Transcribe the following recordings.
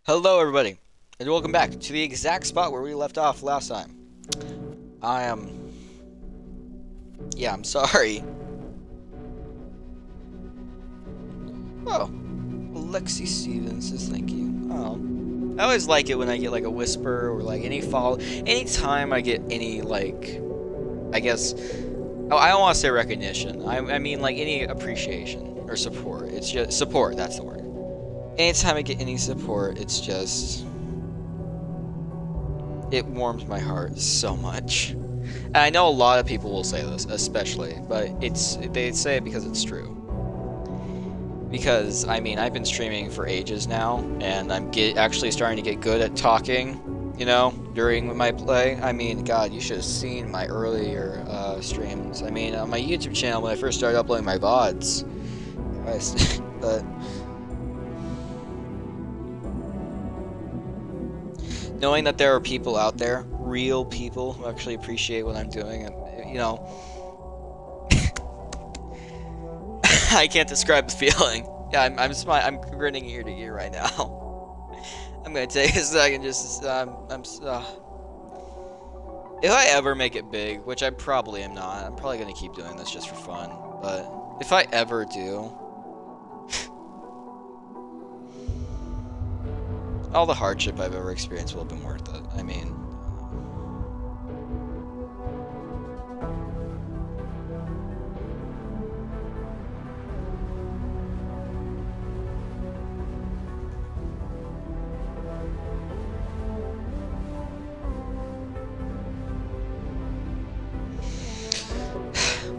Hello everybody, and welcome back to the exact spot where we left off last time. I'm sorry. Oh, Lexi Stevens says thank you. Oh. I always like it when I get like a whisper or like anytime I get any like, I guess, oh, I don't want to say recognition. I mean like any appreciation or support. It's just, support, that's the word. Anytime I get any support, it's just, it warms my heart so much. And I know a lot of people will say this, especially, but they say it because it's true. Because, I mean, I've been streaming for ages now, and I'm actually starting to get good at talking, you know, during my play. I mean, God, you should have seen my earlier streams. I mean, on my YouTube channel, when I first started uploading my VODs. Christ, but... knowing that there are people out there, real people, who actually appreciate what I'm doing, and, you know... I can't describe the feeling. Yeah, I'm grinning ear to ear right now. I'm gonna take a second just... if I ever make it big, which I probably am not, I'm probably gonna keep doing this just for fun, but if I ever do... all the hardship I've ever experienced will have been worth it. I mean...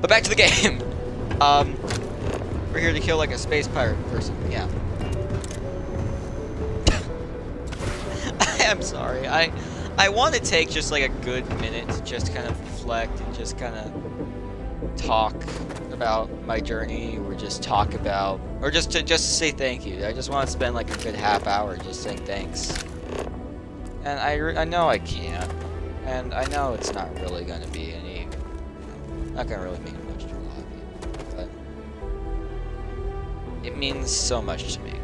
But back to the game! We're here to kill like a space pirate person, yeah. I'm sorry. I want to take just like a good minute to just kind of reflect and just kind of talk about my journey, or just talk about, or just to say thank you. I just want to spend like a good half hour just saying thanks. And I know I can't, and I know it's not really going to be any, not going to really mean much to a lot of people, but it means so much to me.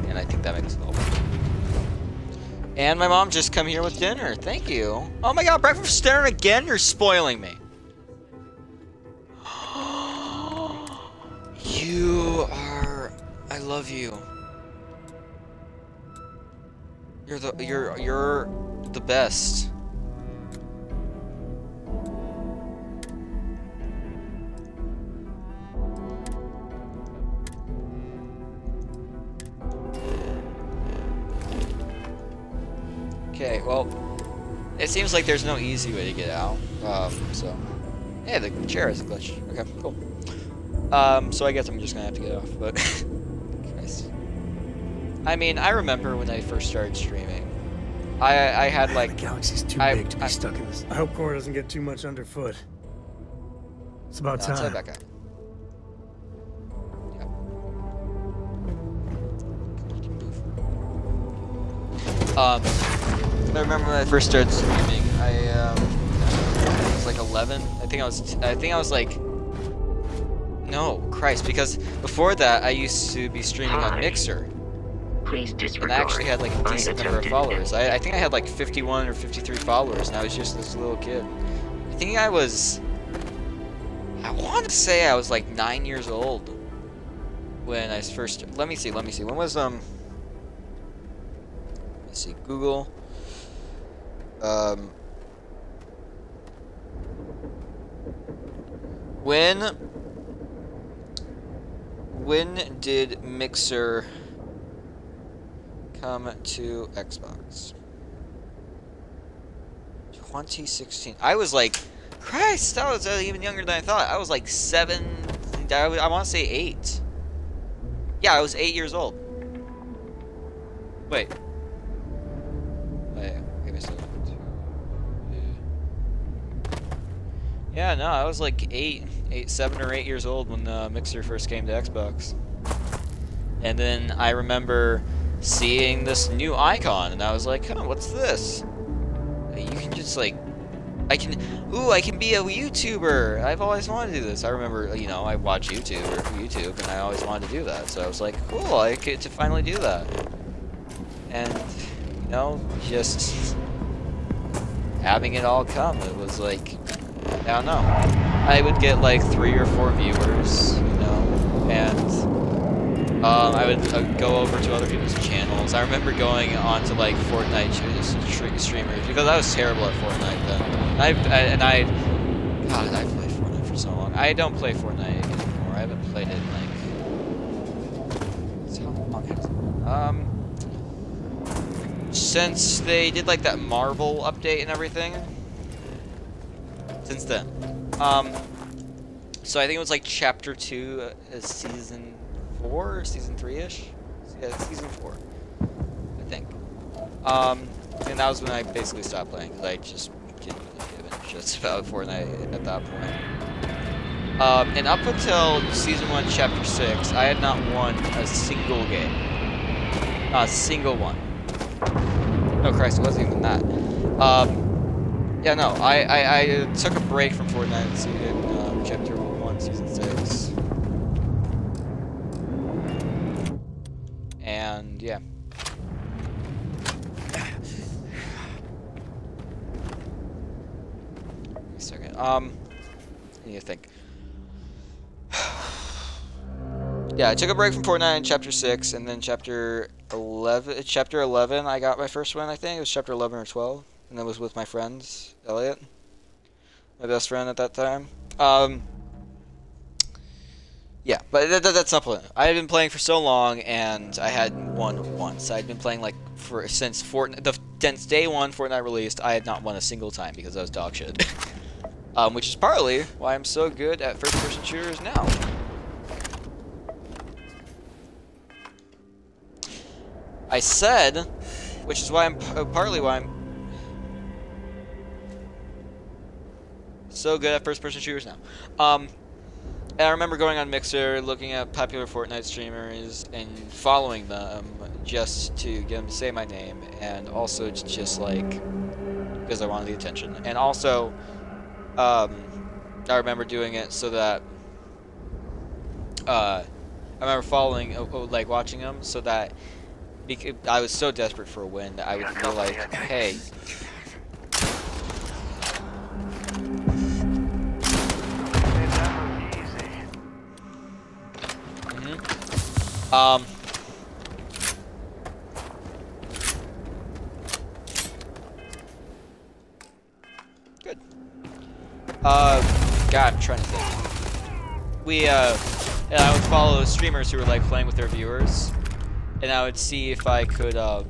And I think that makes it all better. And my mom just come here with dinner. Thank you. Oh my god, breakfast dinner again? You're spoiling me. You are... I love you. You're the best. Okay, well, it seems like there's no easy way to get out, so, yeah, the chair is a glitch. Okay, cool. So I guess I'm just gonna have to get off, but, Christ. I mean, I remember when I first started streaming, I had, like... The galaxy's too big to be stuck in this. I hope Cora doesn't get too much underfoot. It's about time. Let's head back out. I remember when I first started streaming, I was like 11. I think I was like, no, Christ, because before that I used to be streaming on Mixer. Please disregard. And I actually had like a decent number of followers. I think I had like 51 or 53 followers, and I was just this little kid. I think I want to say I was like 9 years old when I first, let me see, when was, let's see, Google. When did Mixer come to Xbox? 2016. I was like, Christ, I was even younger than I thought. I was like 7, I want to say 8. Yeah, I was 8 years old. Wait. Give me a second. Yeah, no, I was like 7 or 8 years old when the Mixer first came to Xbox. And then I remember seeing this new icon, and I was like, huh, what's this? You can just like, I can be a YouTuber. I've always wanted to do this. I remember, you know, I watch YouTube, and I always wanted to do that. So I was like, cool, I get to finally do that. and you know, just having it all come. It was like, I don't know. I would get like 3 or 4 viewers, you know, and I would go over to other people's channels. I remember going on to like Fortnite streamers because I was terrible at Fortnite then. God, I've played Fortnite for so long. I don't play Fortnite anymore. I haven't played it in like, so how long has it been? Since they did like that Marvel update and everything. Since then. So I think it was like chapter 2, season 4, or season 3-ish? Yeah, season 4, I think. And that was when I basically stopped playing, because I just didn't really give a shit about Fortnite at that point. And up until season 1, chapter 6, I had not won a single game. Not a single one. No, Christ, it wasn't even that. Yeah, no, I took a break from Fortnite in chapter 1, season 6. And, yeah. Wait a second. I need to think. Yeah, I took a break from Fortnite in chapter 6, and then chapter 11, I got my first win, I think. It was chapter 11 or 12. And that was with my friends, Elliot, my best friend at that time. Yeah, but that's not point. I had been playing for so long, and I hadn't won once. I'd been playing like since day 1 Fortnite released. I had not won a single time because I was dog shit. Which is partly why I'm so good at first-person shooters now. I said, which is why partly why I'm so good at first-person shooters now. And I remember going on Mixer, looking at popular Fortnite streamers, and following them just to get them to say my name, and also just like because I wanted the attention. And also, I remember doing it so that I remember following, like watching them, so that I was so desperate for a win that I would feel like, hey. Good. God, I'm trying to think. And I would follow streamers who were like playing with their viewers, and I would see if I could play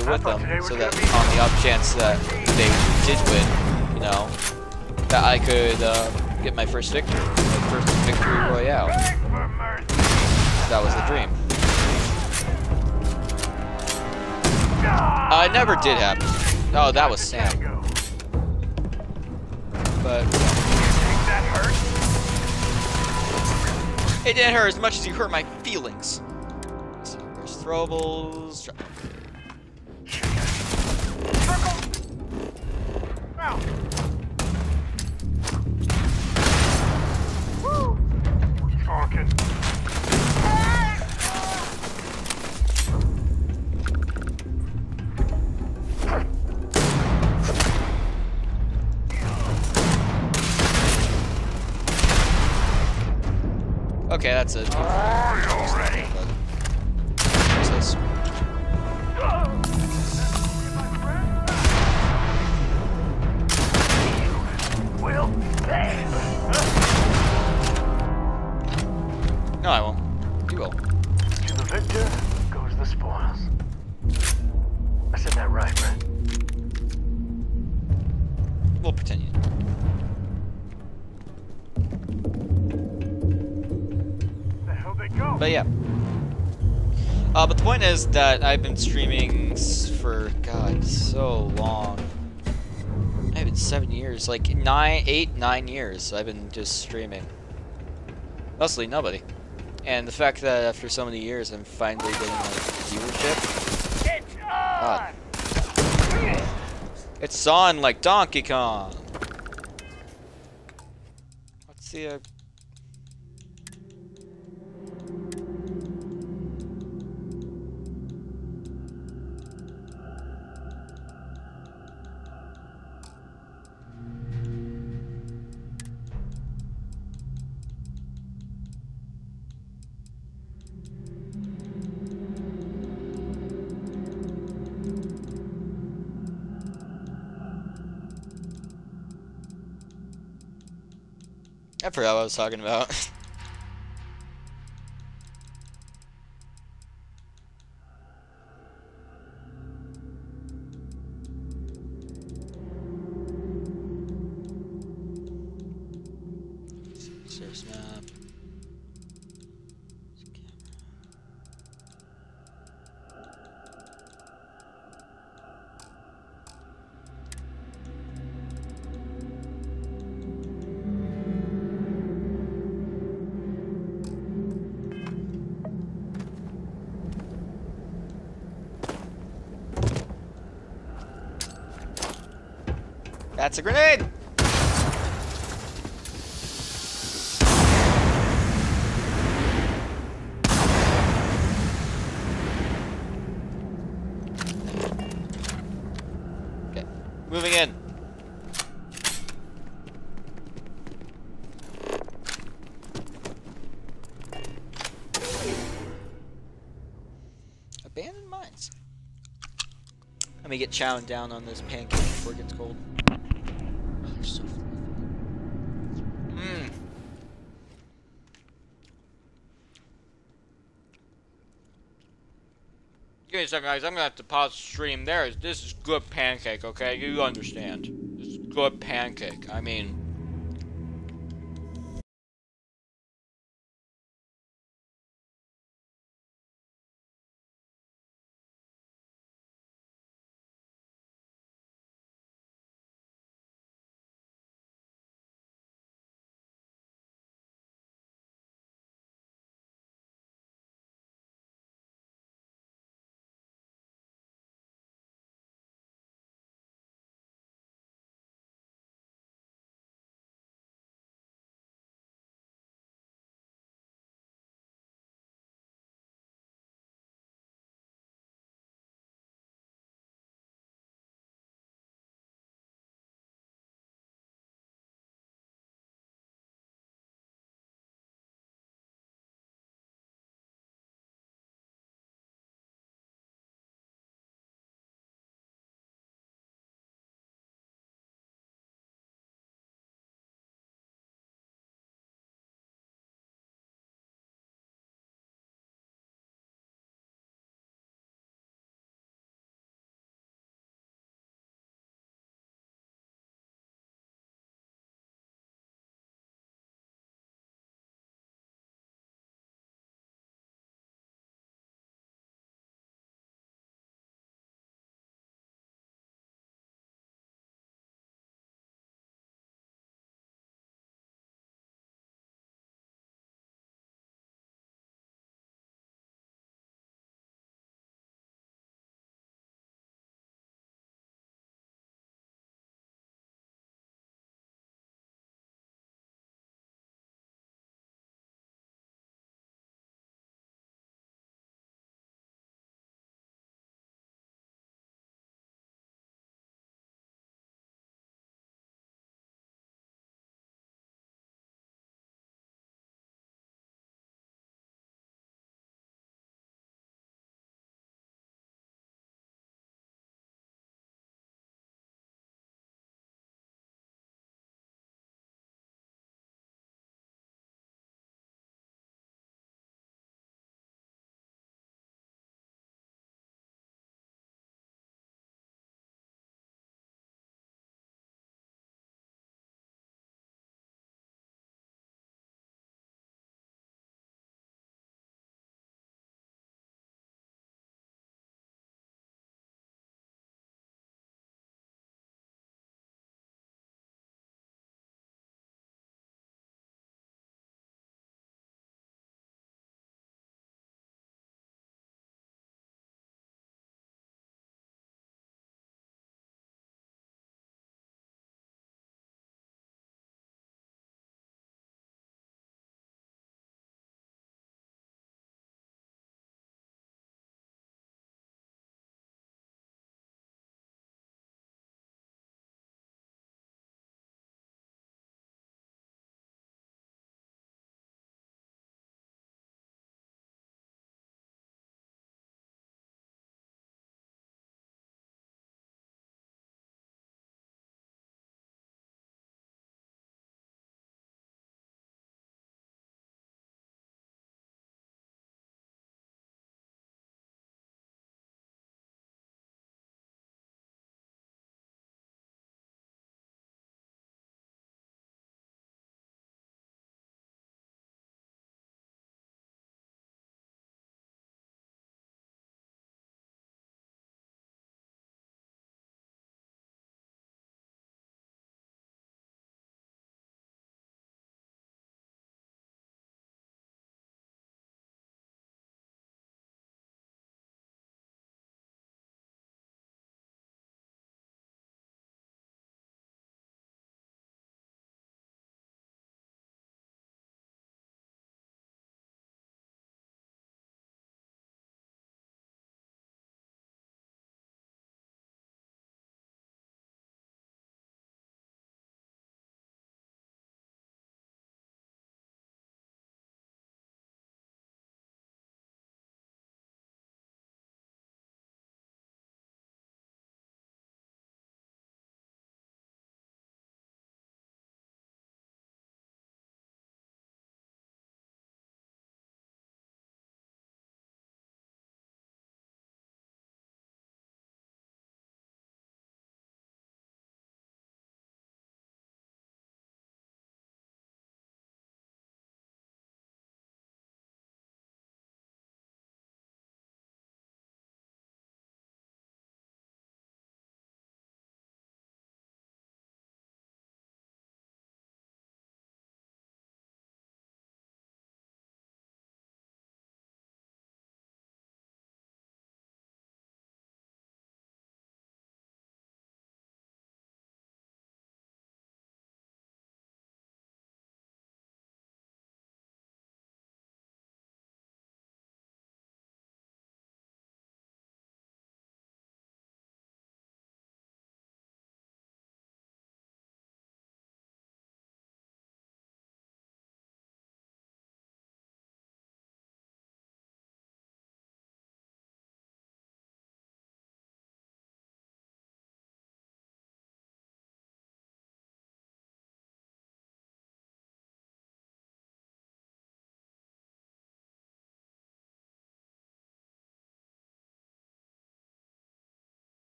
with them, so that on the off chance that they did win, you know, that I could get my first victory, my first victory royale. That was the dream. It never did happen. Oh, that was Sam. But it didn't hurt as much as you hurt my feelings. So there's throwables. Okay, that's it. What's this? No, I won't. You will. To the victor goes the spoils. I said that right? We'll pretend you. But yeah. But the point is that I've been streaming for, God, so long. I've been 7 years, like 9 years I've been just streaming. Mostly nobody. And the fact that after so many years I'm finally getting like viewership. God. It's on like Donkey Kong. Let's see I forgot what I was talking about. Source map. That's a grenade! Okay, moving in. Abandoned mines. Let me get chowing down on this pancake before it gets cold. Oh, they're so fluffy. Mmm. Give me a second, guys. I'm gonna have to pause the stream there. This is good pancake, okay? You understand. This is good pancake. I mean...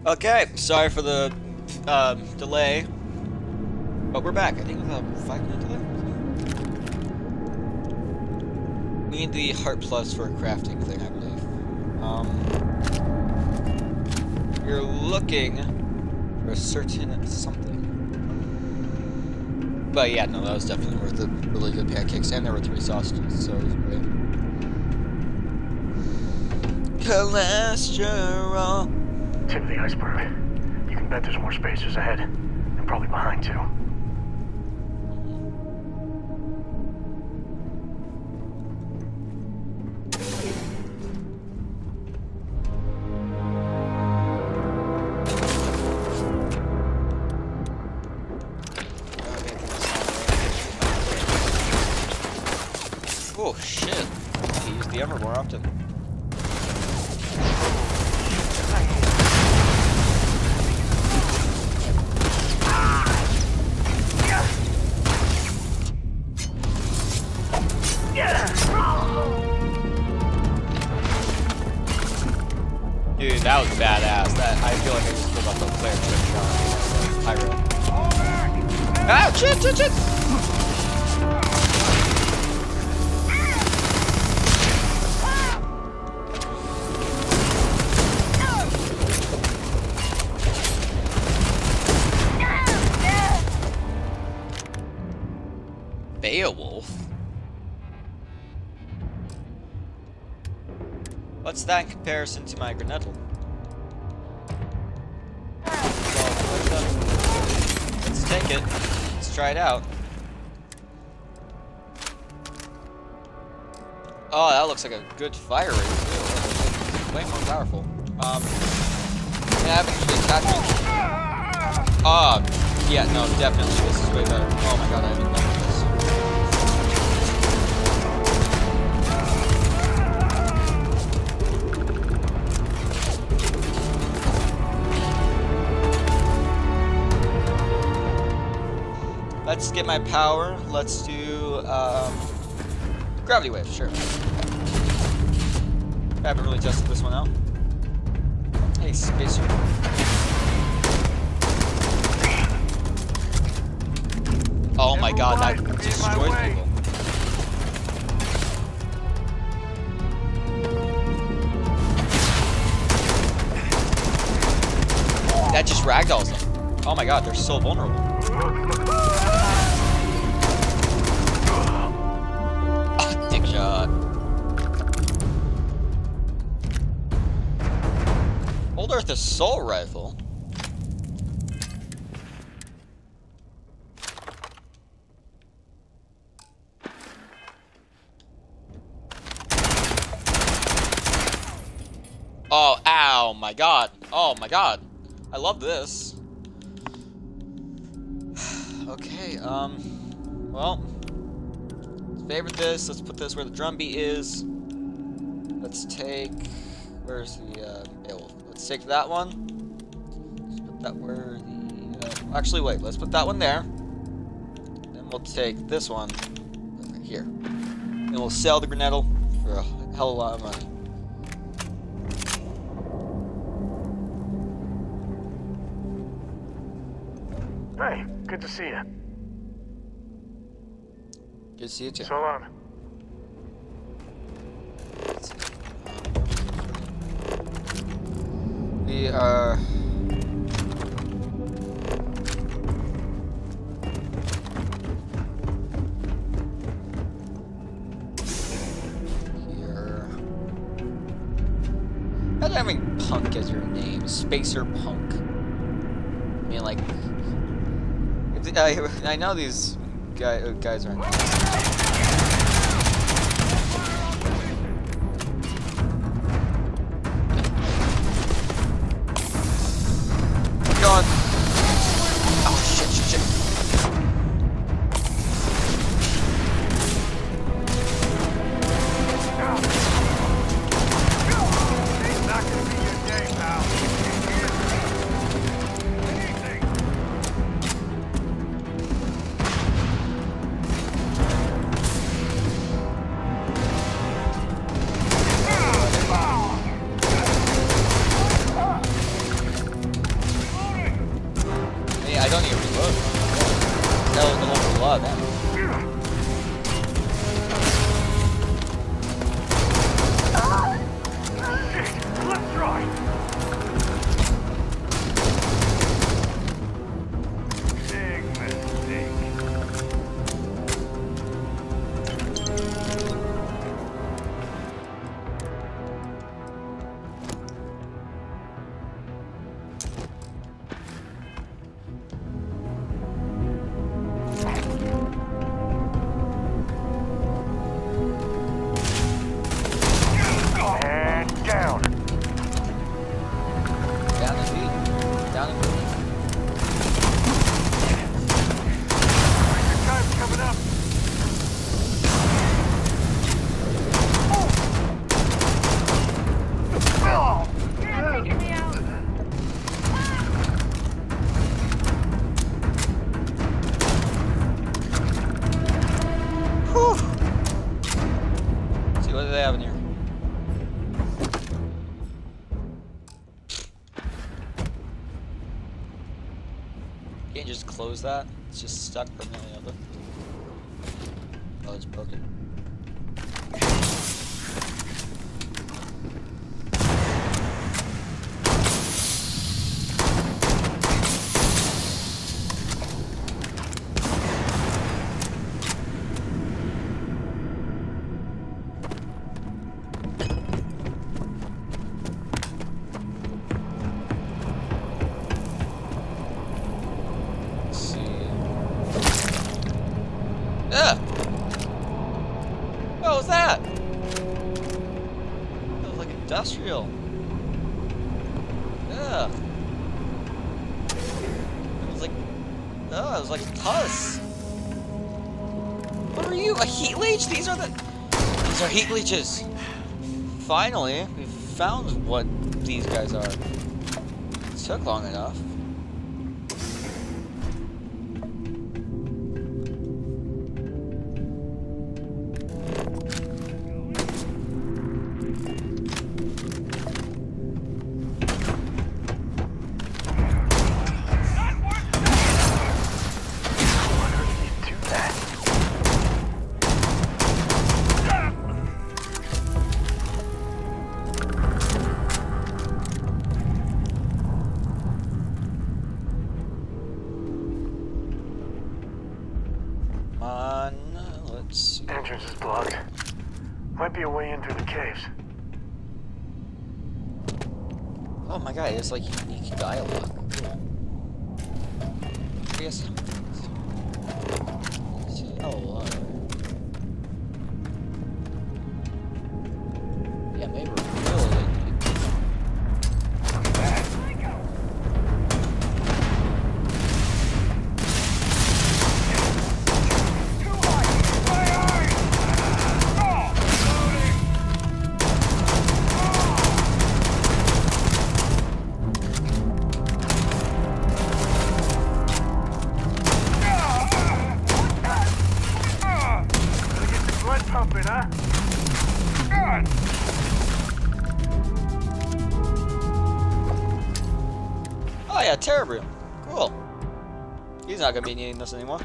Okay, sorry for the delay, but we're back. I think it was a 5-minute delay. We need the heart plus for a crafting thing, I believe. We're looking for a certain something. But yeah, no, that was definitely worth the really good pancakes, and there were 3 sausages, so it was great. Cholesterol. Tip of the iceberg. You can bet there's more spacers ahead, and probably behind too. Oh shit! I use the armor more often. Dude, that was badass. That I feel like I just pulled off the player trick shot. Pyro. Ah, shit, shit, shit! Beowulf? What's that in comparison to my Grenettle? Well, let's take it. Let's try it out. Oh, that looks like a good fire rate too. Way more powerful. Yeah, I haven't used attachment. Yeah, no, definitely this is way better. Oh my god, I haven't done this. Let's get my power. Let's do gravity wave, sure. I haven't really tested this one out. Hey, spacer. Oh my god, that destroys people. That just ragdolls them. Oh my god, they're so vulnerable. Dick shot. Old Earth assault rifle. Oh, ow, my god. Oh my god. I love this. Okay, well, let's favorite this. Let's put this where the drumbeat is. Let's take, where's the, Beowulf? Let's take that one. Let's put that where the, actually, wait, let's put that one there. Then we'll take this one right here. And we'll sell the Grenettle for a hell of a lot of money. Hey, good to see you. Good to see you too. So long. We are here. Not having Punk as your name, Spacer Punk. I mean, like, I know these guys aren't. God. Oh shit, shit, shit. It's not gonna be your day, pal. Anything. 1 lot of damage. Shit! Let's try! Big mistake. And down. Down indeed. Down indeed. Your time's coming up. Oh! You're taking me out. Whew. Let's see, what do they have in here? Can't just close that? It's just stuck permanently on it. Oh, it's broken. Yeah. What was that? That was like industrial. Yeah. It was like, oh, it was like pus. What are you? A heat leech? These are heat leeches. Finally, we found what these guys are. It took long enough. Let's see. Entrance is blocked. Might be a way in through the caves. Oh my god, it's like unique dialogue. Cool. I guess. Oh, yeah, maybe we're really. Pumping, huh? God. Oh yeah, Terrabrew. Cool. He's not gonna be needing this anymore.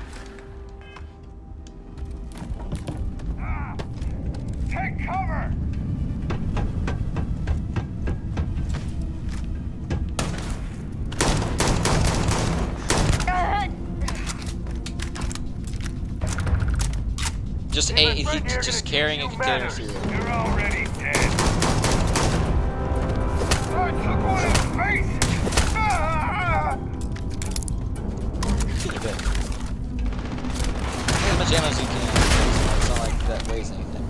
Take cover! Just just carrying a container through. You're already dead. I took one in the face. Get a bit. Get as much ammo as you can. It's not like that weighs anything.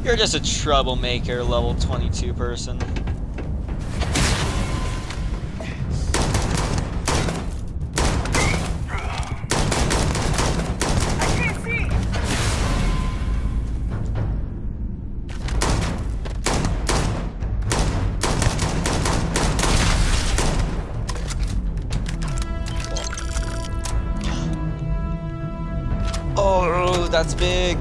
You're just a troublemaker, level 22 person. Oh, that's big.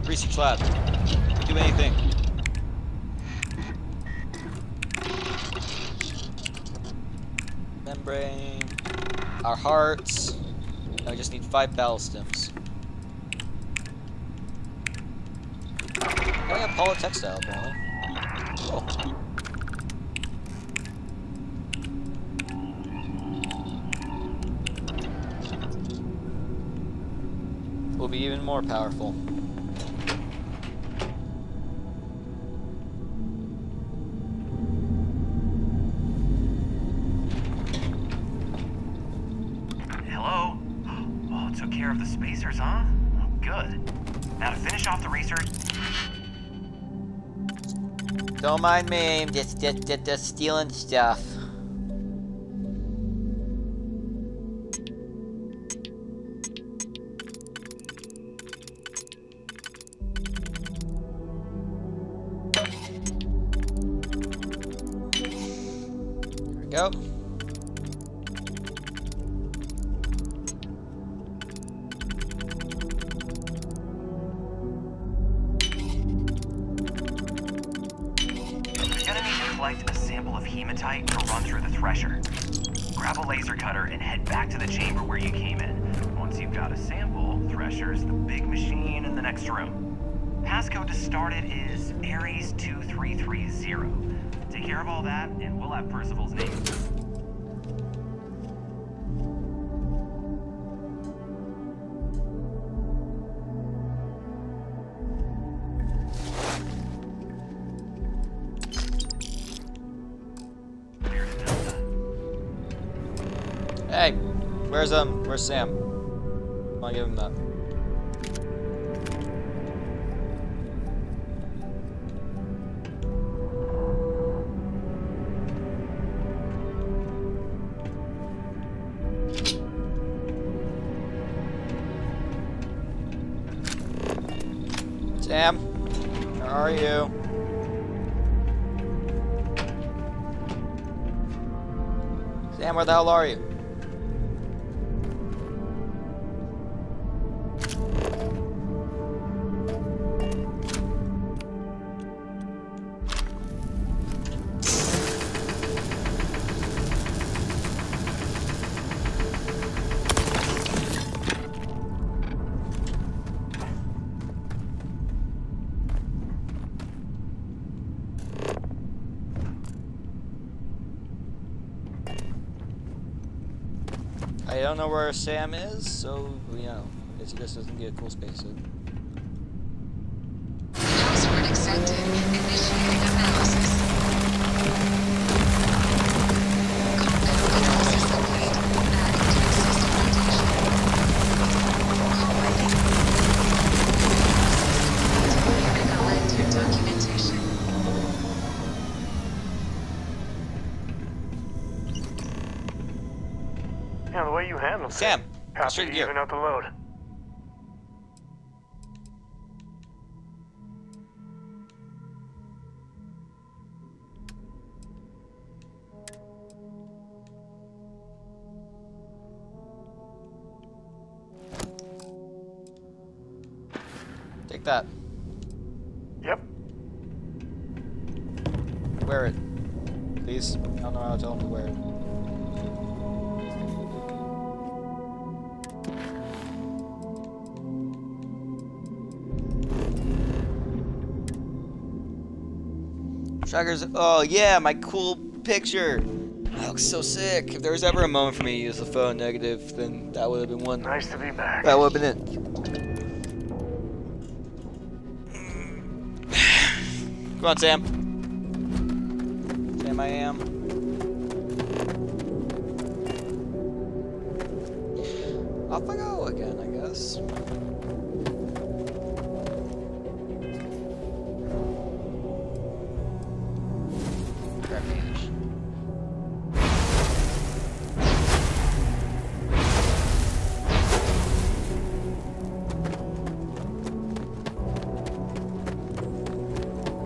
Greasy slab. Do anything. membrane. Our hearts. Now we just need 5 battle stems. I got polytextile apparently. Cool. Will be even more powerful. Hello? Oh, took care of the spacers, huh? Oh, good. Now to finish off the research. Don't mind me, I'm just stealing stuff. There we go. Collect a sample of hematite to run through the thresher. Grab a laser cutter and head back to the chamber where you came in. Once you've got a sample, thresher's the big machine in the next room. Passcode to start it is Ares 2330. Take care of all that, and we'll have Percival's name. Hey, where's Sam? I'll give him that. Sam, where are you? Sam, where the hell are you? I don't know where Sam is, so, you know, I guess he just doesn't get a cool spacesuit. Password accepted. Initiating analysis. Compound analysis update. Adding to system rotation. Alrighty. Viewing elected documentation. Yeah, the way you handle Sam, happy straight to gear. even out the load. Take that. Yep. Wear it. Please. I don't know how to tell him to wear it. Trackers. Oh yeah, my cool picture. That looks so sick. If there was ever a moment for me to use the phone negative, then that would have been one. Nice to be back. That would have been it. Come on, Sam. Sam, I am. Off I go again, I guess. Refuge.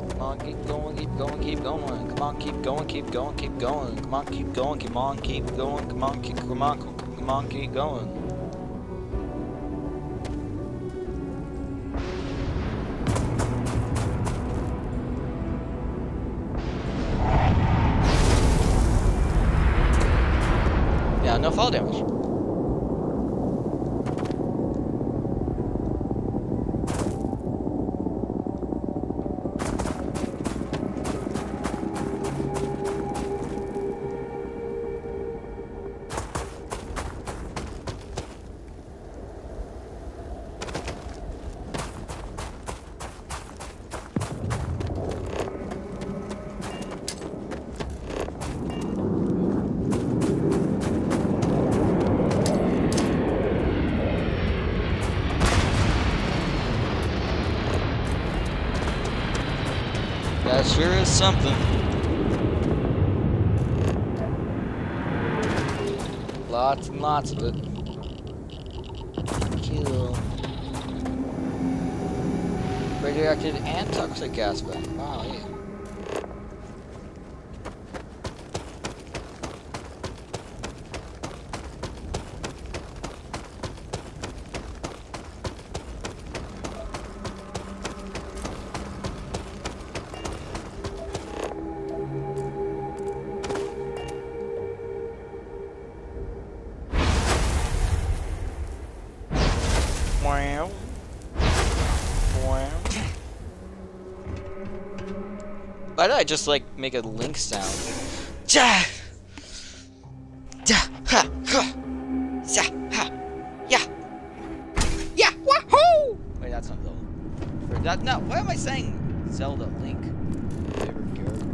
Come on, keep going, keep going, keep going. Come on, keep going, keep going, keep going. Come on, keep going, come on, keep going. Come on, come on, keep going. no fall damage. That sure is something. Lots and lots of it. Cool. Radioactive and toxic gas vent. Wow, yeah. Wow. Wow. Why did I just like make a link sound? Ja! Ja! Ha! Ha! Ja! Ha! Yeah! Yeah! Wahoo! Wait, that's not Zelda. Or that, no, what am I saying? Zelda Link. Favorite character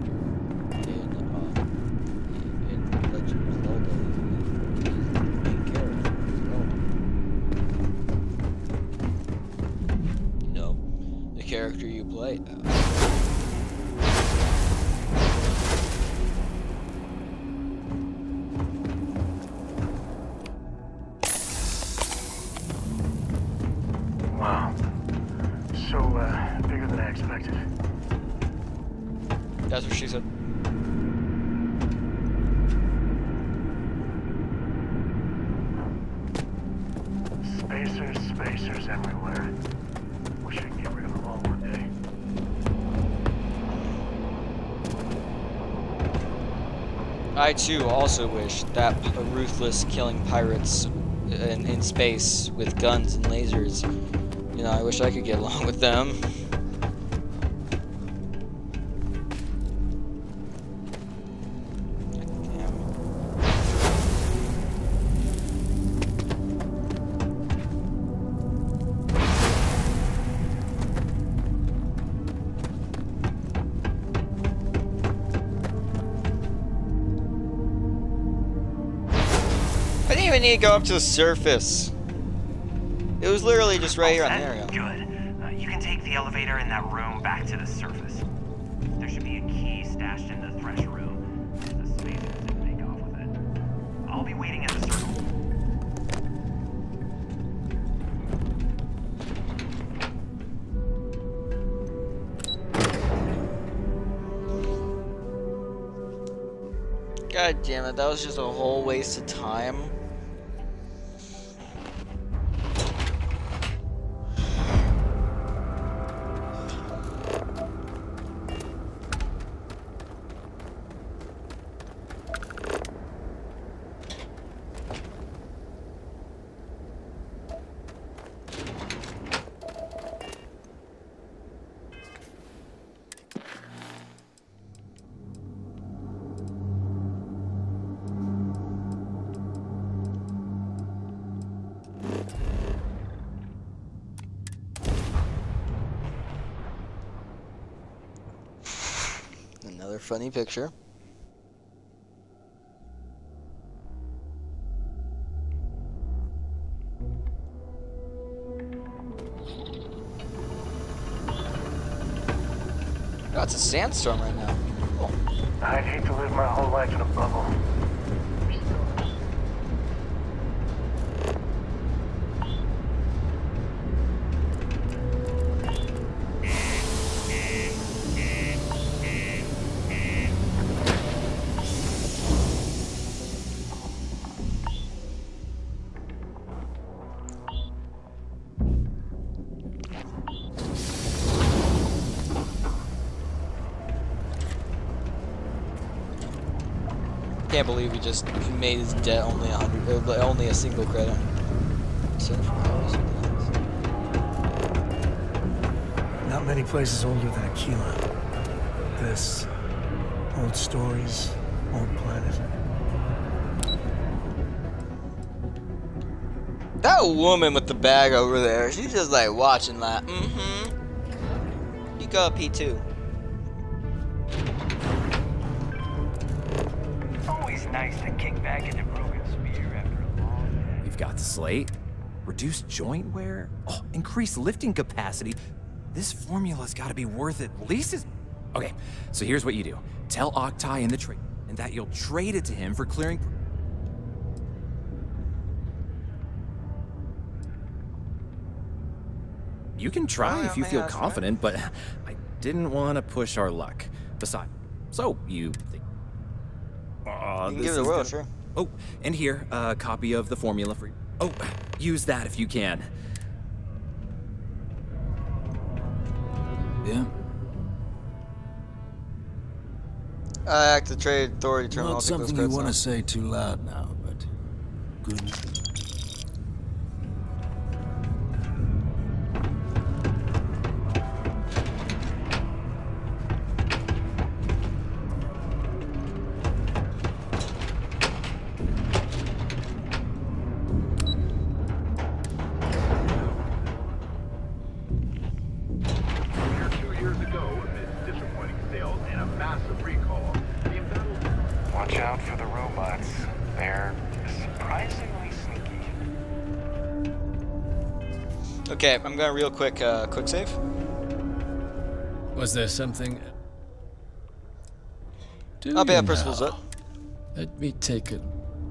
in Legend of Zelda. Main character. You know, the character you play. Wow. So, bigger than I expected. That's what she said. Spacers everywhere. Wish I could get rid of them all one day. I too also wish that a ruthless killing pirates in space with guns and lasers. You know, I wish I could get along with them. I didn't even need to go up to the surface. It was literally just right here on the area. Good. You can take the elevator in that room back to the surface. There should be a key stashed in the thresh room. The spacers didn't make off with it. I'll be waiting at the circle. God damn it, that was just a whole waste of time. Another funny picture. Oh, it's a sandstorm right now. Cool. I'd hate to live my whole life in a bubble. Can't believe he just made his debt only 100, only a single credit. Not many places older than Aquila. This, old stories, old planet. That woman with the bag over there, she's just like watching like, You go, P2. Always nice to kick back into broken spear after a long day. You've got the slate, reduced joint wear, increased lifting capacity. This formula's got to be worth at least as... Okay, so here's what you do. Tell Octai in the trade, and that you'll trade it to him for clearing... You can try if you feel confident, but I didn't want to push our luck. Besides, so you think... You can give it a whirl, sure. Oh, and here, a copy of the formula for... Oh, use that if you can. Yeah? Act the trade authority terminal. Not something you want to say too loud now, but good. Watch out for the robots. They're surprisingly sneaky. Okay, I'm going real quick save. Was there something? I'll be at principal's up. Let me take it.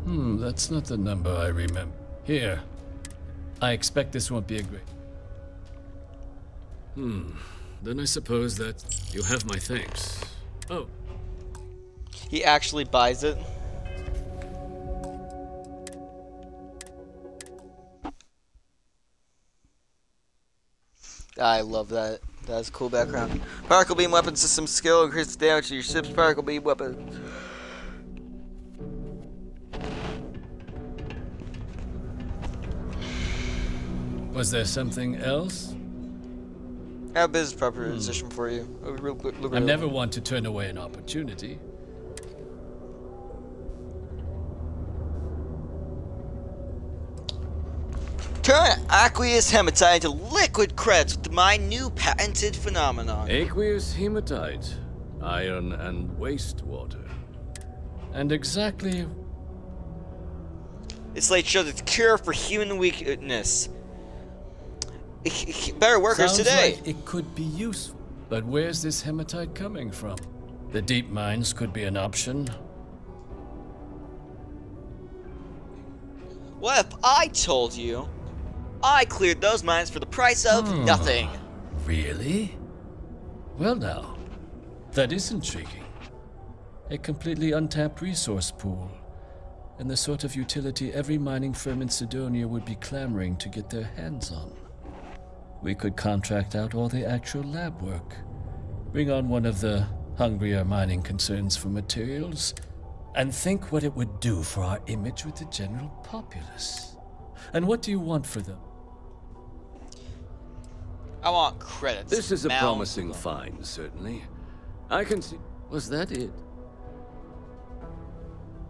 That's not the number I remember. Here. I expect this won't be a great... Then I suppose that you have my thanks. Oh. He actually buys it. I love that. That's a cool background. Particle beam weapon system skill increases damage to your ship's particle beam weapon. Was there something else? I have a business proposition for you. Real quick. I never want to turn away an opportunity. Turn aqueous hematite into liquid credits with my new patented phenomenon. Aqueous hematite, iron and wastewater. And exactly... It's like show the cure for human weakness. Better workers Sounds today. like it could be useful. But where's this hematite coming from? The deep mines could be an option. What if I told you I cleared those mines for the price of nothing? Really? Well now, that is intriguing. A completely untapped resource pool, and the sort of utility every mining firm in Sidonia would be clamoring to get their hands on. We could contract out all the actual lab work, bring on one of the hungrier mining concerns for materials, and think what it would do for our image with the general populace. And what do you want for them? I want credits. This is a Mounds. promising find, certainly. I can see... Was that it?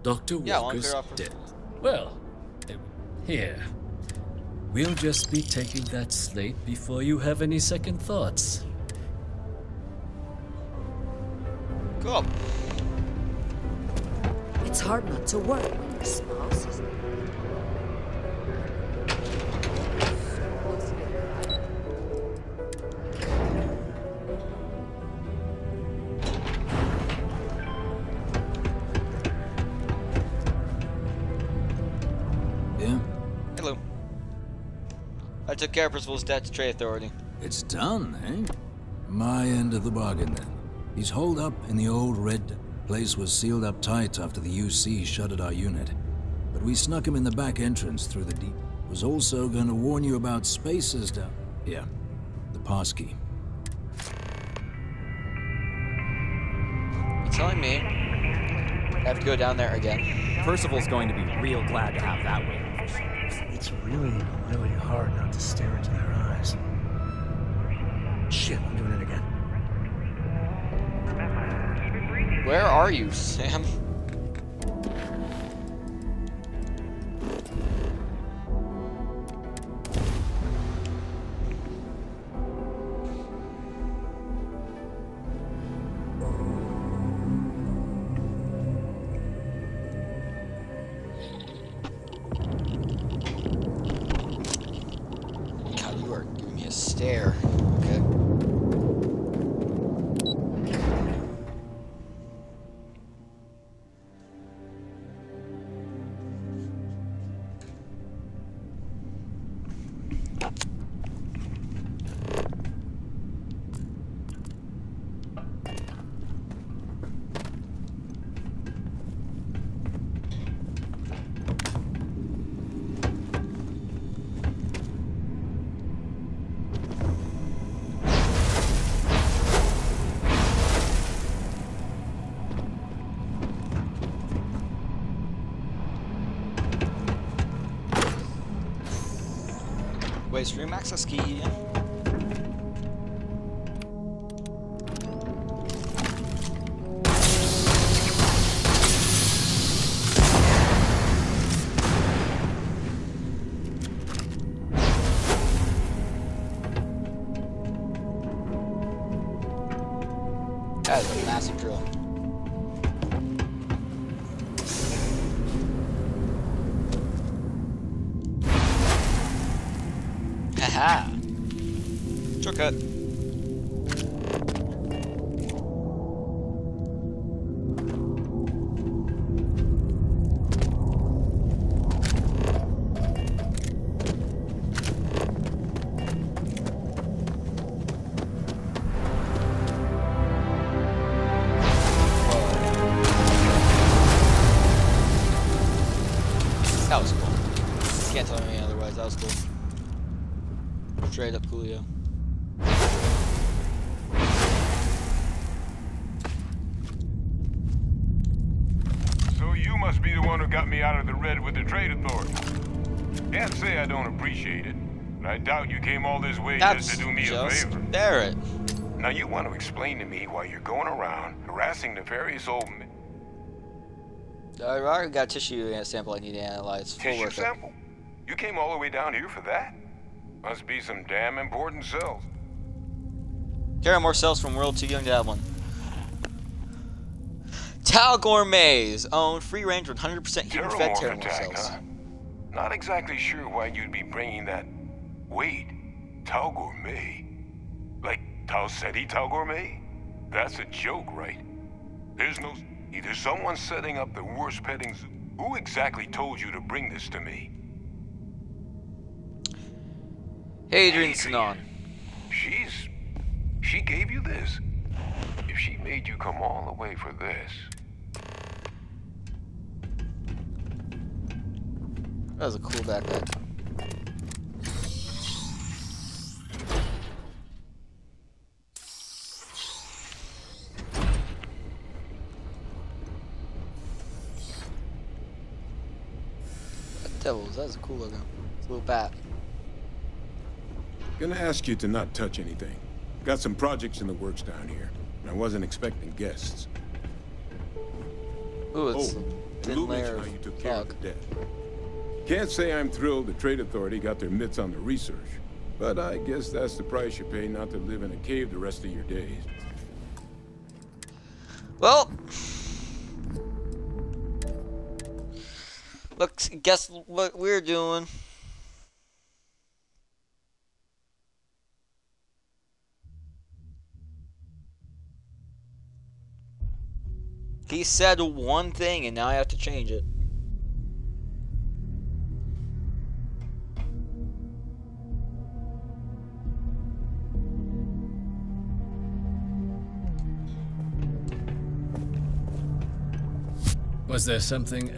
Dr. Yeah, Walker's dead. Well, here. We'll just be taking that slate before you have any second thoughts. Cool. It's hard not to work with this mouse, isn't it? Yeah? Hello. I took care of Principal's debt to Trade Authority. It's done, eh? My end of the bargain, then. He's holed up in the old red... Place was sealed up tight after the UC shuttered our unit. But we snuck him in the back entrance through the deep. Was also going to warn you about spaces down... Yeah. The passkey. You're telling me have to go down there again. Percival's going to be real glad to have that waiting for some. It's really, really hard not to stare into their eyes. Shit, I'm doing it again. Where are you, Sam? God, you are giving me a stare. Okay. Wait, stream access key. That is a massive drill. Haha! Shortcut. That was cool. Can't tell me otherwise, that was cool. Straight up coolio. So you must be the one who got me out of the red with the trade authority. Can't say I don't appreciate it, but I doubt you came all this way just to do me a favor. Barrett. Now you want to explain to me why you're going around harassing nefarious old men. I already got a tissue sample I need to analyze. Full Tissue workup. sample? You came all the way down here for that? Must be some damn important cells. Carry more cells from World Too Young to have one. Tau Gourmet's own free range 100% human fed Terramorph Terramorph attack, cells. huh? Not exactly sure why you'd be bringing that. Wait, Tau Gourmet? Like Tau Ceti Tau Gourmet? That's a joke, right? There's no. Either someone's setting up the worst petting zoo. Who exactly told you to bring this to me? Adrian Sinon. She gave you this? If she made you come all the way for this. That was a cool backpack. Devils, that's a cool logo. It's a little bat. Gonna ask you to not touch anything. Got some projects in the works down here, and I wasn't expecting guests. Ooh, it's Oh, a and thin Lou layer mentioned of how you took care of fog. the dead. Can't say I'm thrilled the Trade Authority got their mitts on the research, but I guess that's the price you pay not to live in a cave the rest of your days. Well, look, guess what we're doing. He said one thing and now I have to change it. Was there something?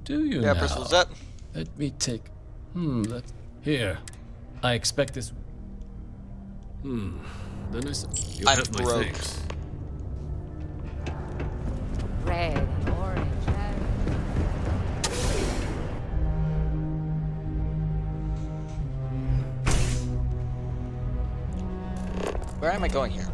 Do you Yeah, now? Bristol, is that? Let me take. Here. I expect this. Then you'll I'm have my broke. thanks. Red Where am I going here?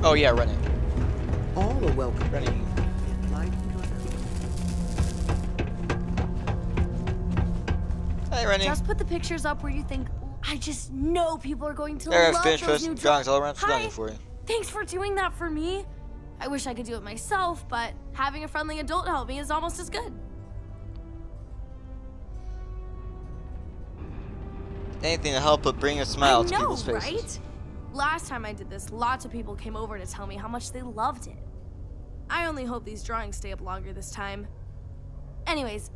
Oh yeah, running. All are welcome. Running. Hi, running. Just put the pictures up where you think. I just know people are going to There, I've love finished those new posting drawings all around Hi. Sudan for you. Thanks for doing that for me. I wish I could do it myself, but having a friendly adult help me is almost as good. Anything to help but bring a smile to I know, people's faces. right? Last time I did this, lots of people came over to tell me how much they loved it. I only hope these drawings stay up longer this time. Anyways,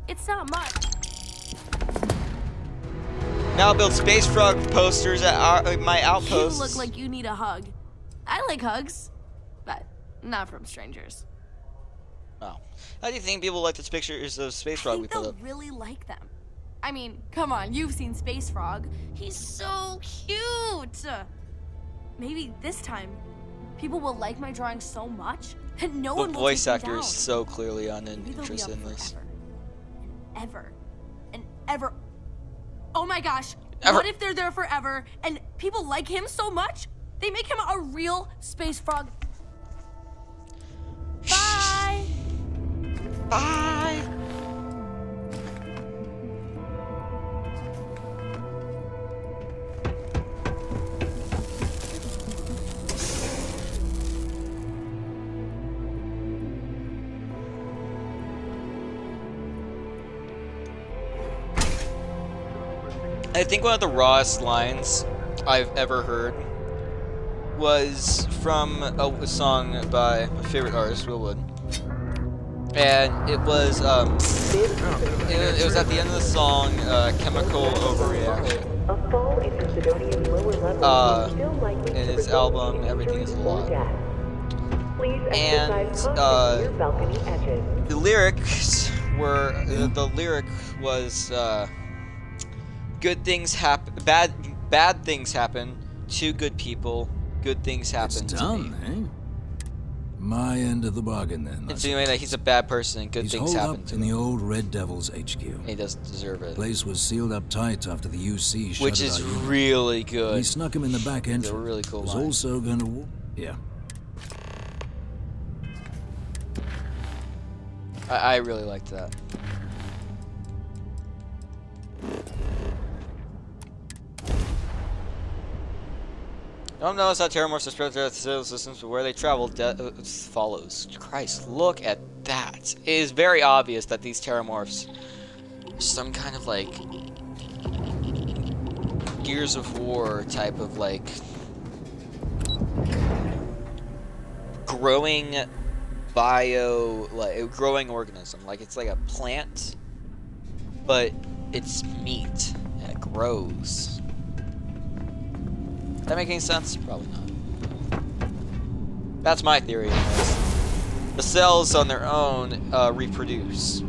it's not much. Now build space frog posters at my outposts. You look like you need a hug. I like hugs, but not from strangers. Oh. How do you think people like the pictures of space frog I we think put they'll up? really like them. I mean, come on, you've seen Space Frog. He's so cute. Maybe this time, people will like my drawing so much that no The one will voice take actor them is down. so clearly Maybe they'll be uninterested up in this. forever. And ever. And ever. Oh my gosh. Ever. What if they're there forever and people like him so much, they make him a real Space Frog? Bye. Bye. I think one of the rawest lines I've ever heard was from a song by my favorite artist, Will Wood. And it was it was at the end of the song, Chemical Overreaction. In his album, Everything Is a Lot. And the lyrics were, the lyric was, good things happen, bad things happen to good people, good things happen It's to done, me. eh? My end of the bargain, then. Insinuating that he's a bad person and good He's things holed happen up to in him. the old Red Devil's HQ. He doesn't deserve The it. place was sealed up tight after the UC shut Which it is out. really good. We snuck him in the back entrance. It's a really cool Was line. also going to. Yeah. I really liked that. Don't notice how terramorphs are spread throughout the civil systems, but where they travel follows. Christ, look at that. It is very obvious that these terramorphs are some kind of like Gears of War type of like growing growing organism. Like it's like a plant, but it's meat and it grows. Does that make any sense? Probably not. That's my theory anyways. The cells on their own reproduce.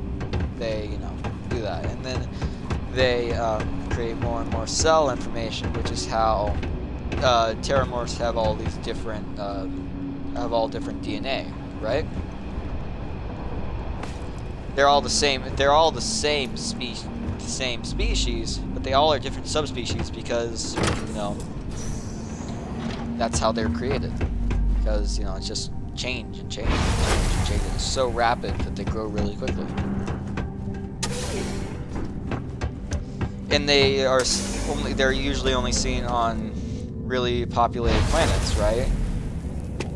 They, you know, do that. And then they create more and more cell information, which is how terramorphs have all these different, have all different DNA, right? They're all the same species, but they all are different subspecies because, you know, that's how they're created. Because, you know, it's just change and change and change and change. It's so rapid that they grow really quickly. And they're usually only seen on really populated planets, right?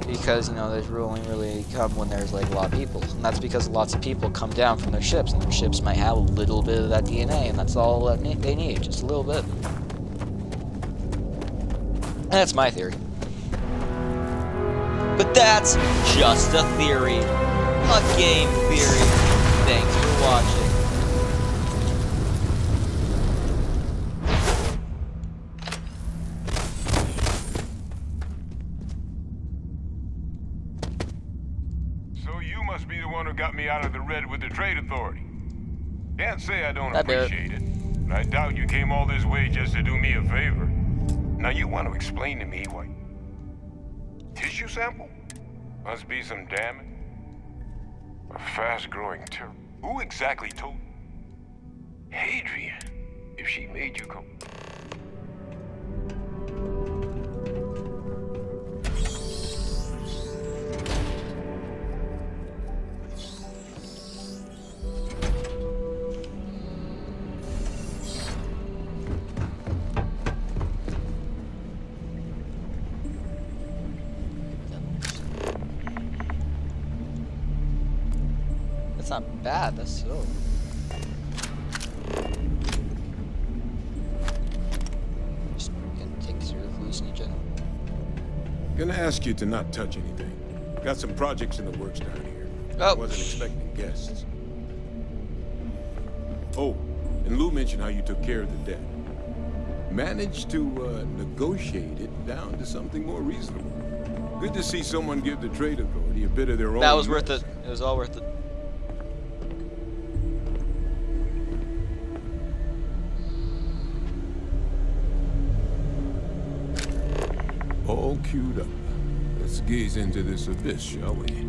Because, you know, they only really come when there's like a lot of people. And that's because lots of people come down from their ships, and their ships might have a little bit of that DNA, and that's all that they need, just a little bit. And that's my theory. But that's just a theory. A game theory. Thanks for watching. So you must be the one who got me out of the red with the Trade Authority. Can't say I don't That bear. appreciate it. I doubt you came all this way just to do me a favor. Now you want to explain to me why... Tissue sample? Must be some damage. A fast-growing terror. Who exactly told? Hadrian. If she made you come. That's not bad, that's so. Just gonna take through the hallucinogen. Gonna ask you to not touch anything. Got some projects in the works down here. Oh. Wasn't expecting guests. Oh, and Lou mentioned how you took care of the debt. Managed to negotiate it down to something more reasonable. Good to see someone give the trade authority a bit of their own. That was worth it. It was all worth it. All queued up. Let's gaze into this abyss, shall we?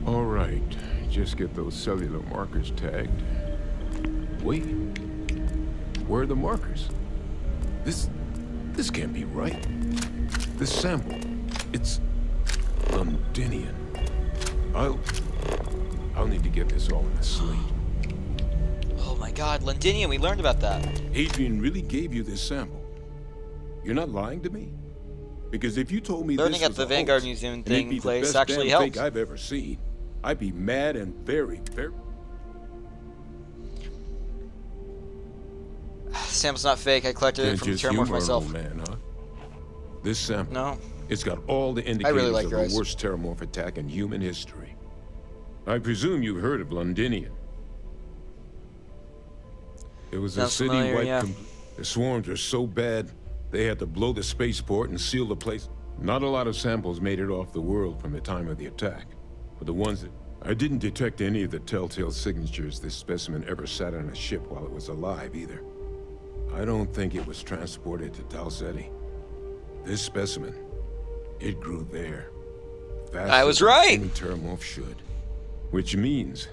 All right. Just get those cellular markers tagged. Wait. Where are the markers? This can't be right. This sample, it's Londinian. I'll need to get this all in a slate. Oh my god, Londinian, we learned about that. Adrian really gave you this sample. You're not lying to me? Because if you told me Learning this at was the a Vanguard hoax, Museum and it'd be the place best actually damn helps. fake I've ever seen, I'd be mad and very, very... Sample's not fake. I collected it from the Terramorph myself. Old man, huh? This sample. No. It's got all the indicators really like of your the eyes. worst Terramorph attack in human history. I presume you've heard of Londinian. It was a Sounds city familiar, wiped. yeah. The swarms were so bad, they had to blow the spaceport and seal the place. Not a lot of samples made it off the world from the time of the attack, but the ones that... I didn't detect any of the telltale signatures this specimen ever sat on a ship while it was alive, either. I don't think it was transported to Talsetti. This specimen, it grew there. Faster I was than right! Any Terramorph should. Which means,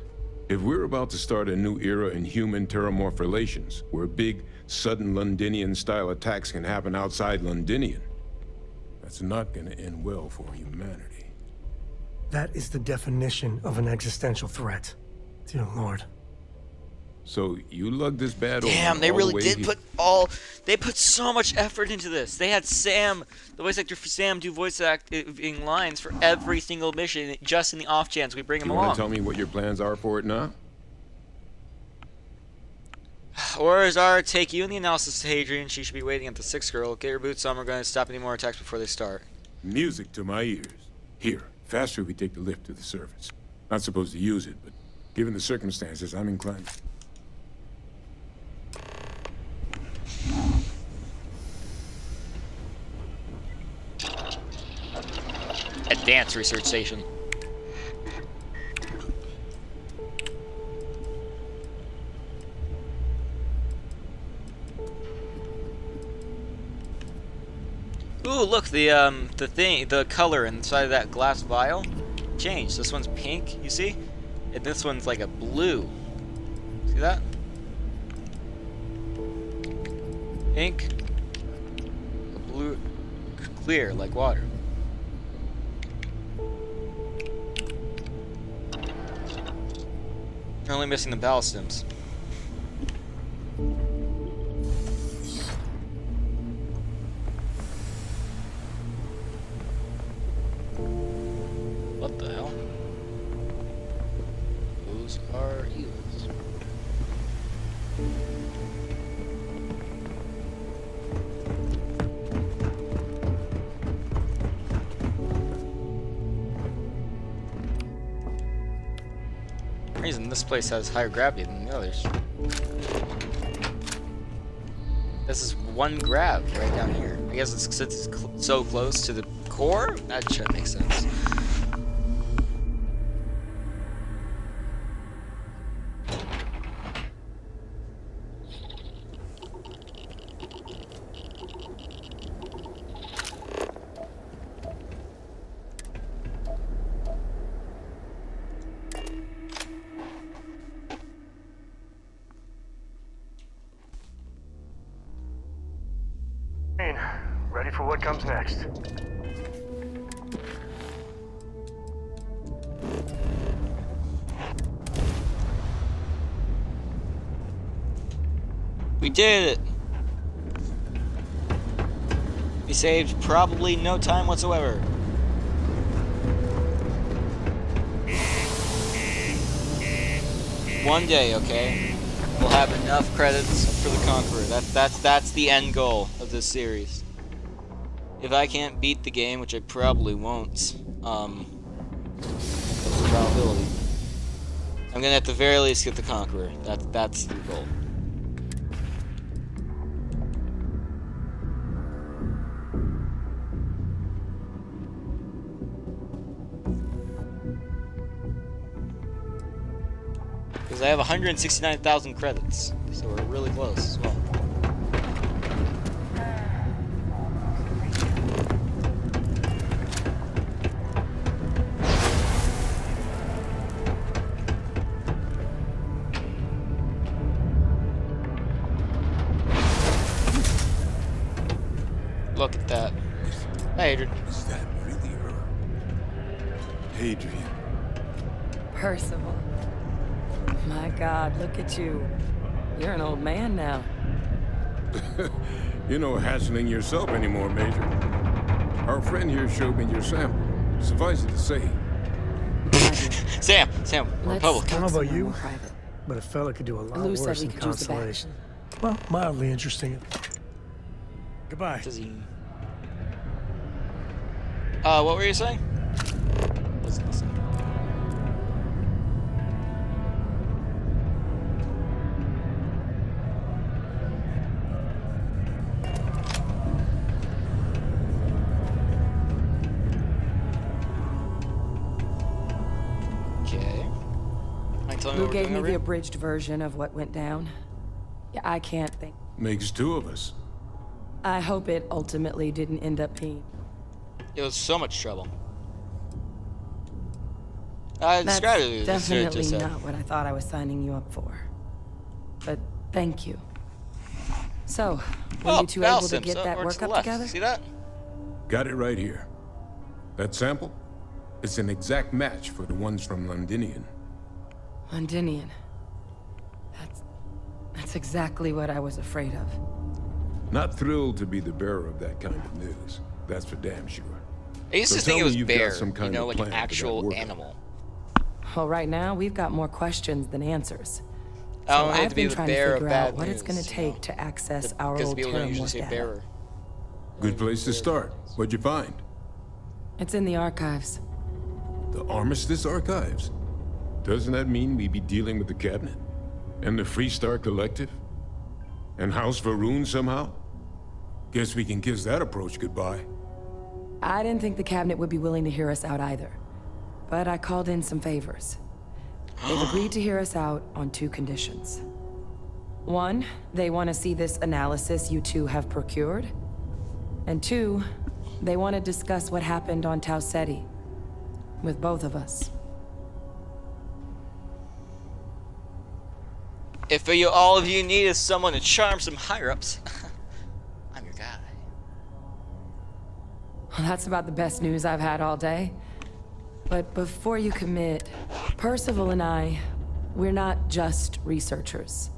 if we're about to start a new era in human-Terramorph relations, where big, sudden Londinian-style attacks can happen outside Londinian, that's not gonna end well for humanity. That is the definition of an existential threat. Dear Lord. So, you lugged this bad old Damn, they all really the way did here. they put so much effort into this. They had Sam, the voice actor for Sam, do voice acting lines for every single mission, just in the off chance we bring him You wanna along. tell me what your plans are for it now? Orders are, take you in the analysis to Hadrian. She should be waiting at the 6th girl. Get your boots on, we're going to stop any more attacks before they start. Music to my ears. Here, faster we take the lift to the surface. Not supposed to use it, but given the circumstances, I'm inclined. Advanced research station. Ooh, look, the color inside of that glass vial changed. This one's pink, you see? And this one's like a blue. See that? Pink, a blue, clear like water. You're only missing the ballast stems. What the hell? Those are eels. Reason this place has higher gravity than the others. This is one grav right down here. I guess it's since it's so close to the core, that should make sense. fine. Ready for what comes next. We did it! We saved probably no time whatsoever. One day, okay? We'll have enough credits for the Conqueror. That's the end goal of this series. If I can't beat the game, which I probably won't, that's the probability. I'm gonna at the very least get the Conqueror. That's the goal. Because I have 169,000 credits, so we're really close as well. Look at that. Hey, Adrian. Is that really her? Adrian. Percival. My God, look at you. You're an old man now. You're no hassling yourself anymore, Major. Our friend here showed me your sample. Suffice it to say. Sam, we're I public. don't know about you, but a fella could do a lot Lou said worse we than could use the back. Constellation. Well, mildly interesting. Goodbye. What were you saying? Listen. Lou gave me the abridged version of what went down. Yeah, I can't think. Makes two of us. I hope it ultimately didn't end up being. It was so much trouble. I described it. That's definitely not what I thought I was signing you up for. But thank you. So, were you two able to get that work up together? See that? Got it right here. That sample? It's an exact match for the ones from Londinian. Londinian. That's exactly what I was afraid of. Not thrilled to be the bearer of that kind of news. That's for damn sure. I used to think it was bear, you know, like an actual animal. Well, right now, we've got more questions than answers. So I I've been trying to figure out what it's going to take to access our old Terramorph data. Good place to start. What'd you find? It's in the archives. The Armistice Archives? Doesn't that mean we'd be dealing with the Cabinet? And the Freestar Collective? And House Varun somehow? Guess we can kiss that approach goodbye. I didn't think the Cabinet would be willing to hear us out either. But I called in some favors. They've agreed to hear us out on two conditions. One, they want to see this analysis you two have procured. And two, they want to discuss what happened on Tau Ceti. With both of us. If all of you need is someone to charm some higher-ups, I'm your guy. Well, that's about the best news I've had all day. But before you commit, Percival and we're not just researchers.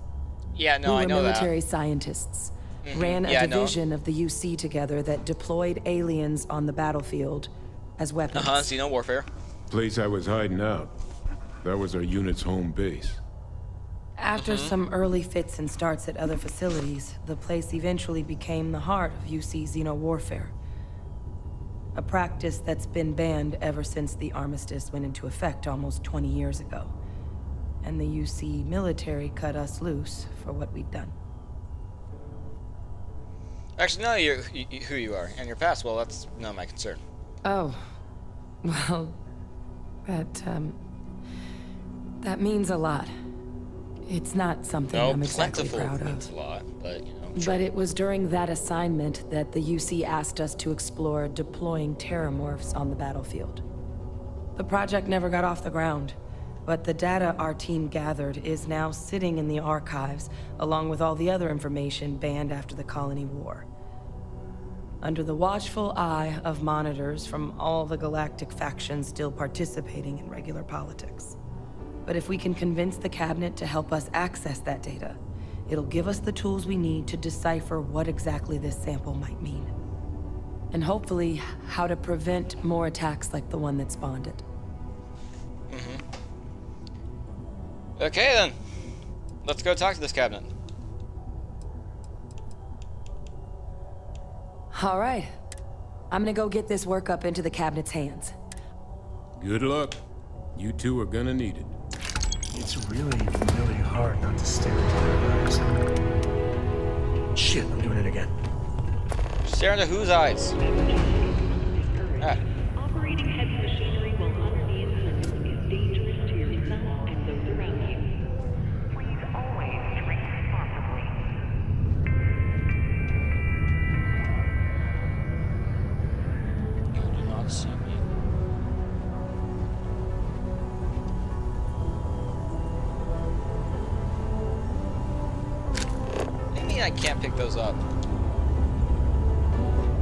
Yeah, no, I know that. We were military scientists. Ran a division of the UC together that deployed aliens on the battlefield as weapons. Xeno warfare. Place I was hiding out. That was our unit's home base. After some early fits and starts at other facilities, the place eventually became the heart of UC Xeno warfare. A practice that's been banned ever since the armistice went into effect almost 20 years ago. And the UC military cut us loose for what we'd done. Actually, no, who you are and your past. Well, that's not my concern. Oh, well, that means a lot. It's not something I'm exactly proud of. Means a lot, but you know. But it was during that assignment that the UC asked us to explore deploying terramorphs on the battlefield. The project never got off the ground, but the data our team gathered is now sitting in the archives, along with all the other information banned after the Colony War. under the watchful eye of monitors from all the galactic factions still participating in regular politics. But if we can convince the cabinet to help us access that data, it'll give us the tools we need to decipher what exactly this sample might mean. And hopefully, how to prevent more attacks like the one that spawned it. Okay then. Let's go talk to this cabinet. All right. I'm gonna go get this work up into the cabinet's hands. Good luck. You two are gonna need it. It's really, really hard not to stare into their eyes. Shit, I'm doing it again. Stare into whose eyes? Ah. Operating heavy machinery while under the influence is dangerous to yourself and those around you. Please always drink responsibly. You do not see me. What do you mean I can't pick those up?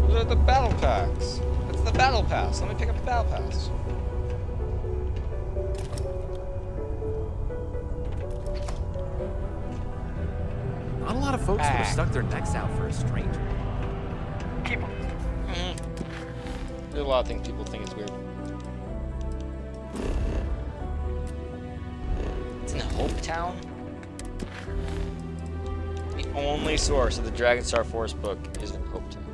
Those are the battle packs. That's the battle pass. Let me pick up the battle pass. Not a lot of folks would have stuck their necks out for a stranger. Keep them. There's a lot of things people think is weird. It's in Hope Town? The only source of the Dragonstar Force book is in Hope Town.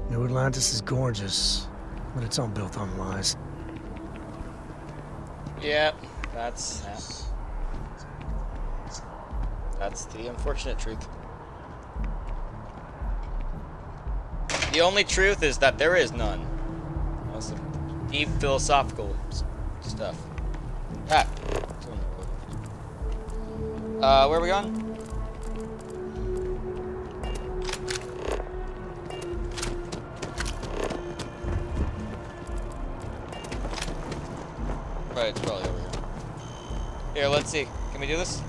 New Atlantis is gorgeous, but it's all built on lies. Yeah, that's the unfortunate truth. The only truth is that there is none. That's some deep philosophical stuff. Ah. Where are we going? Right, it's probably over here. Here, let's see. Can we do this?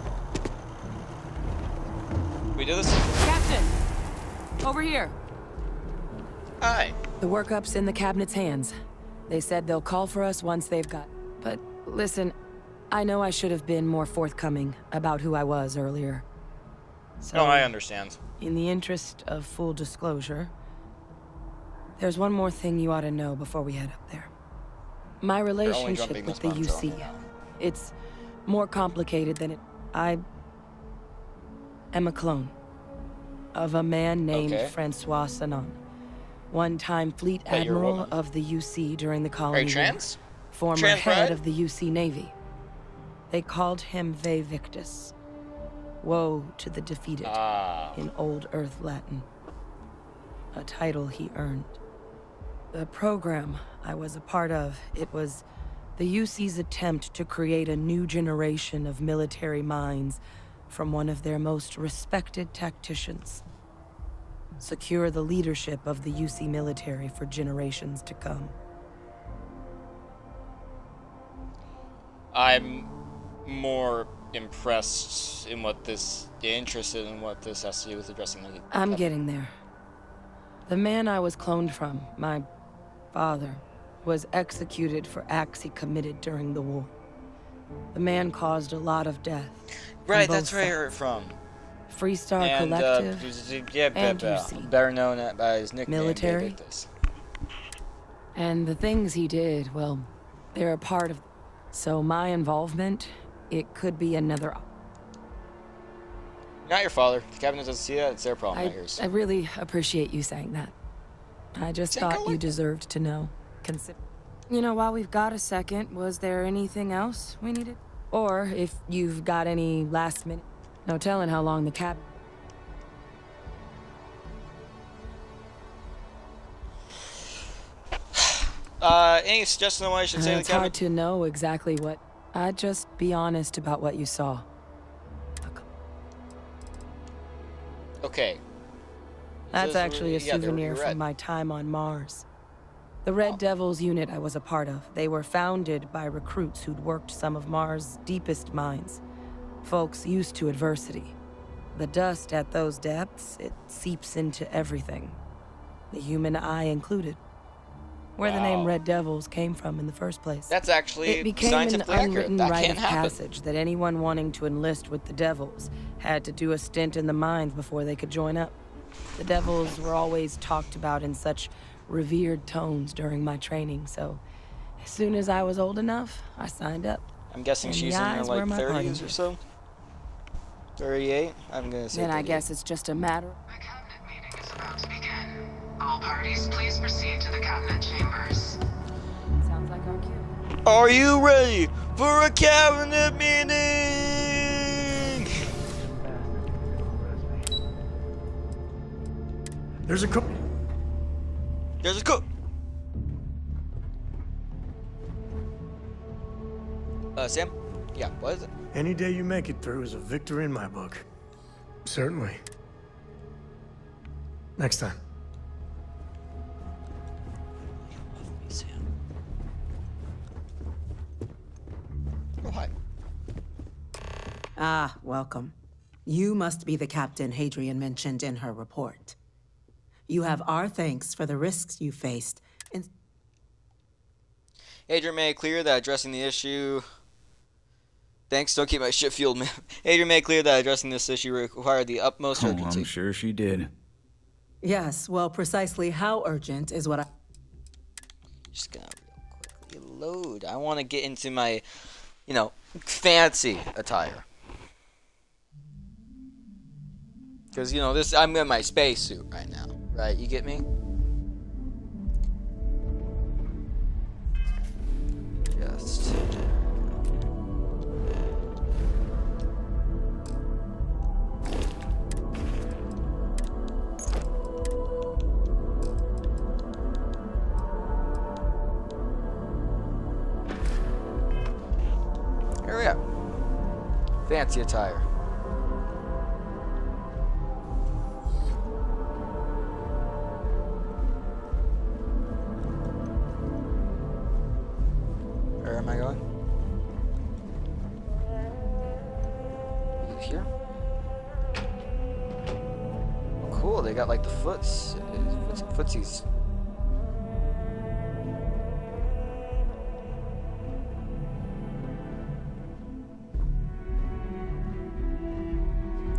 Can we do this? Captain! Over here. Hi. The workup's in the cabinet's hands. They said they'll call for us once they've got... But listen, I know I should have been more forthcoming about who I was earlier. So, no, I understand. In the interest of full disclosure, there's one more thing you ought to know before we head up there. My relationship with the UC, it's more complicated than it... I am a clone of a man named Francois Sanon, one-time fleet admiral of the UC during the colony war, former head of the UC Navy. They called him Ve Victus, woe to the defeated, in Old Earth Latin, a title he earned. The program I was a part of, it was the UC's attempt to create a new generation of military minds from one of their most respected tacticians. Secure the leadership of the UC military for generations to come. I'm more interested in what this has to do with addressing the... I'm getting there. The man I was cloned from, my father, was executed for acts he committed during the war. The man caused a lot of death. Right, that's where I heard it from. Freestar Collective, and UC. Better known by his nickname, military. And the things he did, well, they're a part of... So my involvement, it could be another... Not your father. The cabinet doesn't see that. It's their problem, not yours. I really appreciate you saying that. I just thought you deserved to know. You know, while we've got a second, was there anything else we needed? Or if you've got any last minute... No telling how long the cab... Any suggestion on what I should say to the It's hard cabinet? to know exactly what. I'd just be honest about what you saw. Okay. That's actually a yeah, they're souvenir red. from my time on Mars. The Red Devils unit I was a part of. They were founded by recruits who'd worked some of Mars' deepest mines. Folks used to adversity. The dust at those depths, it seeps into everything. The human eye included. Where the name Red Devils came from in the first place. That's actually It became an scientifically accurate. unwritten That rite can't of happen. passage that anyone wanting to enlist with the Devils had to do a stint in the mines before they could join up. The Devils were always talked about in such revered tones during my training, so as soon as I was old enough, I signed up. I'm guessing And she's the in her eyes were like my party 30s or gift. so. 38. I'm gonna say. Then I 38. guess it's just a matter. The cabinet meeting is about to begin. All parties, please proceed to the cabinet chambers. Sounds like our cue. Are you ready for a cabinet meeting? There's a cook. There's a cook. Sam? Yeah, what is it? Any day you make it through is a victory in my book. Certainly. Next time. Oh, hi. Ah, welcome. You must be the captain Hadrian mentioned in her report. You have our thanks for the risks you faced in... Adrian made it clear that addressing the issue... Thanks, don't keep my shit fueled, man. Adrian made it clear that addressing this issue required the utmost urgency. I'm sure she did. Yes, well, precisely how urgent is what I... Just gonna real quickly load. I want to get into my, you know, fancy attire. Because, you know, I'm in my spacesuit right now, right? You get me? Just... Here we are. Fancy attire. Where am I going? Here? Oh, cool, they got like the footsies.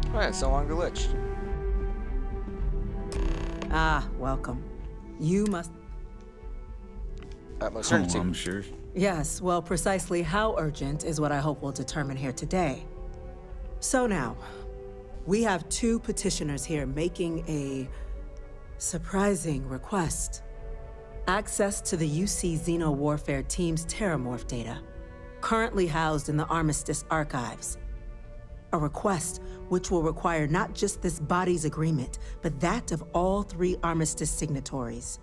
Alright, it's no longer glitched. Ah, welcome. You must... Utmost urgency. I'm sure. Yes, well, precisely how urgent is what I hope we'll determine here today. So now, we have two petitioners here making a surprising request. Access to the UC Xeno Warfare Team's Terramorph data, currently housed in the Armistice archives. A request which will require not just this body's agreement, but that of all three Armistice signatories.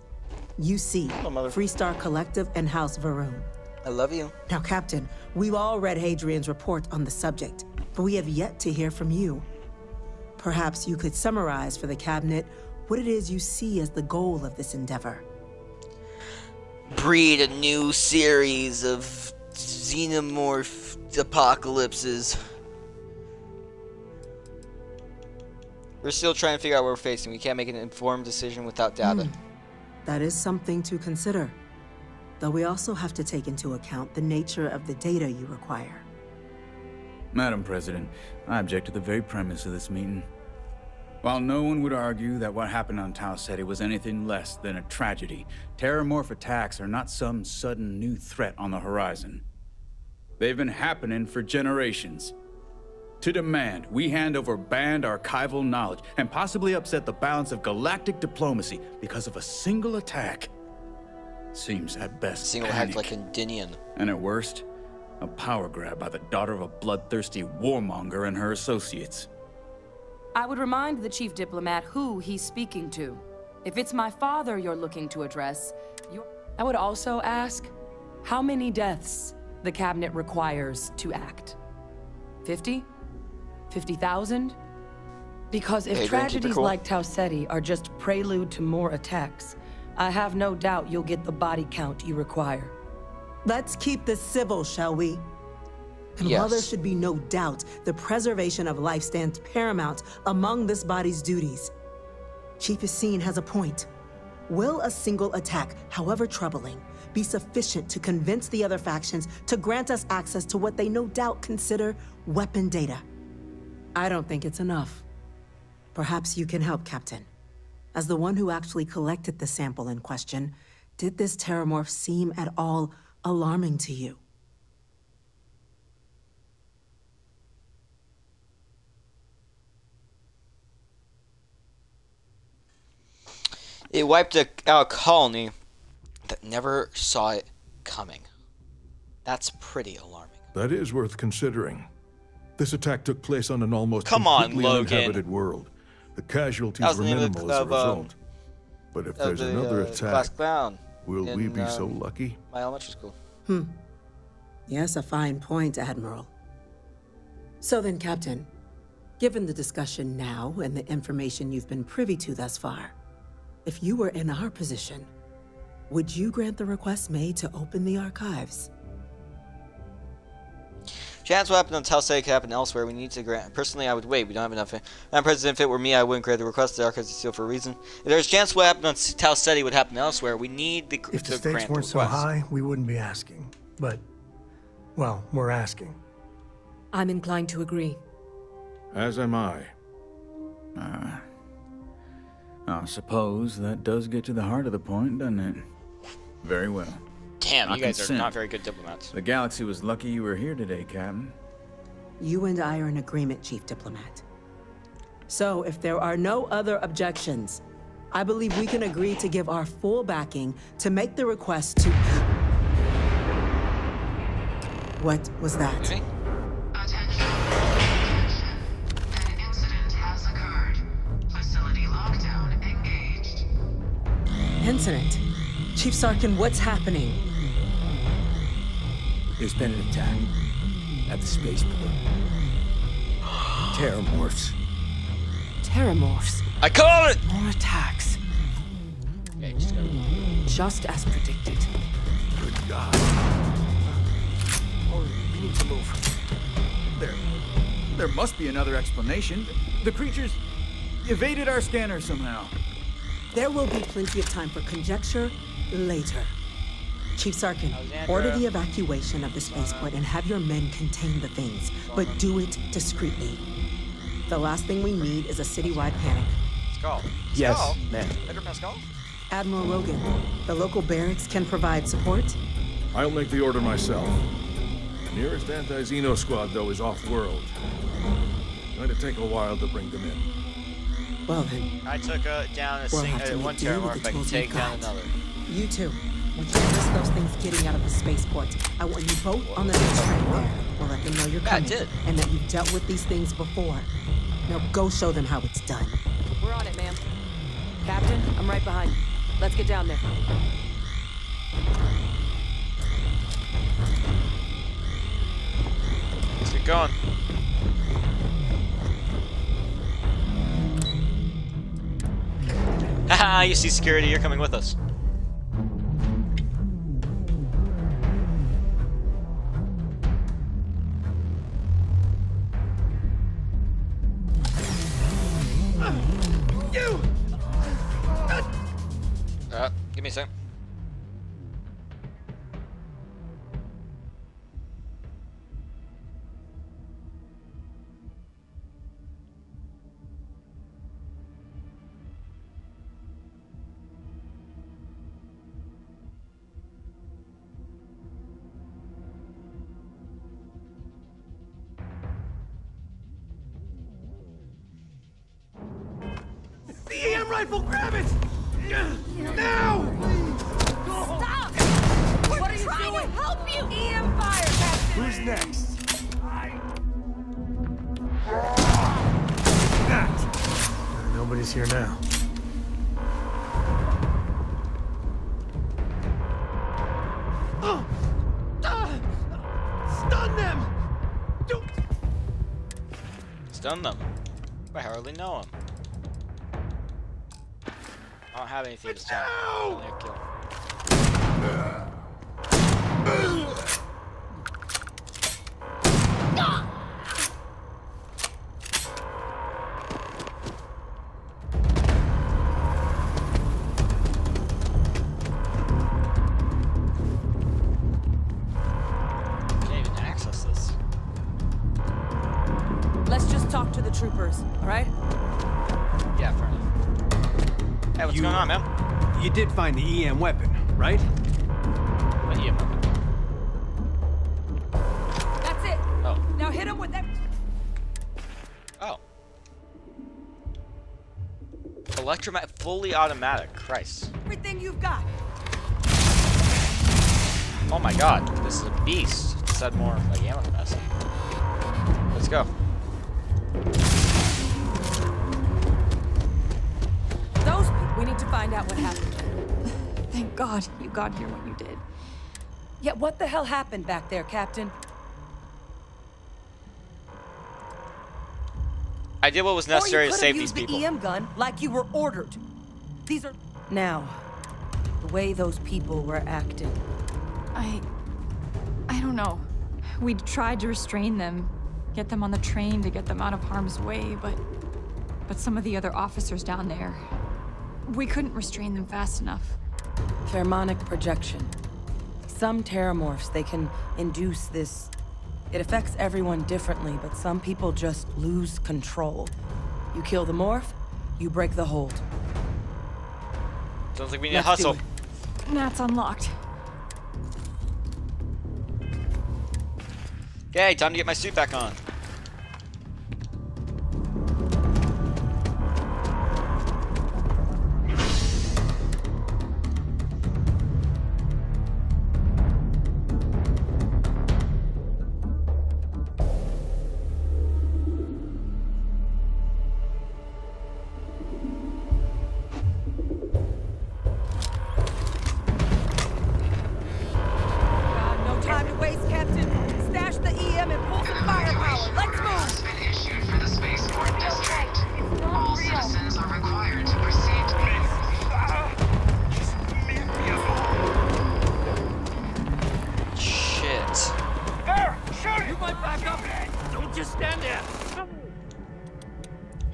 UC, Freestar Collective, and House Varun. I love you. Now, Captain, we've all read Hadrian's report on the subject, but we have yet to hear from you. Perhaps you could summarize for the Cabinet what it is you see as the goal of this endeavor. Breed a new series of xenomorph apocalypses. We're still trying to figure out what we're facing. We can't make an informed decision without data. That is something to consider. Though we also have to take into account the nature of the data you require. Madam President, I object to the very premise of this meeting. While no one would argue that what happened on Tau Ceti was anything less than a tragedy, Terramorph attacks are not some sudden new threat on the horizon. They've been happening for generations. To demand we hand over banned archival knowledge and possibly upset the balance of galactic diplomacy because of a single attack seems at best Single hacked like Indinian. and at worst, a power grab by the daughter of a bloodthirsty warmonger and her associates. I would remind the chief diplomat who he's speaking to. If it's my father you're looking to address, you're... I would also ask how many deaths the cabinet requires to act. 50? 50,000? Because if tragedies like Tau Ceti are just prelude to more attacks, I have no doubt you'll get the body count you require. Let's keep this civil, shall we? And while there should be no doubt, the preservation of life stands paramount among this body's duties. Chief Yassine has a point. Will a single attack, however troubling, be sufficient to convince the other factions to grant us access to what they no doubt consider weapon data? I don't think it's enough. Perhaps you can help, Captain. As the one who actually collected the sample in question, did this terramorph seem at all alarming to you? It wiped out a colony that never saw it coming. That's pretty alarming. That is worth considering. This attack took place on an almost completely uninhabited world. The casualties were minimal as a result. But if there's another attack, will we be so lucky? My elementary school. Yes, a fine point, Admiral. So then, Captain, given the discussion now and the information you've been privy to thus far, if you were in our position, would you grant the request made to open the archives? Chance what happened on Tau Ceti could happen elsewhere. We need to grant. Personally, I would wait. We don't have enough. Madam President, if it were me, I wouldn't grant the request. The archives are sealed for a reason. If there's a chance what happened on Tau Ceti would happen elsewhere, we need the If the stakes weren't so high, we wouldn't be asking. But, well, we're asking. I'm inclined to agree. As am I. I suppose that does get to the heart of the point, doesn't it? Very well. Damn, you guys are not very good diplomats. The galaxy was lucky you were here today, Captain. You and I are in agreement, Chief Diplomat. So, if there are no other objections, I believe we can agree to give our full backing to make the request to... What was that? Attention. An incident has occurred. Facility lockdown engaged. Incident? Chief Sarkin, what's happening? There's been an attack at the spaceport. Terramorphs. Terramorphs. I call it! More attacks. Okay, just as predicted. Good God. Oh, we need to move. There must be another explanation. The creatures evaded our scanner somehow. There will be plenty of time for conjecture later. Chief Sarkin, order the evacuation of the spaceport and have your men contain the things, but do it discreetly. The last thing we need is a citywide panic. Skull. Yes, ma'am. Pedro Pascal? Admiral Logan, the local barracks can provide support? I'll make the order myself. The nearest anti-Xeno squad, though, is off-world. Going to take a while to bring them in. Well then. I took down one terramorph, I can take down another. You too. When you risk those things getting out of the spaceport, I want you both on the next train there. We'll let them know you're coming. And that you've dealt with these things before. Now go show them how it's done. We're on it, ma'am. Captain, I'm right behind you. Let's get down there. Let's get going. Haha, you see security, you're coming with us. Give me a sec. The EM rifle, grab it! Now! Stop! We're trying to help you! EM fire, Captain! Who's next? Nobody's here now. Stun them! Stun them? I hardly know him. I don't have anything to stun. Only a kill. Can't even access this. Let's just talk to the troopers, all right? Yeah, fair enough. Hey, what's going on, man? You did find the EM weapon, right? What EM weapon? That's it. Oh. Now hit him with that. Oh. Electromagnet, fully automatic. Christ. Everything you've got. Oh my god, this is a beast. Just had more like ammo capacity. Let's go. We need to find out what happened. Thank God you got here when you did. Yeah, what the hell happened back there, Captain? I did what was necessary to save these The people. EM gun like you were ordered. These are now the way those people were acting. I don't know. We tried to restrain them, get them on the train to get them out of harm's way, but some of the other officers down there, we couldn't restrain them fast enough. Pheromonic projection. Some terramorphs, they can induce this. It affects everyone differently, but some people just lose control. You kill the morph, you break the hold. Sounds like we need to hustle. That's unlocked. Okay, time to get my suit back on.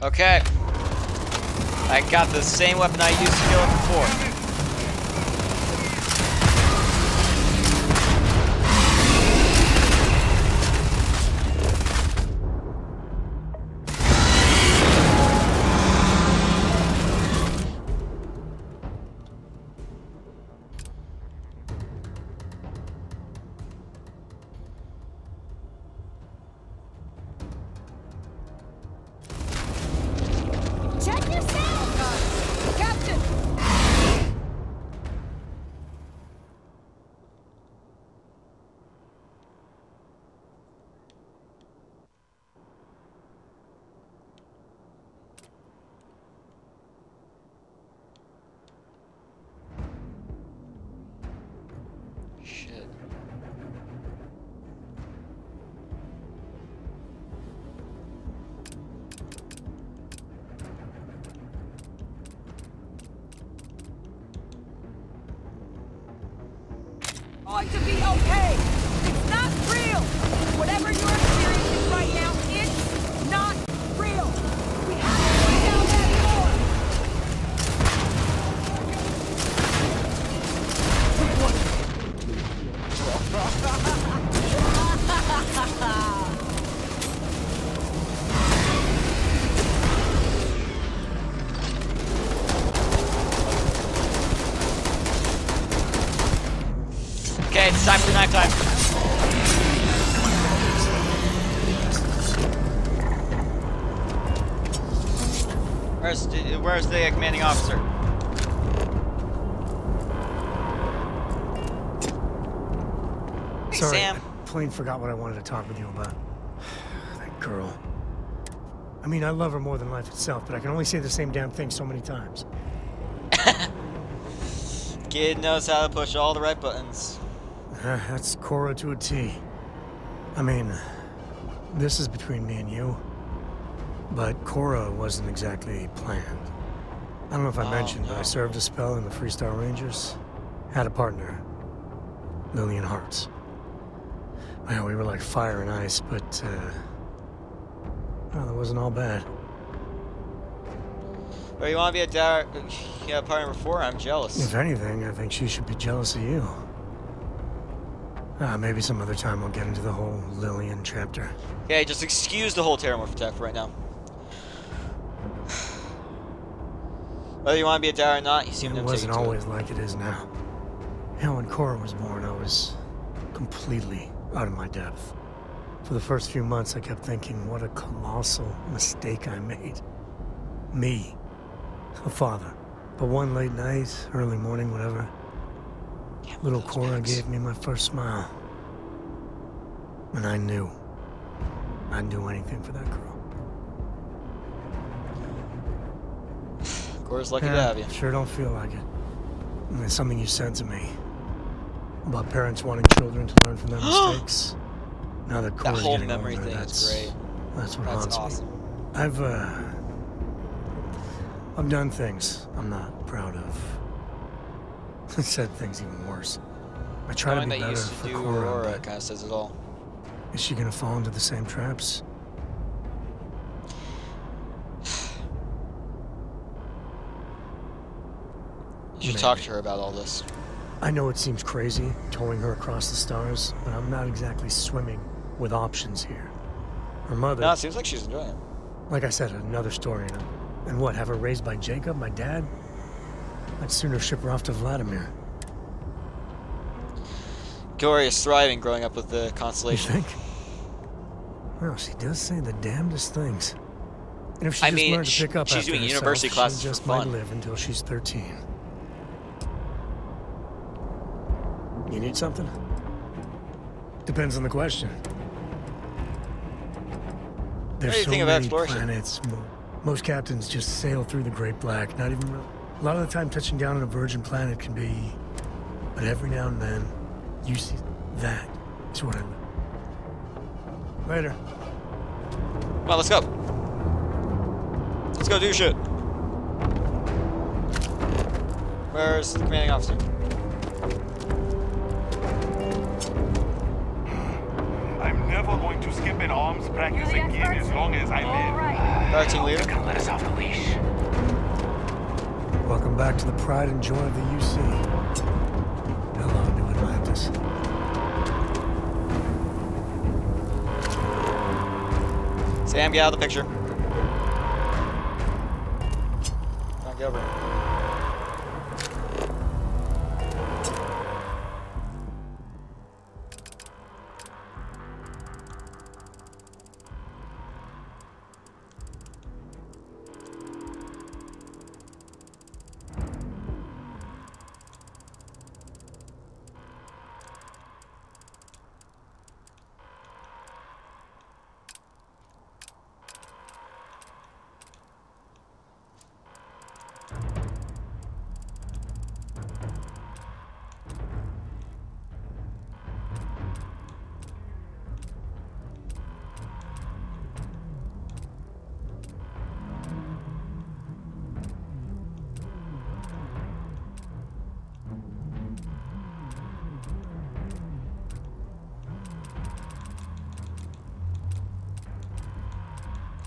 Okay. I got the same weapon I used to kill it before. Shit. Going to be okay. It's not real. Whatever you're experiencing right now, it's not real. We have to put down that door. Okay, it's time for knife time. Where's the commanding officer? Hey, Sorry, Sam. I plain forgot what I wanted to talk with you about. That girl. I mean, I love her more than life itself, but I can only say the same damn thing so many times. Kid knows how to push all the right buttons. That's Cora to a T. I mean, this is between me and you, but Cora wasn't exactly planned. I don't know if I mentioned, but I served a spell in the Freestar Rangers. Had a partner, Lillian Hartz. Well, we were like fire and ice, but, well, that wasn't all bad. Well, you want to be a partner before? I'm jealous. If anything, I think she should be jealous of you. Maybe some other time I'll get into the whole Lillian chapter. Okay, just excuse the whole Terramorph attack for right now. Whether you want to be a dad or not, you seem to have taken to it. It wasn't always like it is now. You know, when Cora was born, I was completely out of my depth. For the first few months, I kept thinking, what a colossal mistake I made. Me, a father. But one late night, early morning, whatever, little Cora gave me my first smile. And I knew I'd do anything for that girl. Cora's lucky to have you. Sure don't feel like it. And it's something you said to me about parents wanting children to learn from their mistakes. Now that Cora's whole getting memory older, thing is great. That's what That's haunts awesome. me. I've done things I'm not proud of. I said things even worse. I try to be better for Cora. Aurora kind of says it all. Is she gonna fall into the same traps? You should talk to her about all this. I know it seems crazy, towing her across the stars, but I'm not exactly swimming with options here. Her mother... No, it seems like she's enjoying it. Like I said, another story. And what, have her raised by Jacob, my dad? I'd sooner ship her off to Vladimir. Gloria is thriving growing up with the Constellation. You think? Well, she does say the damnedest things. And if she I just mean, learned to pick up she's after doing herself, university classes she just for fun. might live until she's 13. You need something? Depends on the question. There's What do you so think about many exploration? planets. Most captains just sail through the Great Black, not even really. A lot of the time touching down on a virgin planet can be... But every now and then, you see that. Is what I live. Later. Come on, let's go. Let's go do shit. Where's the commanding officer? I'm never going to skip an arms practice again as long as I live. Guard team leader. Gonna let us off the leash. Welcome back to the pride and joy of the UC. Hello, New Atlantis. Sam, get out of the picture. Come on, get over.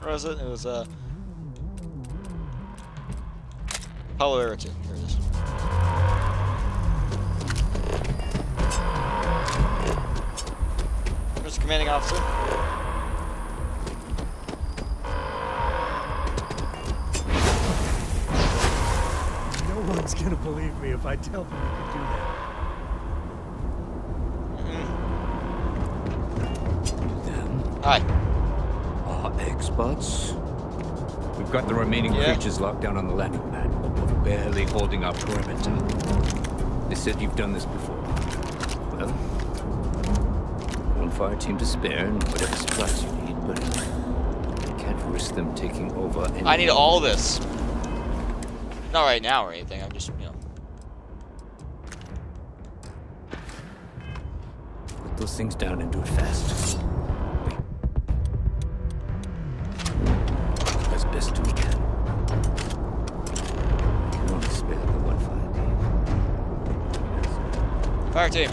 Where was it? It was Apollo Era 2. Here it is. Where's the commanding officer? No one's gonna believe me if I tell them you could do that. Hi. Experts. We've got the remaining creatures locked down on the landing pad, but we're barely holding our perimeter. They said you've done this before. Well, one fire team to spare and whatever supplies you need, but I can't risk them taking over any... I need all this. Not right now or anything, I'm just, you know. those things down and do it fast. Wait. As best we can. We want to spare the one fire team. Fire team.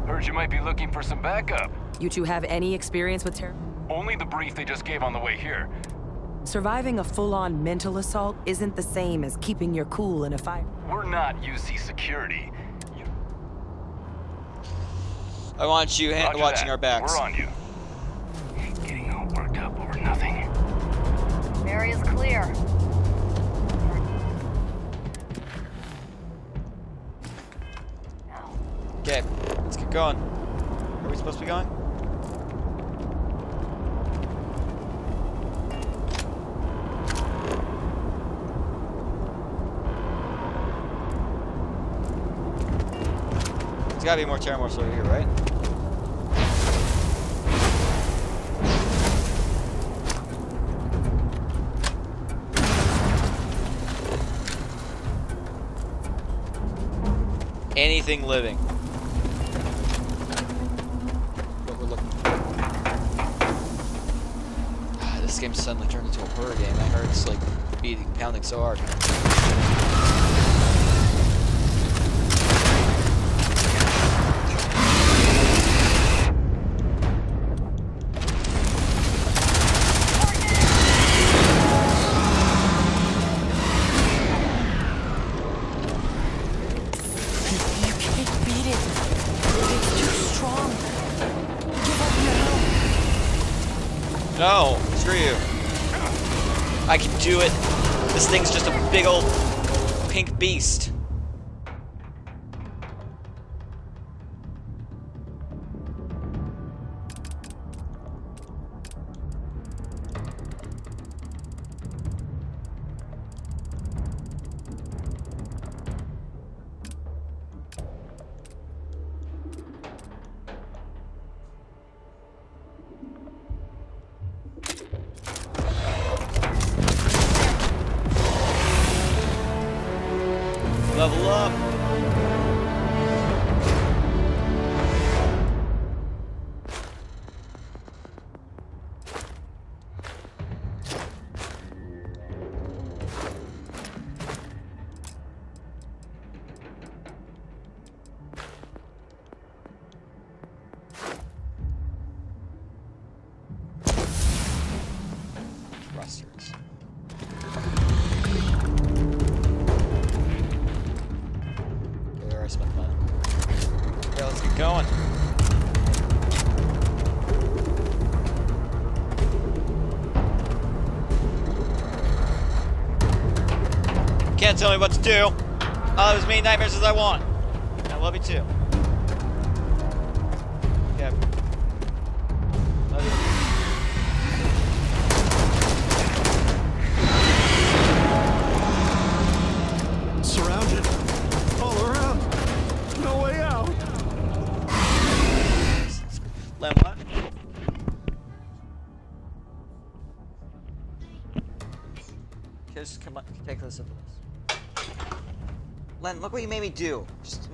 Heard you might be looking for some backup. You two have any experience with terror? Only the brief they just gave on the way here. Surviving a full-on mental assault isn't the same as keeping your cool in a fight. We're not UC security. I want you watching that. our backs. We're on you. Getting all worked up over nothing. Area is clear. Okay, let's get going. Where are we supposed to be going? There's gotta be more terramorphs over here, right? Anything living. What we're looking for. This game suddenly turned into a horror game. I heard it's like pounding so hard. No, screw you. I can do it. This thing's just a big old pink beast. Level up. Thrusters. Where I spent money. Okay, let's get going. Can't tell me what to do. I'll have as many nightmares as I want. I love you too. Yeah. Love you. Surrounded. All around. No way out. Len, what? Just come on, take a sip of this. Len, look what you made me do. Just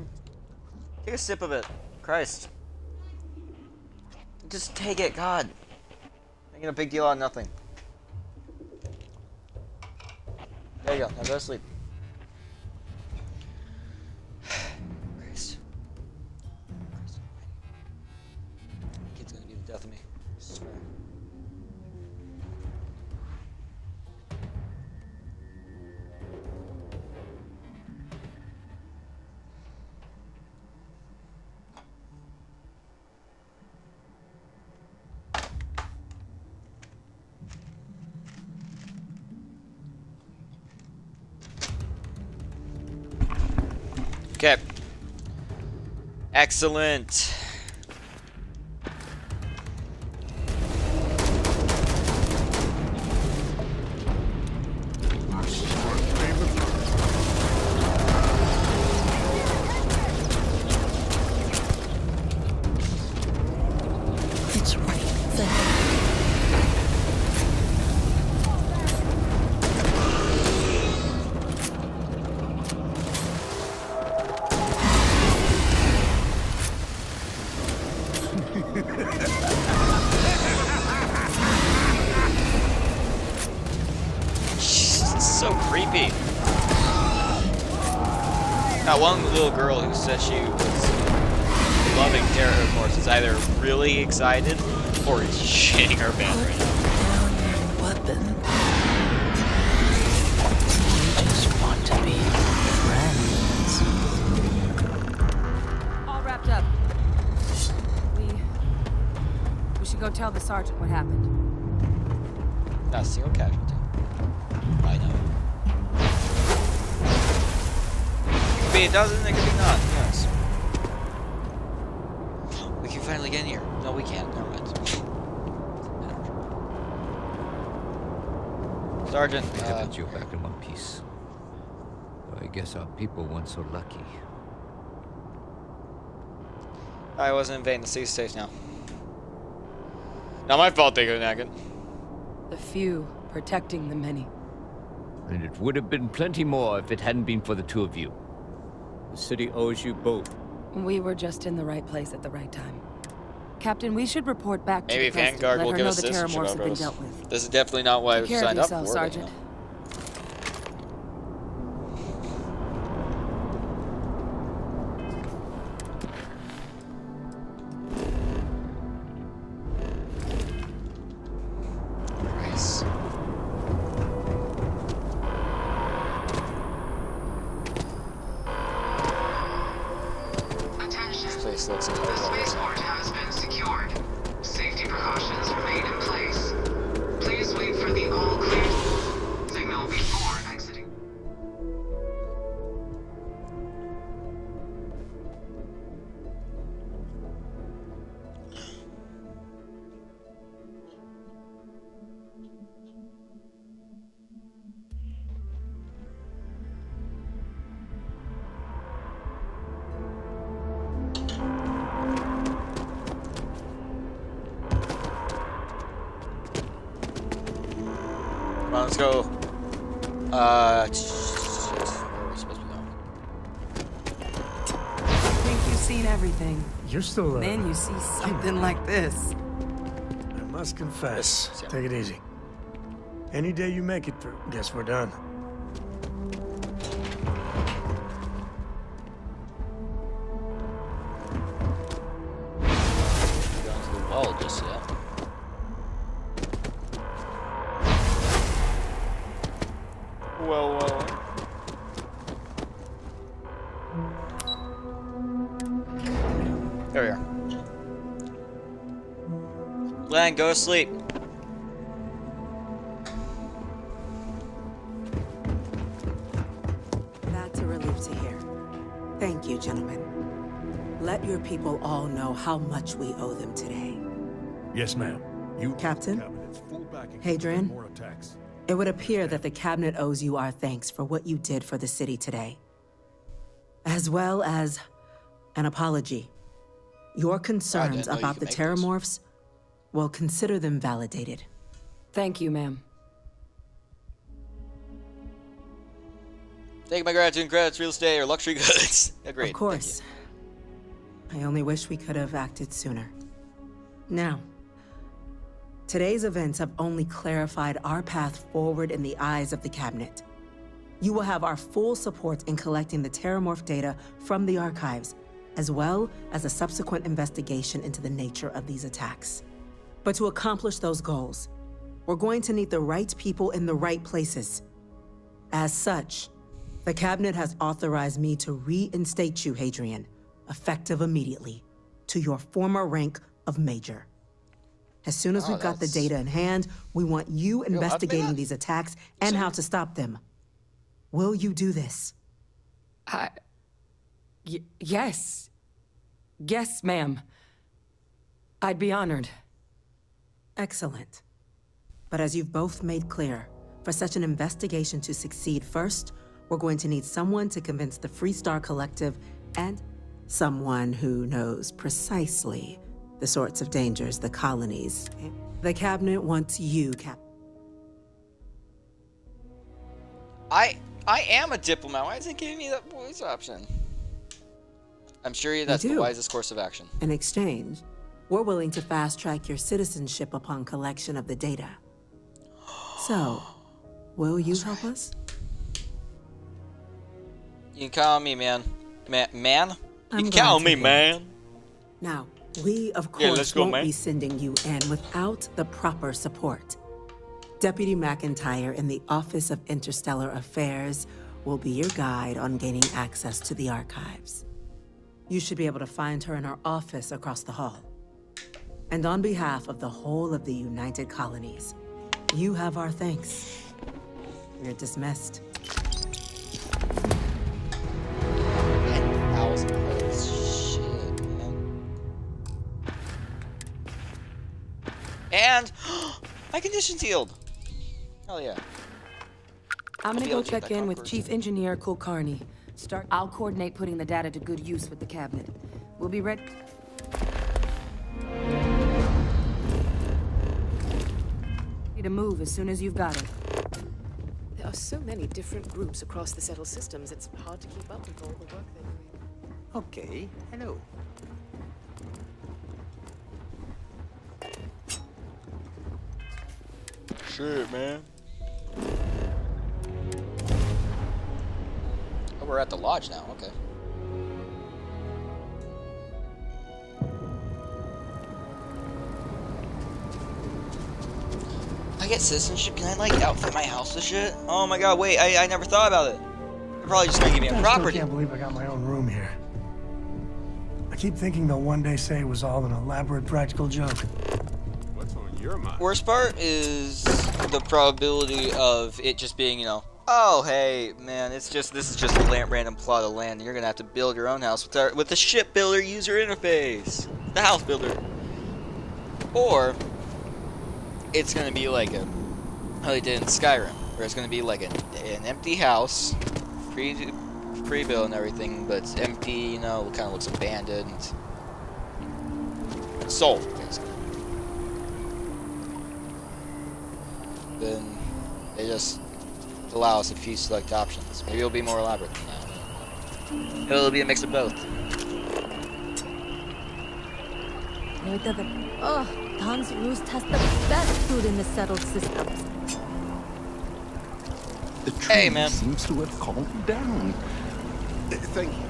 take a sip of it. Christ. Just take it, God. Making a big deal out of nothing. There you go, now go to sleep. Christ. Kid's gonna be the death of me. I swear. Okay. Excellent. It's right there. That one little girl who said she was loving Terramorphs is either really excited or is shitting her pants right now. Weapon. We just want to be friends. All wrapped up. We should go tell the sergeant what happened. Not a single casualty. I know. It could be a dozen, it could be not. Yes. We can finally get in here. No, we can't. Never mind. Sergeant, I haven't you back in one piece. I guess our people weren't so lucky. I wasn't in vain. The city's safe now. Not my fault they go nagging. The few protecting the many. And it would have been plenty more if it hadn't been for the two of you. The city owes you both. We were just in the right place at the right time. Captain, we should report back to Maybe the president. Vanguard Let will her give know us the citizenship Terramorphs have been over us. dealt with. This is definitely not what I Take care of signed up yourself, for. Sergeant. Nice. Attention. This place looks The spaceport has been secured. Safety precautions remain in place. Please wait for the all clear signal before exiting. Come on, let's go. Where are we supposed to be going? I think you've seen everything. You're still Then you see something like this. I must confess. Take it easy. Any day you make it through, guess we're done. Going to the wall just yet. Well. There we are. Glenn, go to sleep. That's a relief to hear. Thank you, gentlemen. Let your people all know how much we owe them today. Yes, ma'am. You Captain? Hadrian? more attacks. It would appear that the cabinet owes you our thanks for what you did for the city today, as well as an apology. Your concerns know you about could the make this. Terramorphs, well, consider them validated. Thank you, ma'am. Take my gratitude and credits, real estate, or luxury goods. Agreed. Of course. I only wish we could have acted sooner. Now, today's events have only clarified our path forward in the eyes of the cabinet. You will have our full support in collecting the Terramorph data from the archives, as well as a subsequent investigation into the nature of these attacks. But to accomplish those goals, we're going to need the right people in the right places. As such, the cabinet has authorized me to reinstate you, Hadrian, effective immediately, to your former rank of Major. As soon as we've got the data in hand, we want you investigating these attacks and how to stop them. Will you do this? Yes. Yes, ma'am. I'd be honored. Excellent. But as you've both made clear, for such an investigation to succeed, first, we're going to need someone to convince the Freestar Collective and someone who knows precisely the sorts of dangers the colonies. The cabinet wants you, I am a diplomat. Why isn't it giving me that voice option? I'm sure that's the wisest course of action. In exchange, we're willing to fast-track your citizenship upon collection of the data. So, will you help us? You can count on me, man. Man? You I'm can glad count on to me, hear it. man. Now, we, of Yeah, let's course, go, won't man. be sending you in without the proper support. Deputy McIntyre in the Office of Interstellar Affairs will be your guide on gaining access to the archives. You should be able to find her in her office across the hall. And on behalf of the whole of the United Colonies, you have our thanks. You're dismissed. 10,000 credits. Shit, man. And my condition's healed. Hell yeah. I'm gonna Be go able to get check that in with card Chief Engineer Kulkarni. I'll coordinate putting the data to good use with the cabinet. We'll be ready to move as soon as you've got it. There are so many different groups across the settled systems, it's hard to keep up with all the work they're doing. Okay, hello. Shit, man. Oh, we're at the lodge now. Okay. I get citizenship. Can I like outfit my house with shit? Oh my god! Wait, I never thought about it. They're probably just gonna give me a I property. still can't believe I got my own room here. I keep thinking they'll one day say it was all an elaborate practical joke. What's on your mind? Worst part is the probability of it just being, you know, oh hey man, this is just a random plot of land. You're gonna have to build your own house with the shipbuilder user interface, the house builder, or it's gonna be like how they did in Skyrim, where it's gonna be like an empty house, pre-built and everything, but it's empty. You know, it kind of looks abandoned. Sold, basically. Then they just allow us a few select options. Maybe it'll be more elaborate than that. It'll be a mix of both. Oh, Tom's Roost has the best food in the settled systems. The tree man. Seems to have calmed down. Thank you.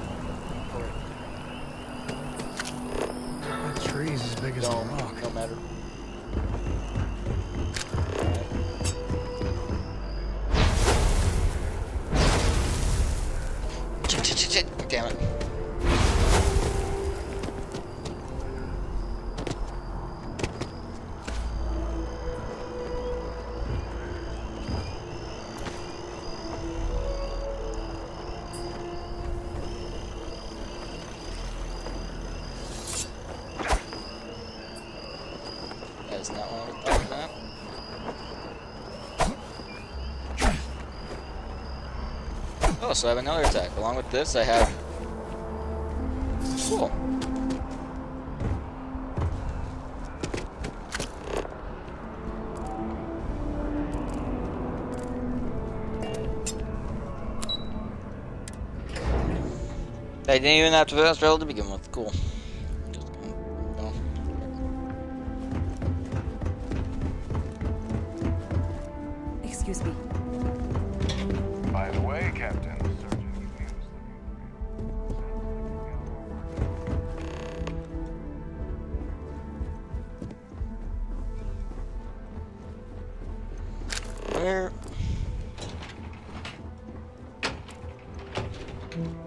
That tree's as big as a rock. Don't matter. Damn it. That's not what I was talking about. Oh, so I have another attack. Along with this, I have... Cool. I didn't even have to fast travel to begin with. Cool. Excuse me. By the way, Captain, Where?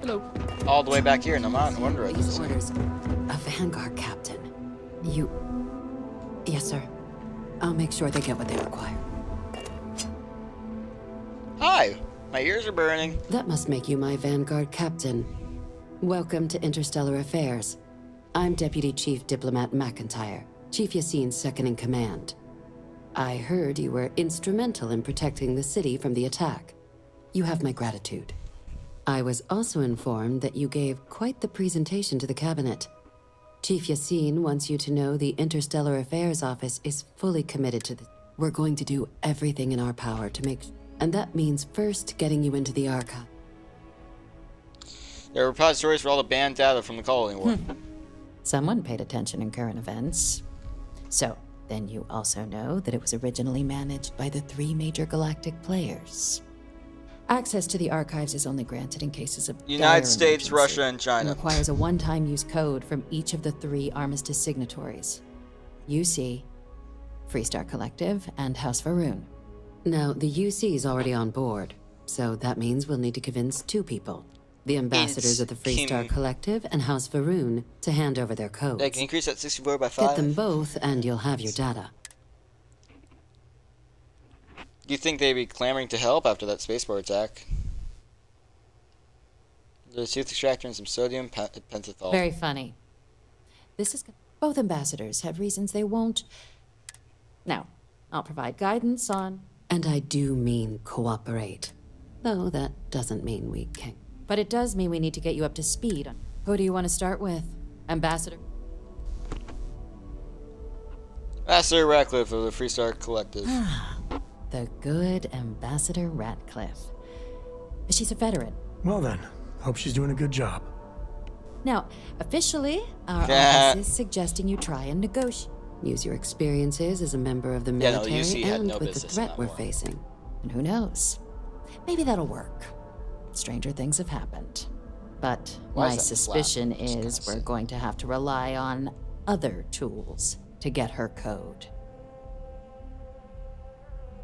Hello. All the way back here, no wonder I These orders. A Vanguard captain. You... Yes, sir. I'll make sure they get what they require. Hi! My ears are burning. That must make you my Vanguard captain. Welcome to Interstellar Affairs. I'm Deputy Chief Diplomat McIntyre, Chief Yassine's second-in-command. I heard you were instrumental in protecting the city from the attack. You have my gratitude. I was also informed that you gave quite the presentation to the cabinet. Chief Yassine wants you to know the Interstellar Affairs Office is fully committed to this. We're going to do everything in our power to make... And that means first getting you into the archive. There are repositories for all the banned data from the Colony War. Someone paid attention in current events. So, then you also know that it was originally managed by the 3 major galactic players. Access to the archives is only granted in cases of United dire States, emergency Russia, and China. requires a one-time use code from each of the 3 armistice signatories. UC, Freestar Collective, and House Varun. Now, the UC is already on board, so that means we'll need to convince 2 people. The ambassadors of the Freestar Collective and House Varun to hand over their codes. They can increase that 64 by 5. Get them both, and you'll have your data. Do you think they'd be clamoring to help after that spaceport attack? There's a tooth extractor and some sodium pentothal. Very funny. This is... Both ambassadors have reasons they won't... Now, I'll provide guidance on... And I do mean cooperate. Though that doesn't mean we can. But it does mean we need to get you up to speed on... Who do you want to start with? Ambassador? Ambassador Ratcliffe of the Freestar Collective. The good Ambassador Ratcliffe. She's a veteran. Well then, hope she's doing a good job. Now, officially, our office is suggesting you try and negotiate. Use your experiences as a member of the military and with the threat we're facing. And who knows? Maybe that'll work. Stranger things have happened. But my suspicion is we're going to have to rely on other tools to get her code.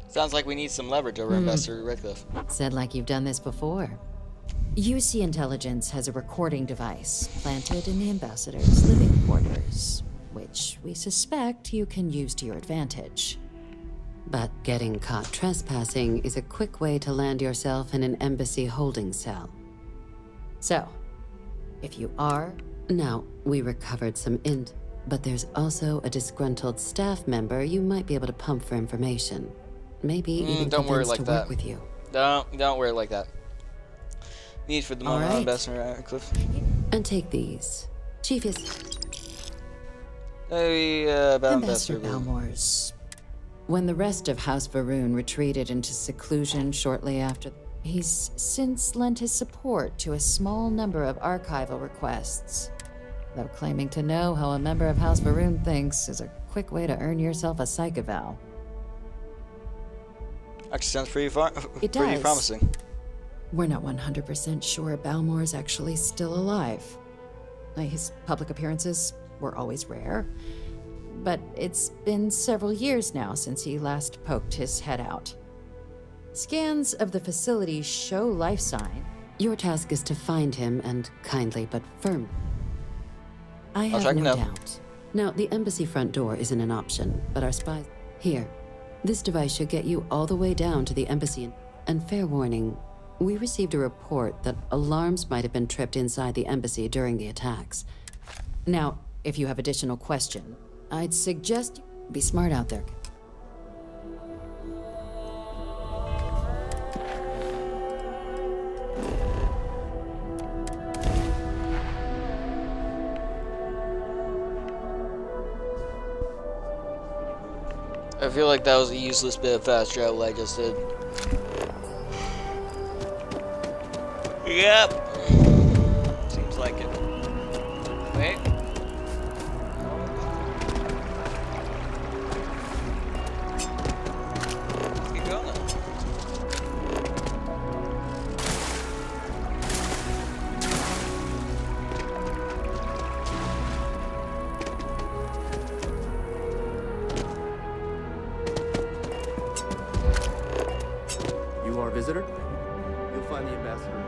Sounds like we need some leverage over Ambassador Ratcliffe. Said like you've done this before. UC Intelligence has a recording device planted in the ambassador's living quarters, which we suspect you can use to your advantage. But getting caught trespassing is a quick way to land yourself in an embassy holding cell. So, if you are... Now, we recovered some but there's also a disgruntled staff member you might be able to pump for information. Maybe even don't worry convince like to that. work with you. Don't worry like that. Need for the moment, Ambassador Ratcliffe. And take these. Chief is... about Ambassador Balmore's. When the rest of House Varun retreated into seclusion shortly after, he's since lent his support to a small number of archival requests. Though claiming to know how a member of House Varun thinks is a quick way to earn yourself a psych eval. Actually sounds pretty does. promising. We're not 100% sure Balmore's actually still alive. His public appearances were always rare, but it's been several years now since he last poked his head out. Scans of the facility show life sign. Your task is to find him and kindly but firm. I have no doubt. Now, the embassy front door isn't an option, but our spies... Here, this device should get you all the way down to the embassy. And fair warning, we received a report that alarms might have been tripped inside the embassy during the attacks. Now, if you have additional questions, I'd suggest you be smart out there. I feel like that was a useless bit of fast travel I just did. Yep. Seems like it. Wait. Let's keep going then. You are a visitor? You'll find the ambassador.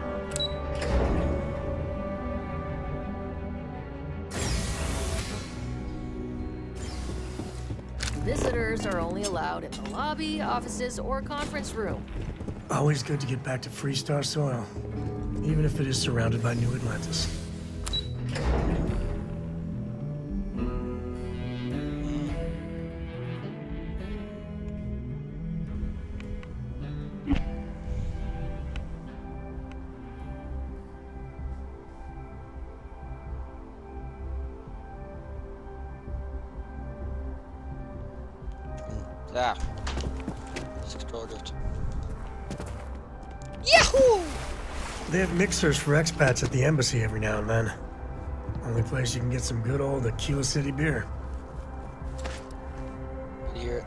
Visitors are only allowed in the lobby, offices, or conference room. Always good to get back to Freestar soil, even if it is surrounded by New Atlantis. Ah. 6 project. Yahoo! They have mixers for expats at the embassy every now and then. Only place you can get some good old Aquila City beer. Hear it.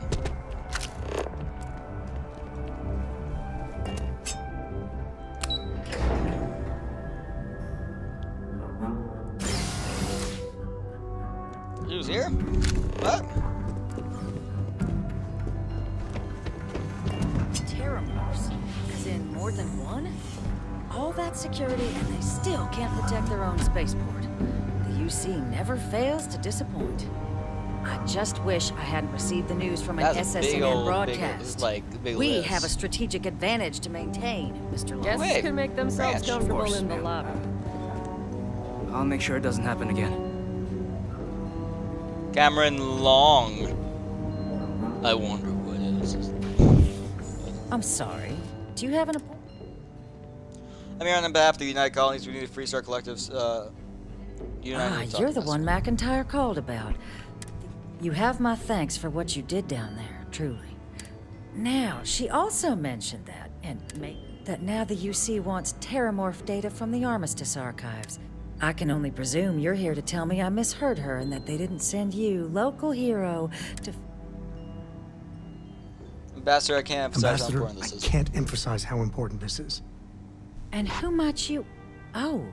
He was here? What? Terramorphs? As in more than one? All that security and they still can't protect their own spaceport. The UC never fails to disappoint. I just wish I hadn't received the news from an SSN broadcast. Big we list. have a strategic advantage to maintain, Mr. Long. Guests can make themselves comfortable in the lobby. I'll make sure it doesn't happen again. Cameron Long. I wonder what it is. I'm sorry. Do you have an appointment? I'm here on behalf of the United Colonies. We need Free Star Collectives. You're the one McIntyre called about. You have my thanks for what you did down there, truly. Now, she also mentioned that now the UC wants Terramorph data from the Armistice archives. I can only presume you're here to tell me I misheard her and that they didn't send you, local hero, to... Ambassador, I can't emphasize how important this I is. can't emphasize how important this is. And who might you... Oh,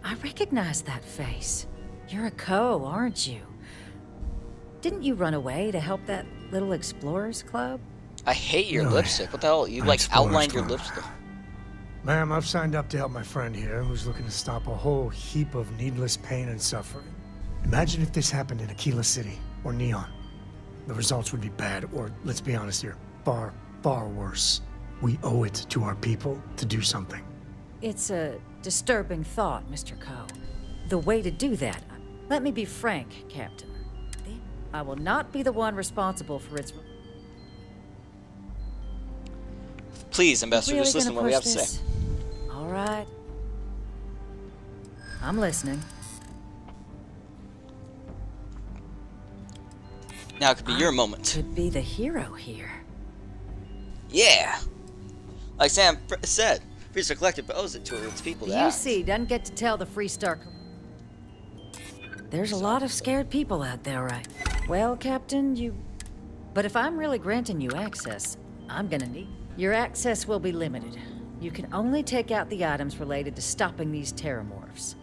I recognize that face. You're a Co, aren't you? Didn't you run away to help that little explorers club? I hate your No, lipstick. What the hell? You like outlined your lipstick. Ma'am, I've signed up to help my friend here, who's looking to stop a whole heap of needless pain and suffering. Imagine if this happened in Aquila City, or Neon. The results would be bad, or, let's be honest here, far, far worse. We owe it to our people to do something. It's a disturbing thought, Mr. Co. The way to do that... Let me be frank, Captain. I will not be the one responsible for its... Please, Ambassador, Really just listen to what we have to say. All right. I'm listening. Now could be your moment. Could be the hero here. Yeah. Like Sam said, Free Star Collective owes it to its people The to act. UC doesn't get to tell the Free Star... There's a lot of scared people out there, right? Well, Captain, you... But if I'm really granting you access, I'm gonna need... Your access will be limited. You can only take out the items related to stopping these terramorphs.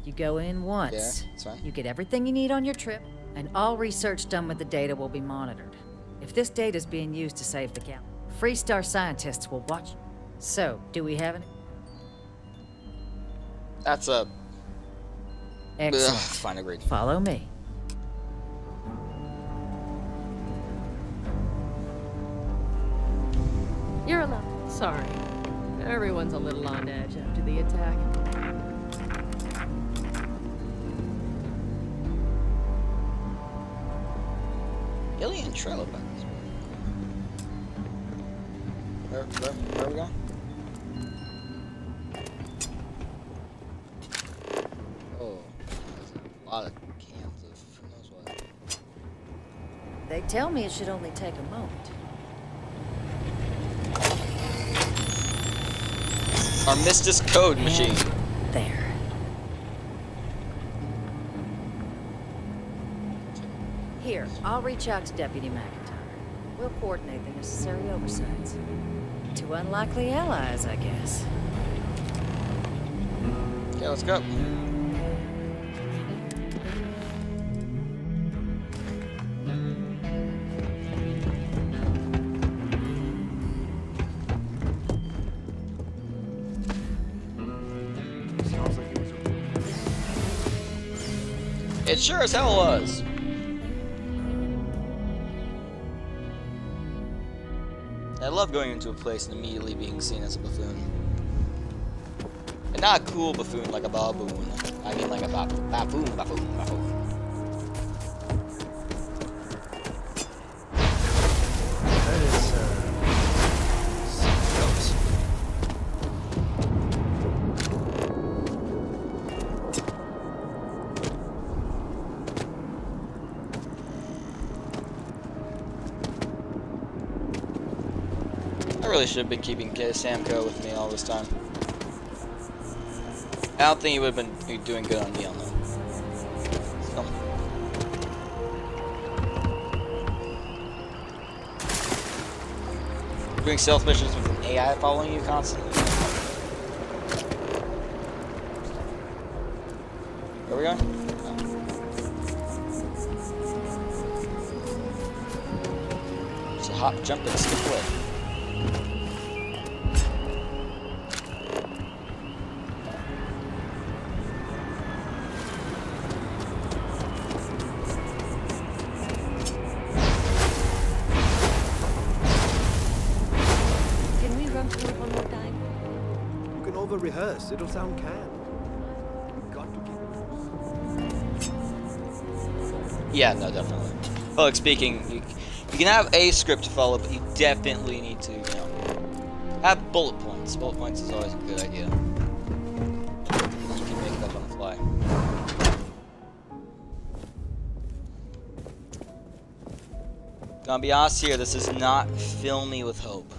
You go in once. Yeah, that's fine. You get everything you need on your trip, and all research done with the data will be monitored. If this data is being used to save the galaxy, Free Star scientists will watch you. So, do we have any? That's a... Excellent. Fine, agreed. Follow me. You're allowed. Sorry. Everyone's a little on edge after the attack. Alien trailer back this way. Where are we going? Oh, there's a lot of cans of who knows what. They tell me it should only take a moment. Armistice code machine. There. Here, I'll reach out to Deputy McIntyre. We'll coordinate the necessary oversights. Two unlikely allies, I guess. Okay, let's go. It sure as hell was. I love going into a place and immediately being seen as a buffoon. And not a cool buffoon like a baboon. I mean like a buffoon. That is, something else. I really should have been keeping Samco with me all this time. I don't think he would have been doing good on Neon though. So. Doing stealth missions with an AI following you constantly. Where are we going? Oh. hop, jump, and skip away. Can we run through it one more time? You can over-rehearse. It'll sound canned. You've got to keep it. Yeah, no, definitely. Public speaking, you can have a script to follow, but you definitely need to, have bullet points. Bullet points is always a good idea. You can make it up on the fly. Gonna be honest here, this is not Fill Me With Hope.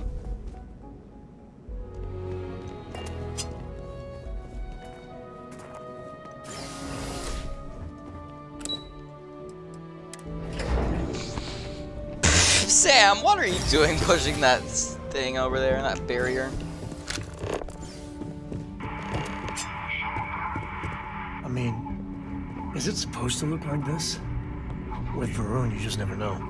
Sam, what are you doing pushing that thing over there, that barrier? I mean, is it supposed to look like this? With Varun, you just never know.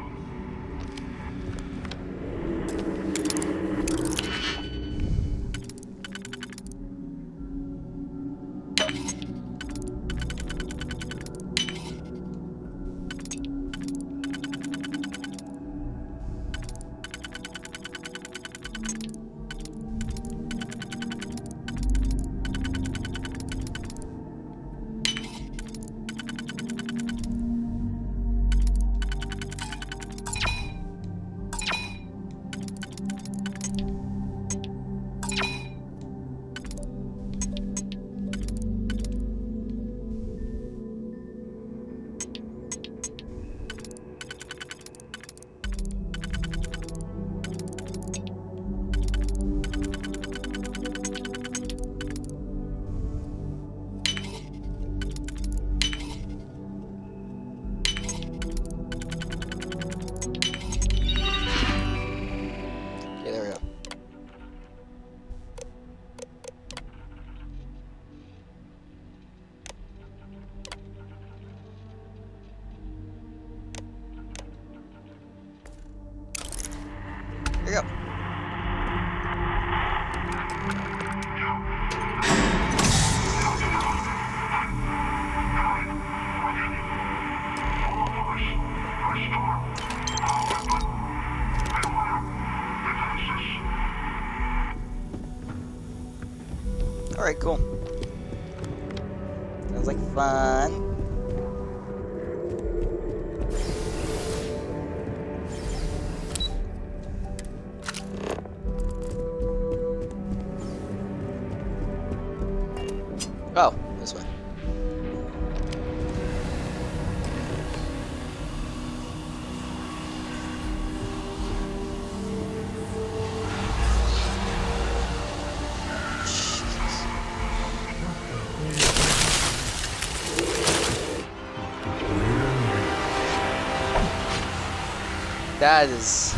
Here you go. Alright, cool. Sounds like fun. Oh, this way. That is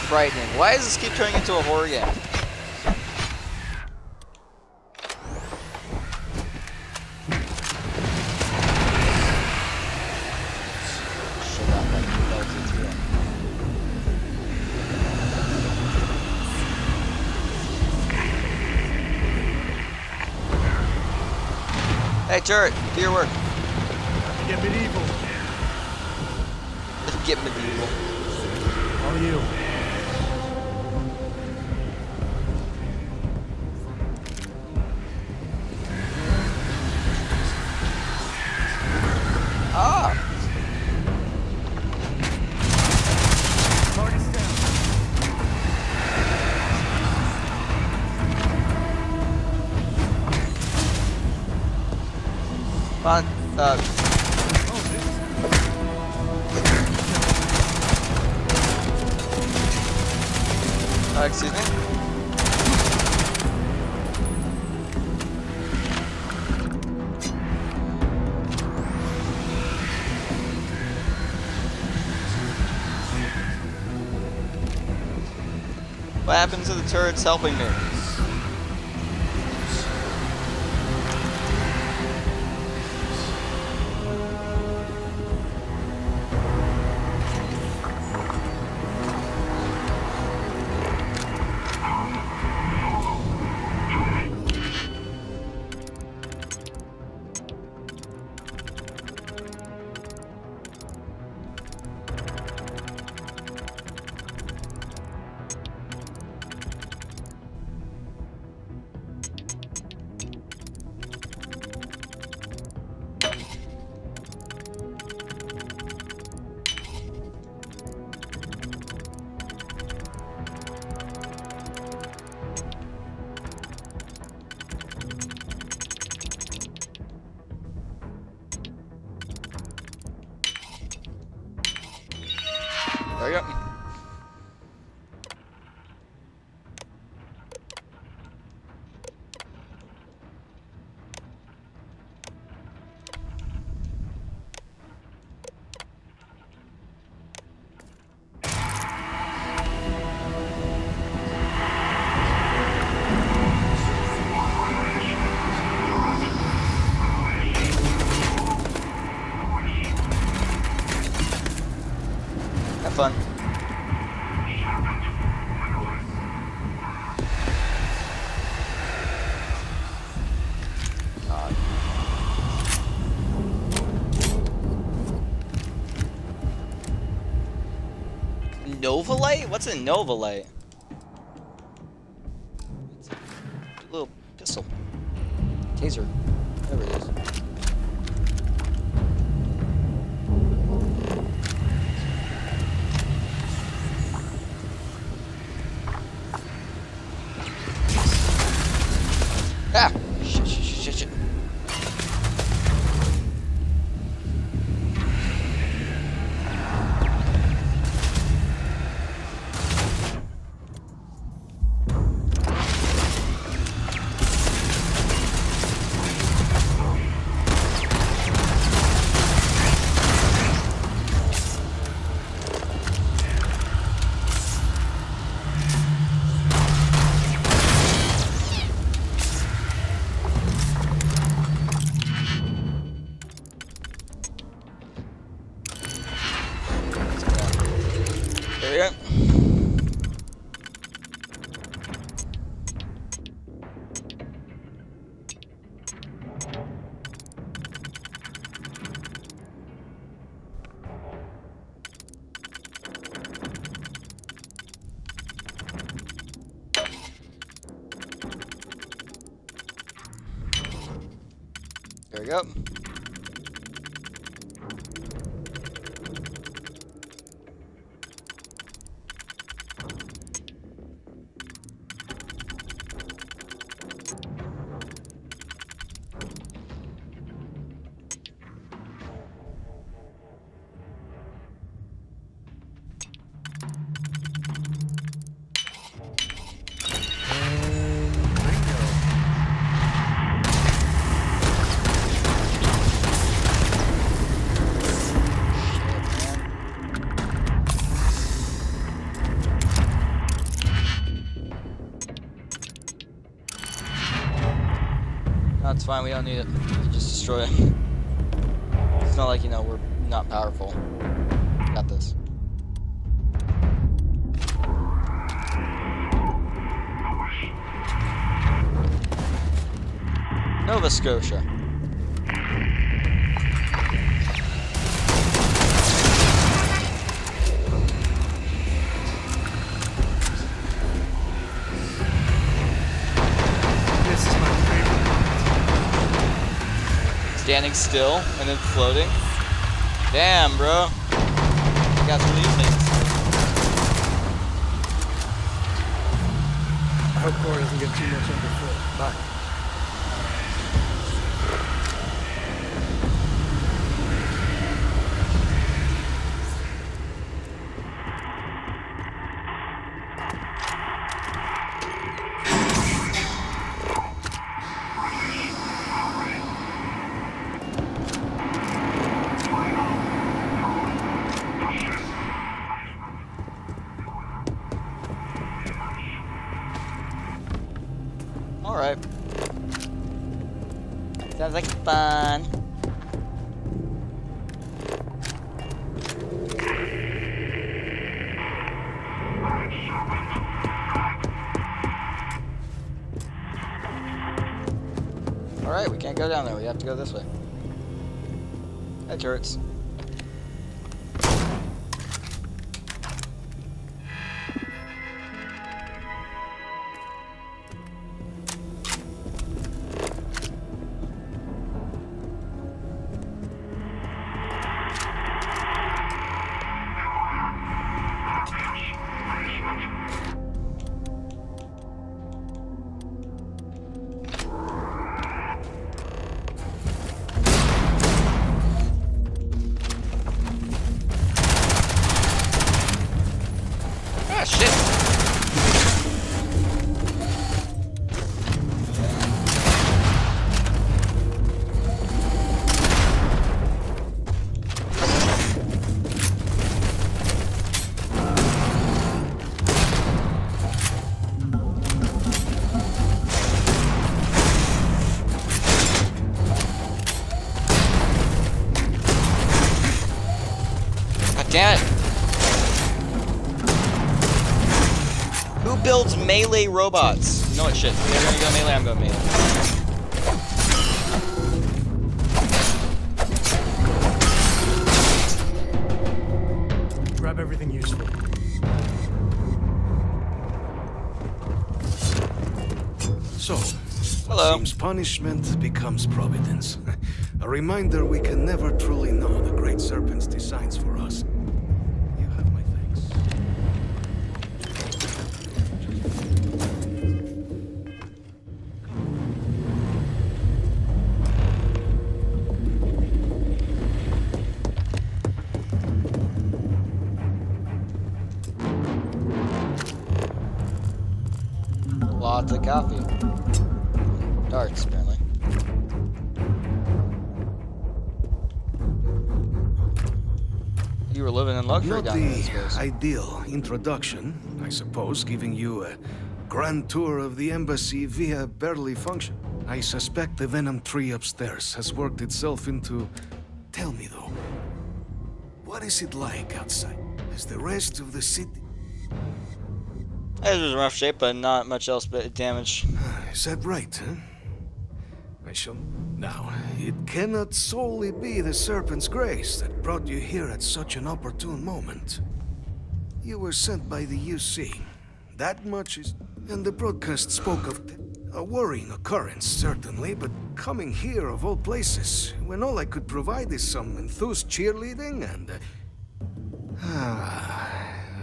frightening. Why does this keep turning into a horror game? Hey, turret, do your work. Get medieval. Get medieval. All you. Ah. Target's down. Come on, excuse me? What happened to the turrets helping me? There you go. Have fun. God. Novalite? What's a Novalite? It's a little pistol. Taser. Whatever it is. Ah! Shit. There we go. There we go. That's fine, we don't need it. Just destroy it. It's not like, you know, we're not powerful. Got this. Nova Scotia. Standing still and then floating. Damn, bro. You got some these things. I hope Cora doesn't get too much underfoot. Bye. Alright. Sounds like fun. Alright, we can't go down there. We have to go this way. That hurts. Damn it! Who builds melee robots? You know what, shit. You're gonna go melee, I'm going melee. Grab everything useful. So, hello. Seems punishment becomes providence. A reminder we can never truly know the Great Serpent's designs for us. You have my thanks. Lots of coffee. Darts, apparently. You were living in luxury Not down there, I the suppose. ideal introduction, I suppose, giving you a grand tour of the embassy via barely function. I suspect the Venom tree upstairs has worked itself into... Tell me, though, what is it like outside? Is the rest of the city... It was in rough shape, but not much else but damage. Is that right, huh? I shall... Now, it cannot solely be the Serpent's grace that brought you here at such an opportune moment. You were sent by the UC. That much is... And the broadcast spoke of a worrying occurrence, certainly, but coming here of all places, when all I could provide is some enthused cheerleading and...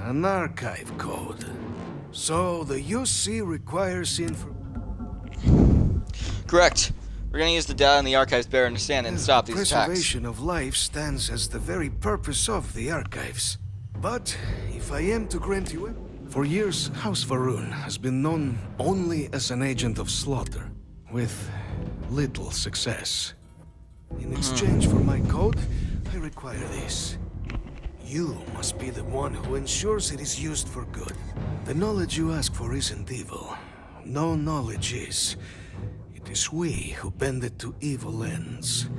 an archive code. So, the UC requires Correct. We're gonna use the data in the archives better understand and stop these attacks. Preservation of life stands as the very purpose of the archives. But, if I am to grant you it, for years, House Varun has been known only as an agent of slaughter, with little success. In exchange for my code, I require this. You must be the one who ensures it is used for good. The knowledge you ask for isn't evil. No knowledge is. It is we who bend it to evil ends.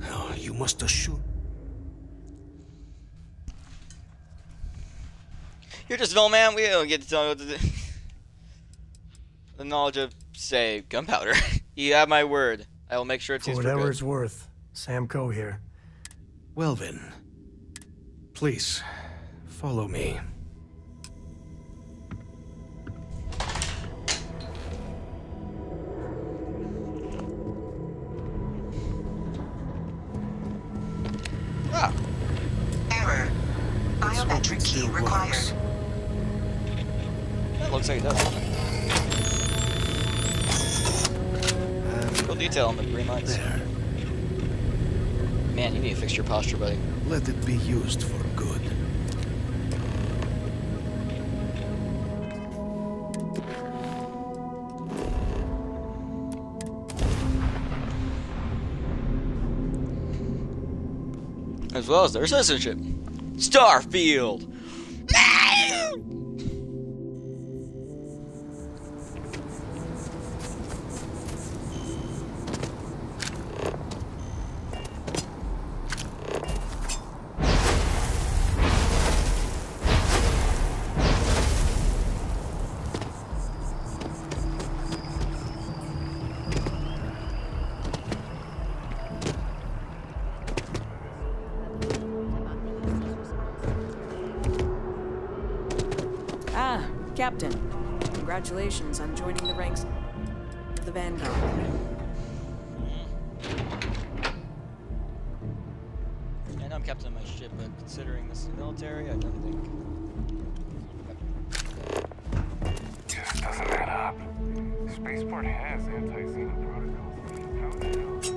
Oh, you must assure... You're just an old man, we don't get to tell you what to do. The knowledge of, say, gunpowder. You have my word. I will make sure it's used for whatever good. it's worth. Sam Coe here. Well then, please, follow me. Error. Biometric key required. That looks like it does. Cool detail on the green lights. There. Man, you need to fix your posture, buddy. Let it be used for good. As well as their citizenship. Starfield! Captain, congratulations on joining the ranks of the Vanguard. I know I'm captain of my ship, but considering this is the military, I don't think... Just doesn't add up. Spaceport has anti-Xeno protocols.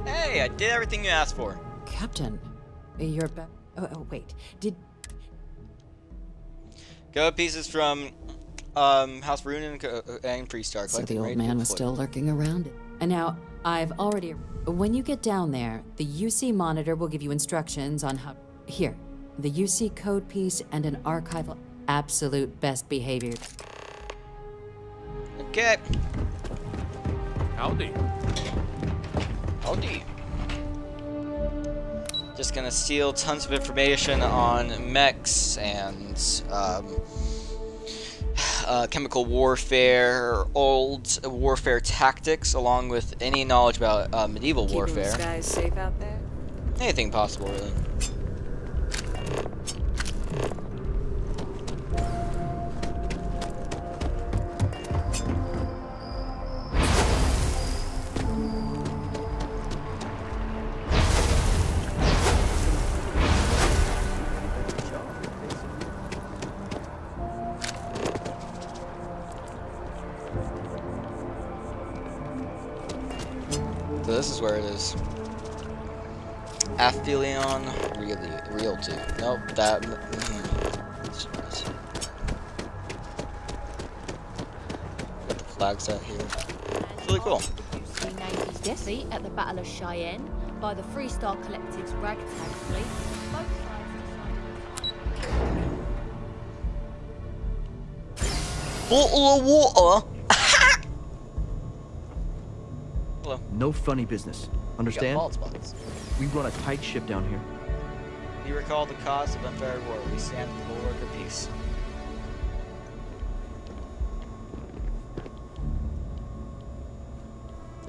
Hey, I did everything you asked for. Captain, you're back. Oh, wait. Did... Go pieces from House Varun and Pre-Star. So the old man was still lurking around. And now, I've already... When you get down there, the UC monitor will give you instructions on how... Here, the UC code piece and an archival... Absolute best behavior. Okay. Howdy. Howdy. Just gonna steal tons of information on mechs and chemical warfare, old warfare tactics, along with any knowledge about medieval warfare. Keeping skies safe out there? Anything possible, really. So this is where it is. Aphelion Realty. Nope, that. Got the flags out here. It's really cool. Navy's defeat at the Battle of Cheyenne by the Freestar Collective's ragtag fleet. Both sides Bottle of water. Hello. No funny business. Understand? Bald spots. We run a tight ship down here. You recall the cause of unfair war. We stand for the bulwark of peace.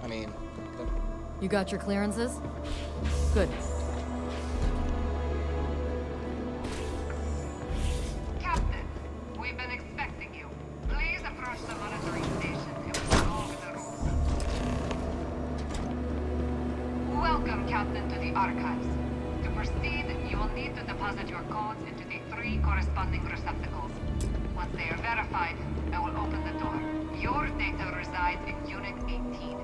I mean, You got your clearances? Good. Captain, we've been expecting you. Please approach the monitoring station and we'll go over the rules. Welcome, Captain, to the archives. To proceed, you will need to deposit your codes into the 3 corresponding receptacles. Once they are verified, I will open the door. Your data resides in Unit 18.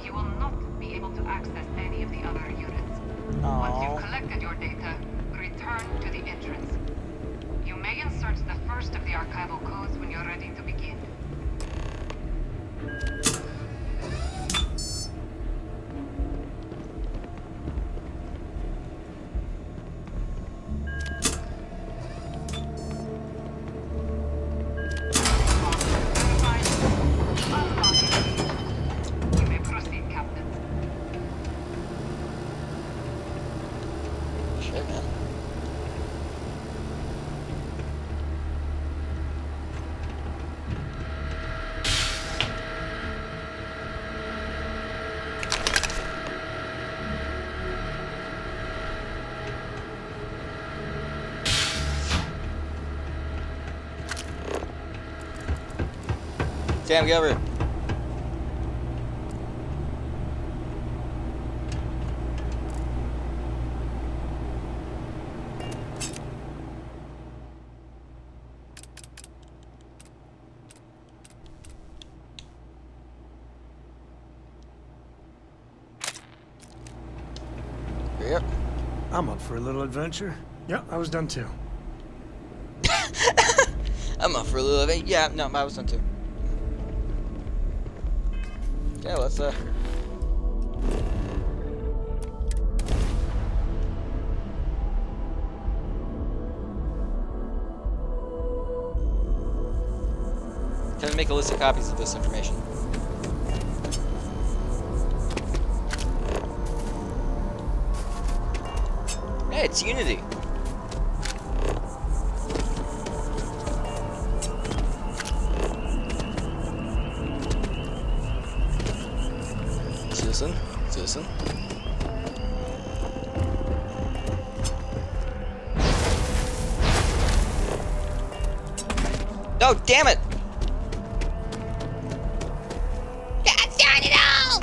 You will not be able to access any of the other units. Once you've collected your data, return to the entrance. You may insert the first of the archival codes when you're ready to begin. You may proceed, Captain. shit, man. Damn, get over here. Yep. I'm up for a little adventure. Yep, I was done too. I'm up for a little bit. Yeah, no, I was done too. Okay, let's Can we make a list of copies of this information? Hey, it's Unity. Citizen. No, damn it! God darn it all!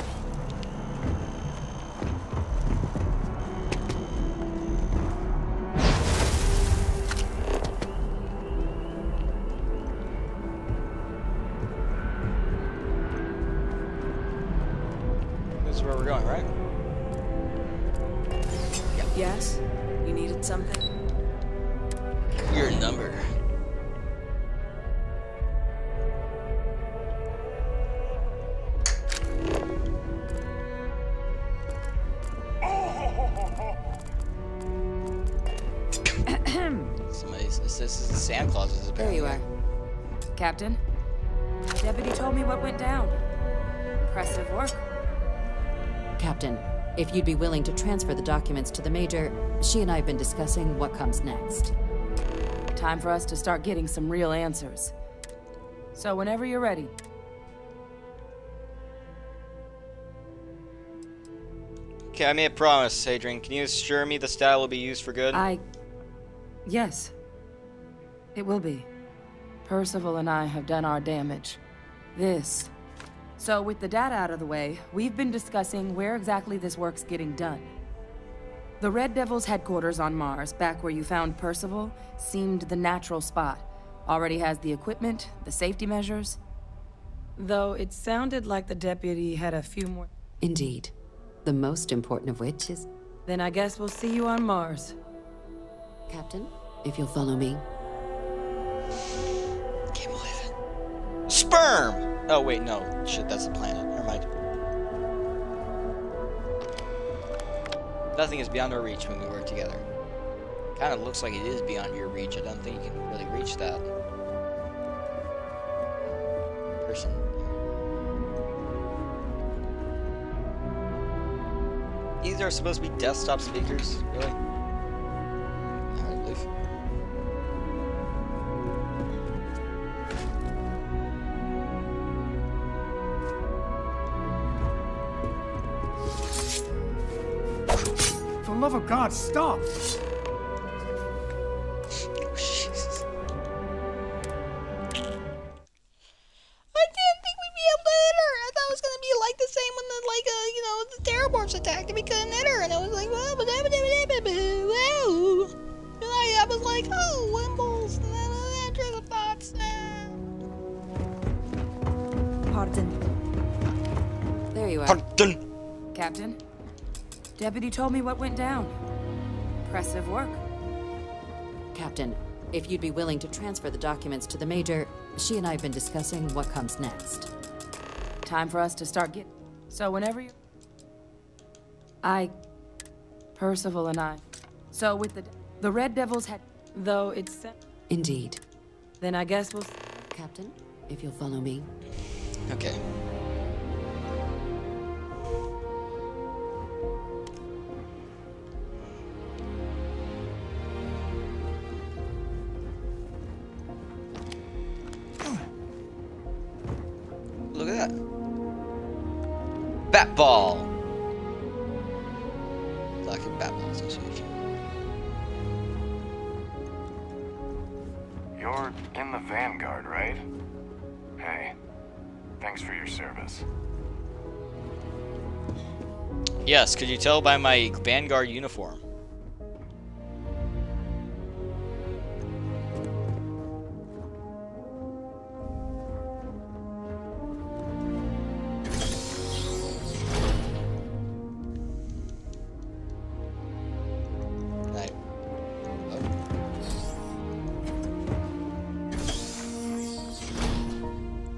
This is where we're going, right? Yes? You needed something? Your number. This is Santa Claus's There apparently. you are. Captain, Deputy told me what went down. Impressive work. Captain, if you'd be willing to transfer the documents to the Major, she and I have been discussing what comes next. Time for us to start getting some real answers. So whenever you're ready. Okay, I made a promise, Adrian. Can you assure me the style will be used for good? Yes. It will be. Percival and I have done our damage. So with the data out of the way, we've been discussing where exactly this work's getting done. The Red Devil's headquarters on Mars, back where you found Percival, seemed the natural spot. Already has the equipment, the safety measures. Though it sounded like the deputy had a few more... Indeed. The most important of which is... Then I guess we'll see you on Mars. Captain, if you'll follow me. Can't believe it. Sperm! Oh, wait, no. Shit, that's the planet. Never mind. Nothing is beyond our reach when we work together. Kind of looks like it is beyond your reach. I don't think you can really reach that. Person. These are supposed to be desktop speakers? Really? I believe. For the love of God, stop! Attacked and we couldn't hit her, and I was like, whoa, and I was like, oh, Wimbles, trigger thoughts. Pardon. There you are. Pardon. Captain, Deputy told me what went down. Impressive work. Captain, if you'd be willing to transfer the documents to the Major, she and I have been discussing what comes next. Time for us to start getting... So whenever you... Percival and I. So with the Red Devil's head, though it's... Indeed. Then I guess we'll... Captain, if you'll follow me. Okay. Look at that. Bat ball. Battle Association. You're in the Vanguard, right? Hey, thanks for your service. Yes, could you tell by my Vanguard uniform?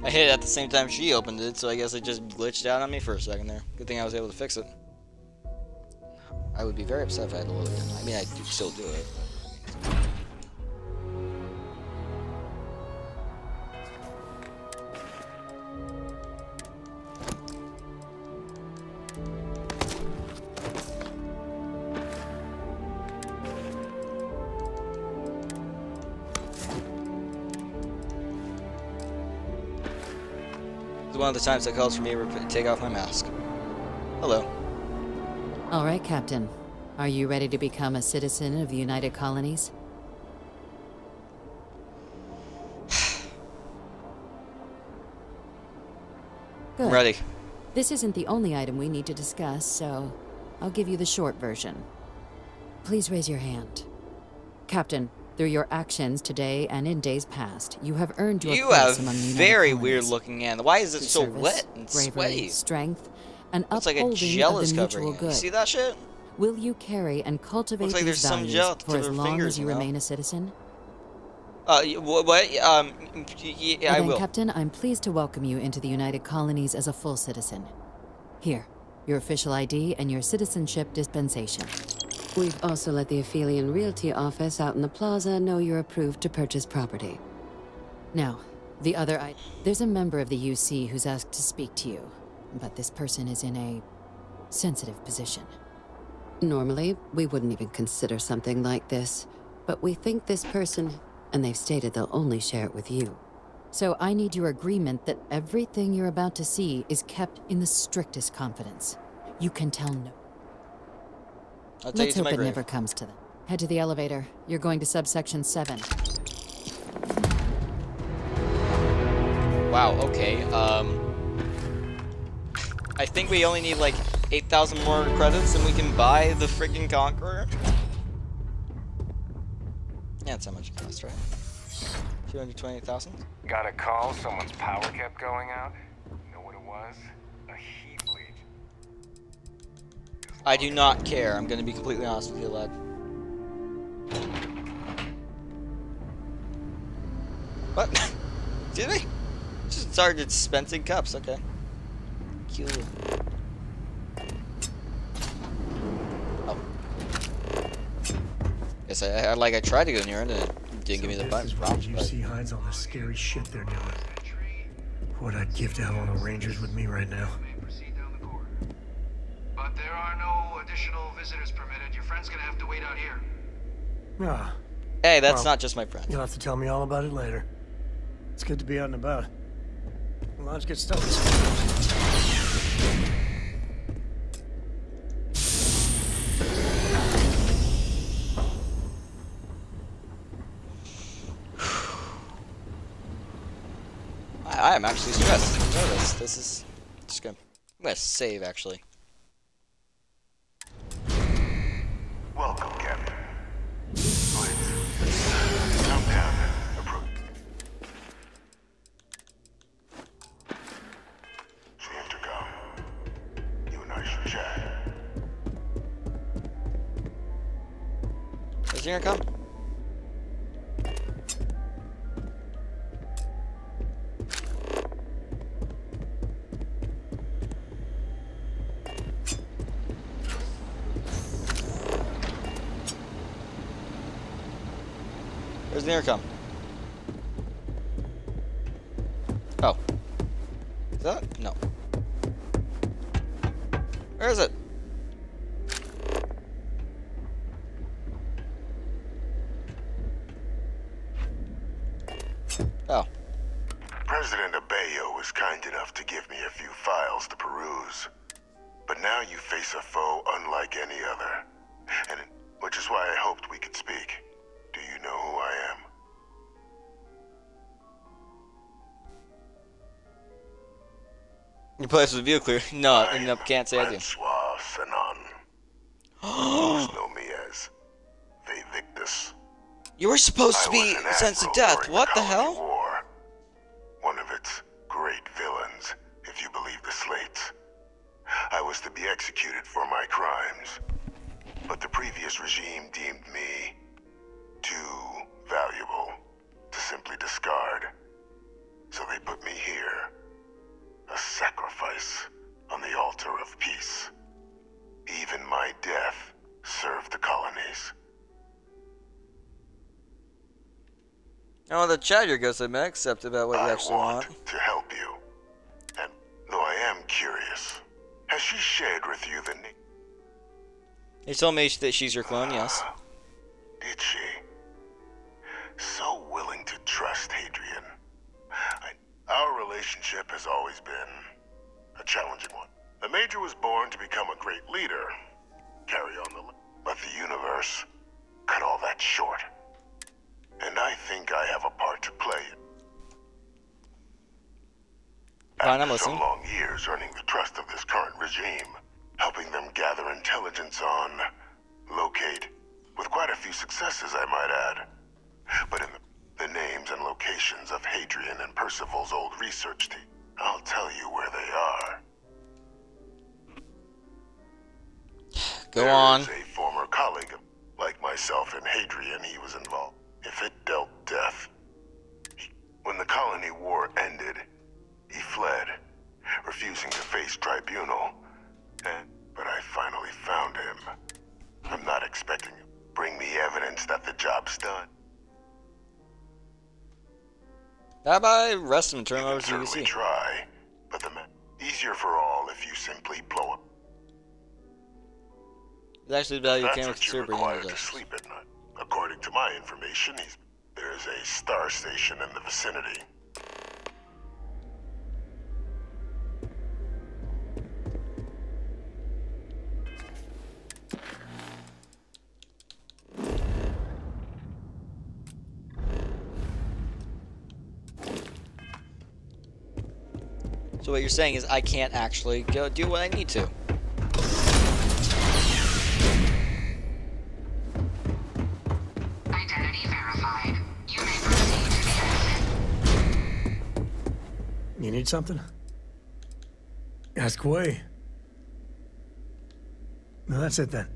I hit it at the same time she opened it, so I guess it just glitched out on me for a second there. Good thing I was able to fix it. I would be very upset if I had to load it. I mean, I do still do it. One of the times that calls for me to take off my mask. Hello. All right, Captain. Are you ready to become a citizen of the United Colonies? Good. Ready. This isn't the only item we need to discuss, so I'll give you the short version. Please raise your hand. Captain, through your actions today and in days past, you have earned your place among the United very Colonies. weird looking hand. Why is it so Service, wet and bravery, sweaty? Strength, and Looks like a upholding gel of is the covering mutual it. good. You see that shit? Will you carry and cultivate Looks like these there's some values gel for to as their long fingers, as you you know? remain a citizen? What? Yeah, I Then, will. Captain, I'm pleased to welcome you into the United Colonies as a full citizen. Here, your official ID and your citizenship dispensation. We've also let the Aphelion Realty office out in the plaza know you're approved to purchase property. Now, the other item. There's a member of the UC who's asked to speak to you, but this person is in a sensitive position. Normally, we wouldn't even consider something like this, but we think this person, and they've stated they'll only share it with you. So I need your agreement that everything you're about to see is kept in the strictest confidence. You can tell no. Let's hope it never comes to them. Head to the elevator. You're going to subsection 7. Wow, okay, I think we only need like 8,000 more credits and we can buy the freaking Conqueror. Yeah, that's how much it costs, right? 228,000? Got a call, someone's power kept going out. You know what it was? A heat leak. I do not care, I'm gonna be completely honest with you, lad. What? Did we? Just started dispensing cups, okay. Cool. Oh. Yes, I tried to go near it and it didn't give me the button prompt. You see hides all the scary shit they're doing. What I'd give to have all the Rangers with me right now. But there are no additional visitors permitted. Your friend's gonna have to wait out here. Ah. Hey, that's not just my friend. You'll have to tell me all about it later. It's good to be out and about. Well, let's get started. I am actually stressed. Nervous. This is just gonna. I'm gonna save actually. Welcome, Captain. Please, come down. Approach. It's the intercom. You and I should chat. Is the intercom? Where's the intercom? Oh. Is that? No. Where is it? Oh. President Abeyo was kind enough to give me a few files to peruse. But now you face a foe unlike any other. Which is why I hoped we could speak. Do you know who I am? Your place was view clear. No, I can't say I do. Francois Sanon. Most know me as Vivictus. You were supposed to be sentenced to death. What the hell? War. One of its great villains, if you believe the slates. I was to be executed for my crimes. But the previous regime deemed me too valuable to simply discard. So they put me here. A sacrifice on the altar of peace. Even my death served the colonies. Oh, the chat your goes admit accept about what you actually want. To help you. And though I am curious, has she shared with you the name? You told me that she's your clone, yes. Did she? So willing to trust Hadrian. Our relationship has always been a challenging one. The Major was born to become a great leader, carry on the but the universe cut all that short. And I think I have a part to play. After so long years earning the trust of this current regime, helping them gather intelligence on, locate, with quite a few successes I might add. But in the names and locations of Hadrian and Percival's old research team, I'll tell you where they are. Go on. There's a former colleague, like myself and Hadrian, he was involved. If it dealt death. When the colony war ended, he fled, refusing to face tribunal. But I finally found him. I'm not expecting him. Bring me evidence that the job's done. How about I arrest him and turn him over to UC? Try, but easier for all if you simply blow up. It's actually the value you That's can't what consider you're bringing required to justice. sleep at night. According to my information, there is a star station in the vicinity. So what you're saying is I can't actually go do what I need to. Identity verified. You may proceed to the exit. You need something? Ask away. No, that's it then.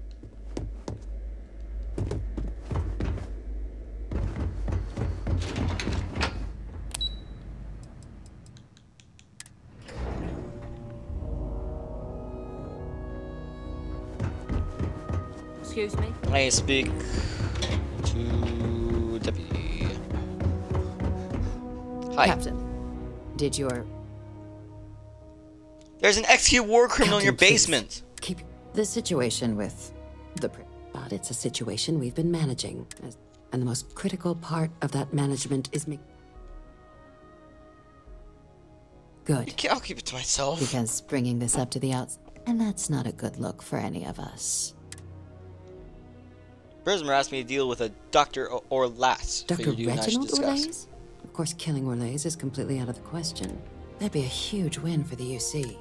Excuse me? I speak to Deputy. Hi. Captain, did your... There's an execute war criminal in your Captain, basement. Keep the situation with the... But it's a situation we've been managing. And the most critical part of that management is Good. I'll keep it to myself. Because bringing this up to the outside... And that's not a good look for any of us. Prismer asked me to deal with a Dr. Orlas. Dr. Reginald Orlays? Of course, killing Orlays is completely out of the question. That'd be a huge win for the UC.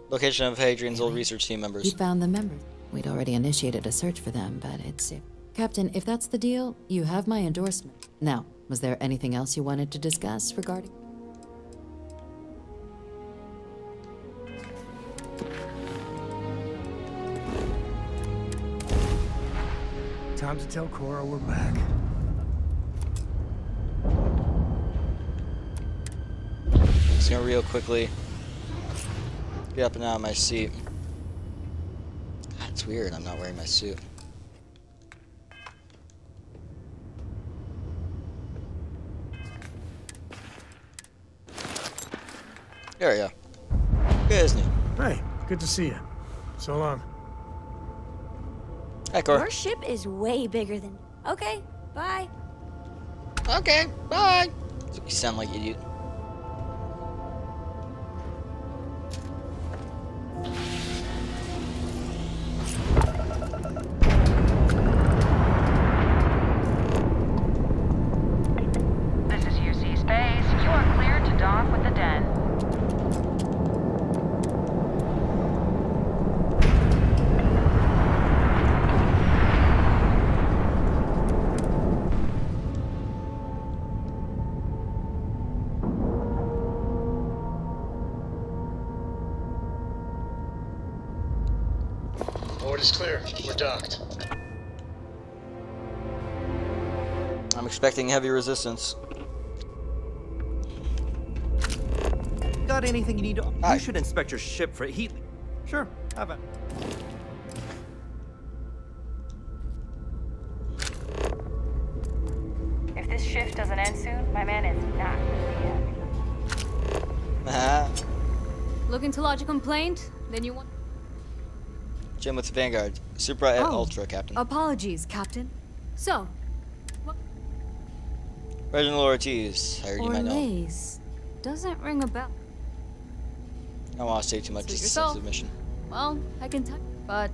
Location of Hadrian's old research team members. He found the members. We'd already initiated a search for them, but it's... Captain, if that's the deal, you have my endorsement. Now, was there anything else you wanted to discuss regarding... Time to tell Cora we're back. Just gonna real quickly get up and out of my seat. God, it's weird, I'm not wearing my suit. There we go. Good, isn't he? Hey, good to see you. So long. Hi, Cora. Your ship is way bigger than... Okay, bye. Okay, bye. You sound like an idiot. This is UC Space. You are cleared to dock with the den. Board is clear. We're docked. I'm expecting heavy resistance. Got anything you need to... Hi. You should inspect your ship for heat. Sure, have it. If this shift doesn't end soon, my man is not gonna be happy. Looking to lodge a complaint? Then you want... Jim with the Vanguard. Supra et Ultra, Captain. Apologies, Captain. So... Reginald Ortiz. I heard you might know. Orlays. Doesn't ring a bell. I don't want to say too much. Suit It's a yourself. sensitive mission. Well, I can tell you, but...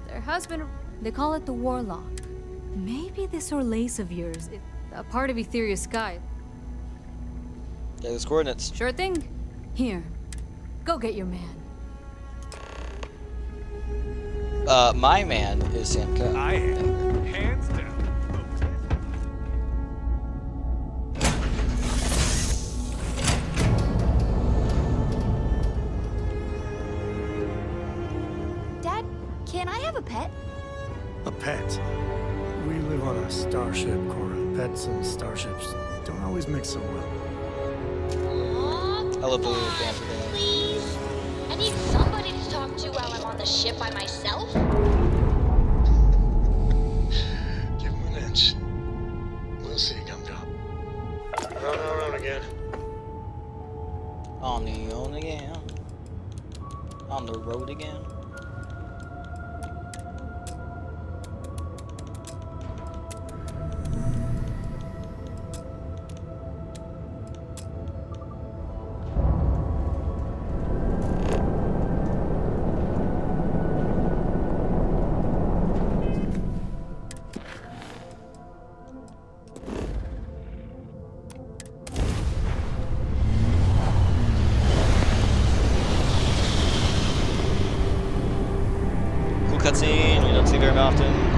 There has been a... They call it the Warlock. Maybe this Orlays of yours is a part of Etheria's sky. Yeah, there's coordinates. Sure thing. Here. Go get your man. My man is Sam Coe. I am. Hands down. Dad, can I have a pet? A pet? We live on a starship, Cora. Pets and starships don't always mix so well. I love the little banter there. Please. I need somebody to talk to while I'm on the ship by myself. Give him an inch. We'll see, Gum-Gum. Round again. On the again. On the road again. cutscene we don't see very often.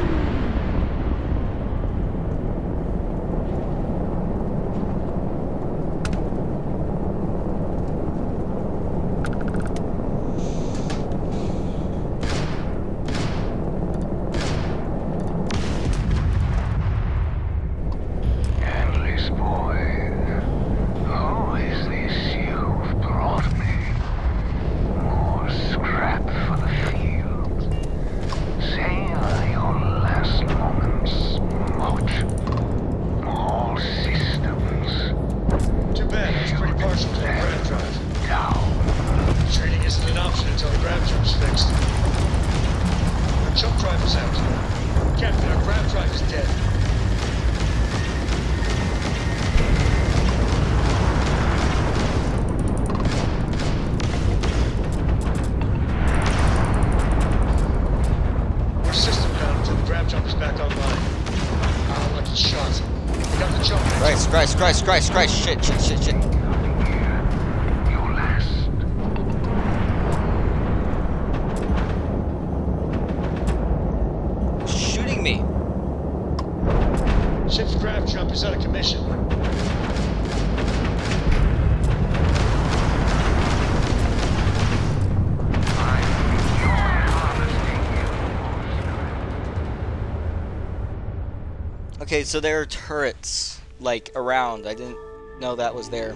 Christ, shit. Shooting me. Ship's grav jump is out of commission. Okay, so there are turrets, like, around. I didn't know that was there.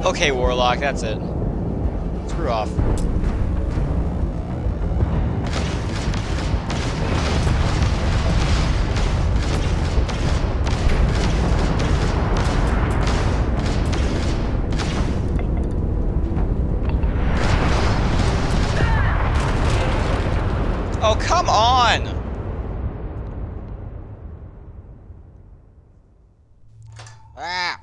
Okay, Warlock, that's it. Screw off. Oh, come on! Ah!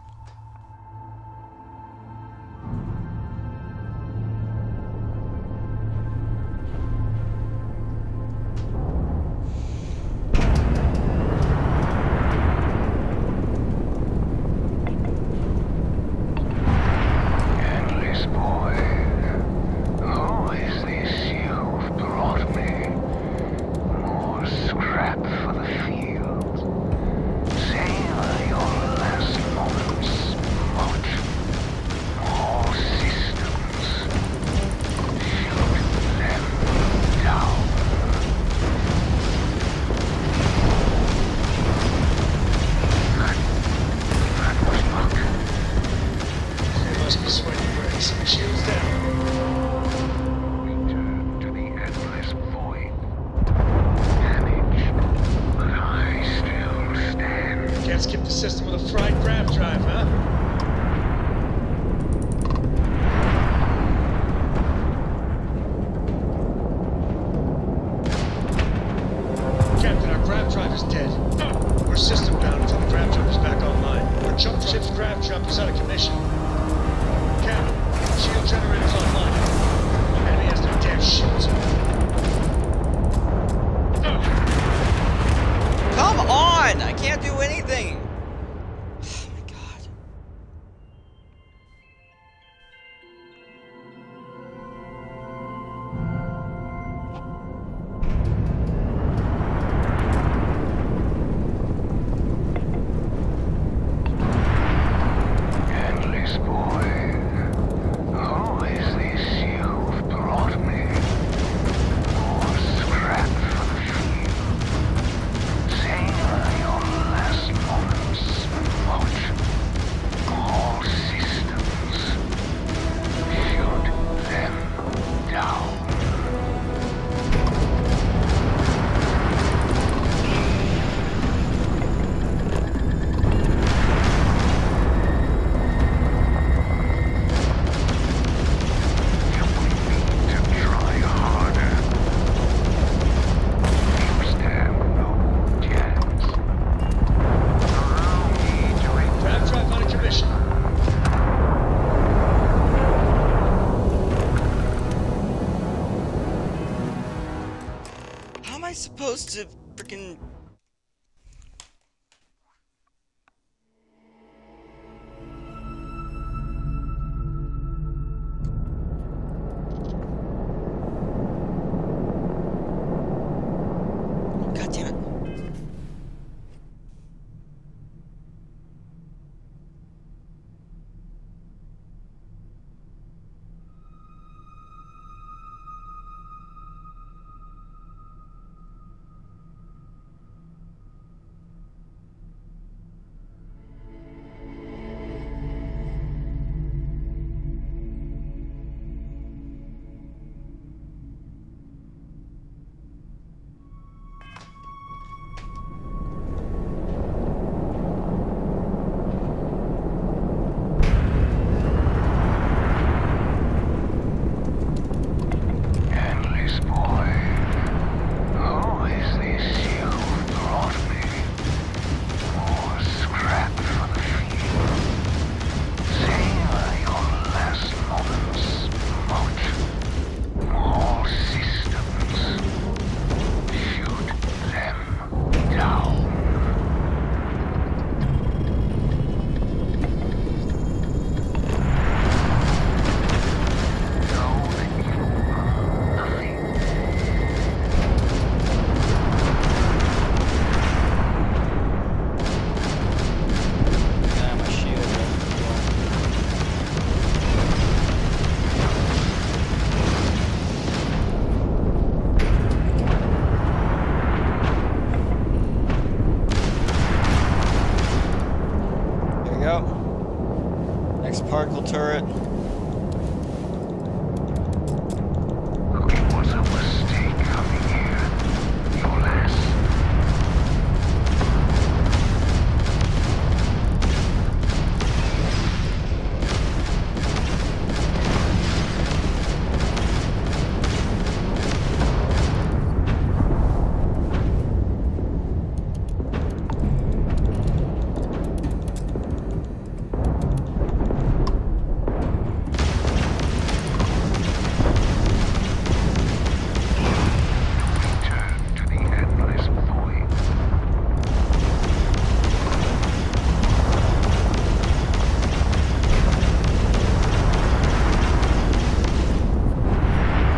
Tip the system with a fried grav drive, huh? Captain, our grav drive is dead. We're system bound until the grav jump is back online. Our jump ship's grav jump is out of commission. Captain, shield generator's online. Enemy has their damn shields up. Come on! I can't do anything! Oh my god. Endless boy, who is this you've brought me? More scrap for the field. Savor your last moments. Watch all systems. Shoot them down. Try harder. You stand no chance. Grav drive out of commission. How am I supposed to freaking... God damn it. Endless boy, who is this you've brought me? More scrap for the field. Savor your last moments. Watch all systems. Shoot them down. Know that you are nothing. Yeah, my shield. There we go. Next particle turret. It was a mistake coming here. Your last. Return to the endless void.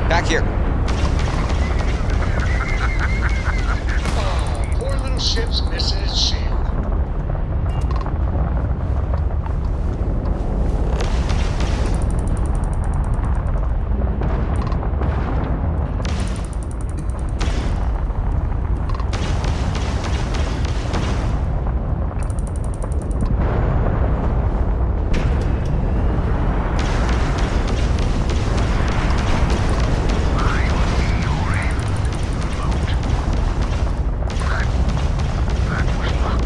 Back here. Oh, poor little ship's missing its shield. That was luck.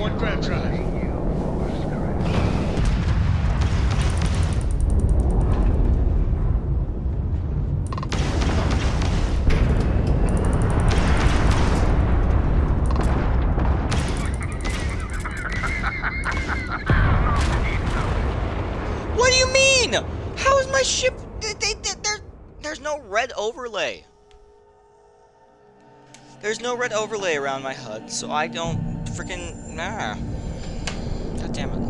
on grab drive. What do you mean? How is my ship? There's no red overlay. There's no red overlay around my HUD, so I don't freaking God damn it.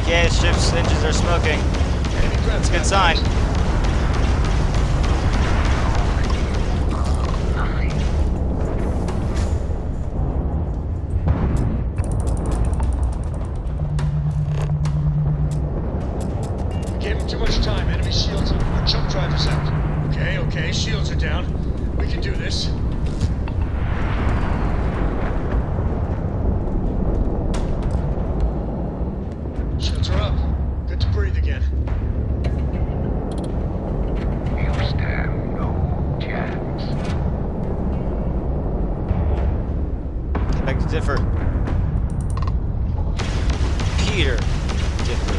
Yeah, ship's engines are smoking. That's a good sign. Gave him too much time. Enemy shields are jump drivers out. Okay, shields are down. We can do this. Shields are up. Good to breathe again. You stand no chance. I beg to differ. Peter, differ.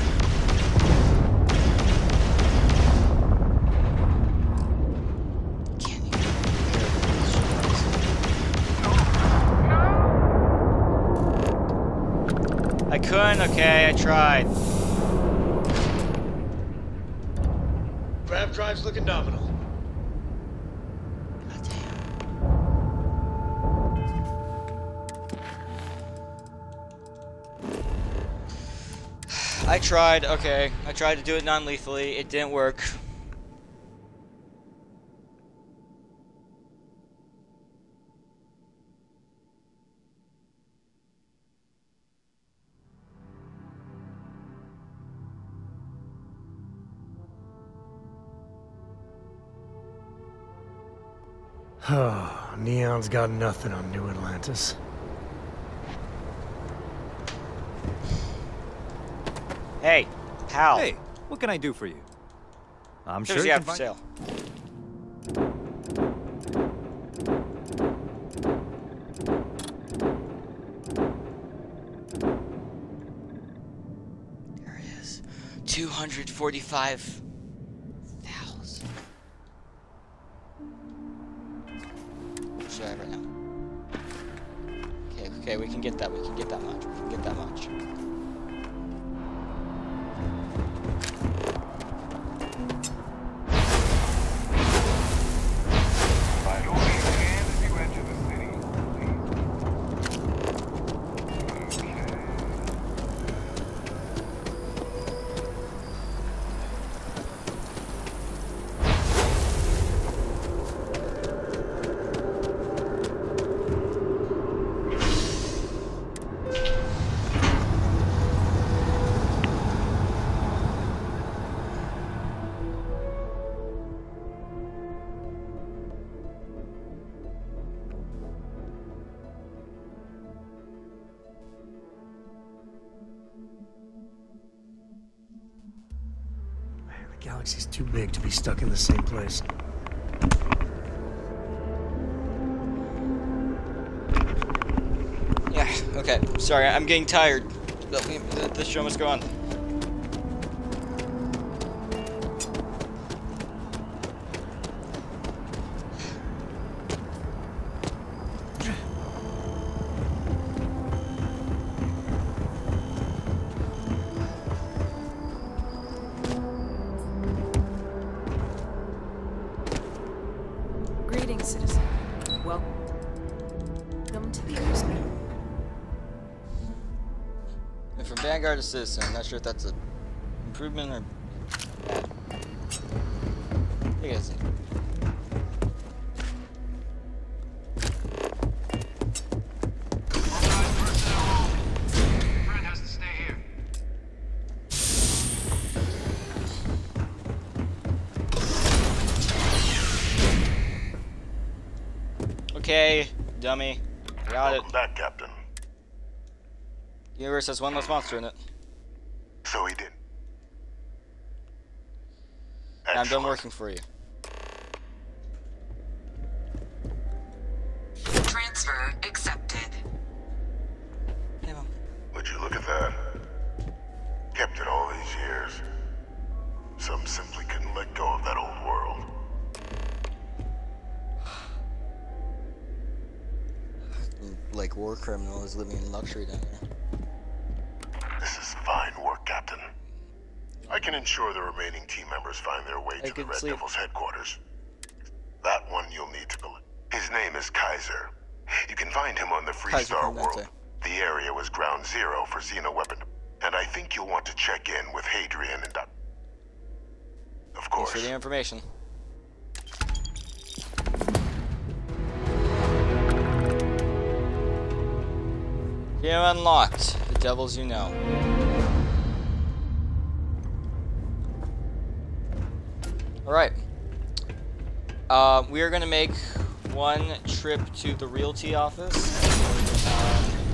I couldn't, okay, I tried. Grab drive's looking nominal. I tried, okay. I tried to do it non-lethally. It didn't work. Oh, Neon's got nothing on New Atlantis. Hey, Hal. Hey, what can I do for you? I'm Here's sure the you app can for sale. There it is. 245,000. Should I have right now? Okay, we can get that. We can get that much. We can get that much. The galaxy's too big to be stuck in the same place. Yeah, okay. Sorry, I'm getting tired. The show must go on. Greetings, citizen. Welcome to the Underside. And from Vanguard to Citizen, I'm not sure if that's an improvement or bad. I guess it. Friend has to stay here. Okay, dummy. Got it. Welcome back, Captain. The universe has one less monster in it. So he did. And I'm done working for you. Transfer accepted. Would you look at that? Kept it all these years. Some simply couldn't let go of that old world. Like war criminals living in luxury down there. This is fine work, Captain. I can ensure the remaining team members find their way to the Red Devil's headquarters. That one you'll need to collect. His name is Kaiser. You can find him on the Freestar world. The area was ground zero for Xeno weapon. And I think you'll want to check in with Hadrian and Of course. Thanks for the information. Game unlocked. The devils you know. Alright. We are going to make one trip to the realty office.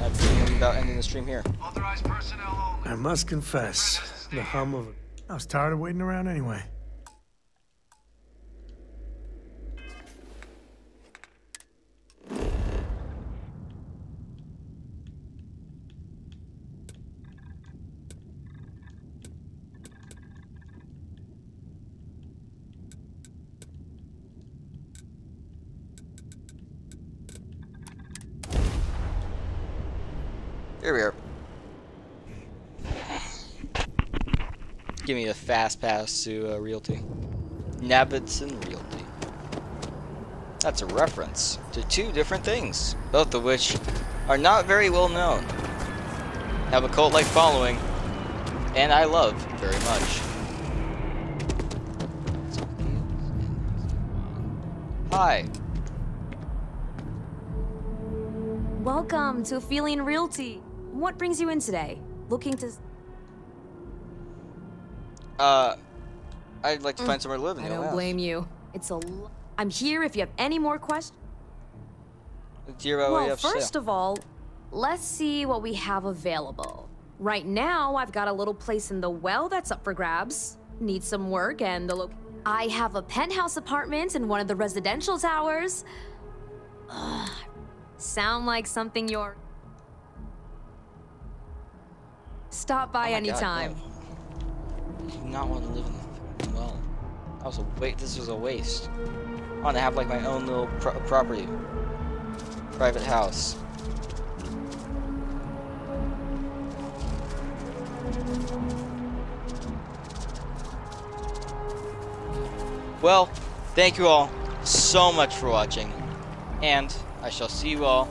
I'm thinking about ending the stream here. Authorized personnel only. I must confess, the hum of it. I was tired of waiting around anyway. Here we are. Give me a fast pass to Realty. Navidson Realty. That's a reference to two different things, both of which are not very well known. Have a cult-like following, and I love very much. Hi. Welcome to Feeling Realty. What brings you in today? Looking to... I'd like to find somewhere to live in I the don't house. blame you. I'm here if you have any more questions. Well, first of all, let's see what we have available. Right now, I've got a little place in the well that's up for grabs. Needs some work and I have a penthouse apartment in one of the residential towers. Ugh. Sound like something you're... Stop by anytime. I do not want to live in the well. This was a waste. I want to have like my own little property. Private house. Well, thank you all so much for watching, and I shall see you all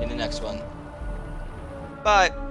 in the next one. Bye!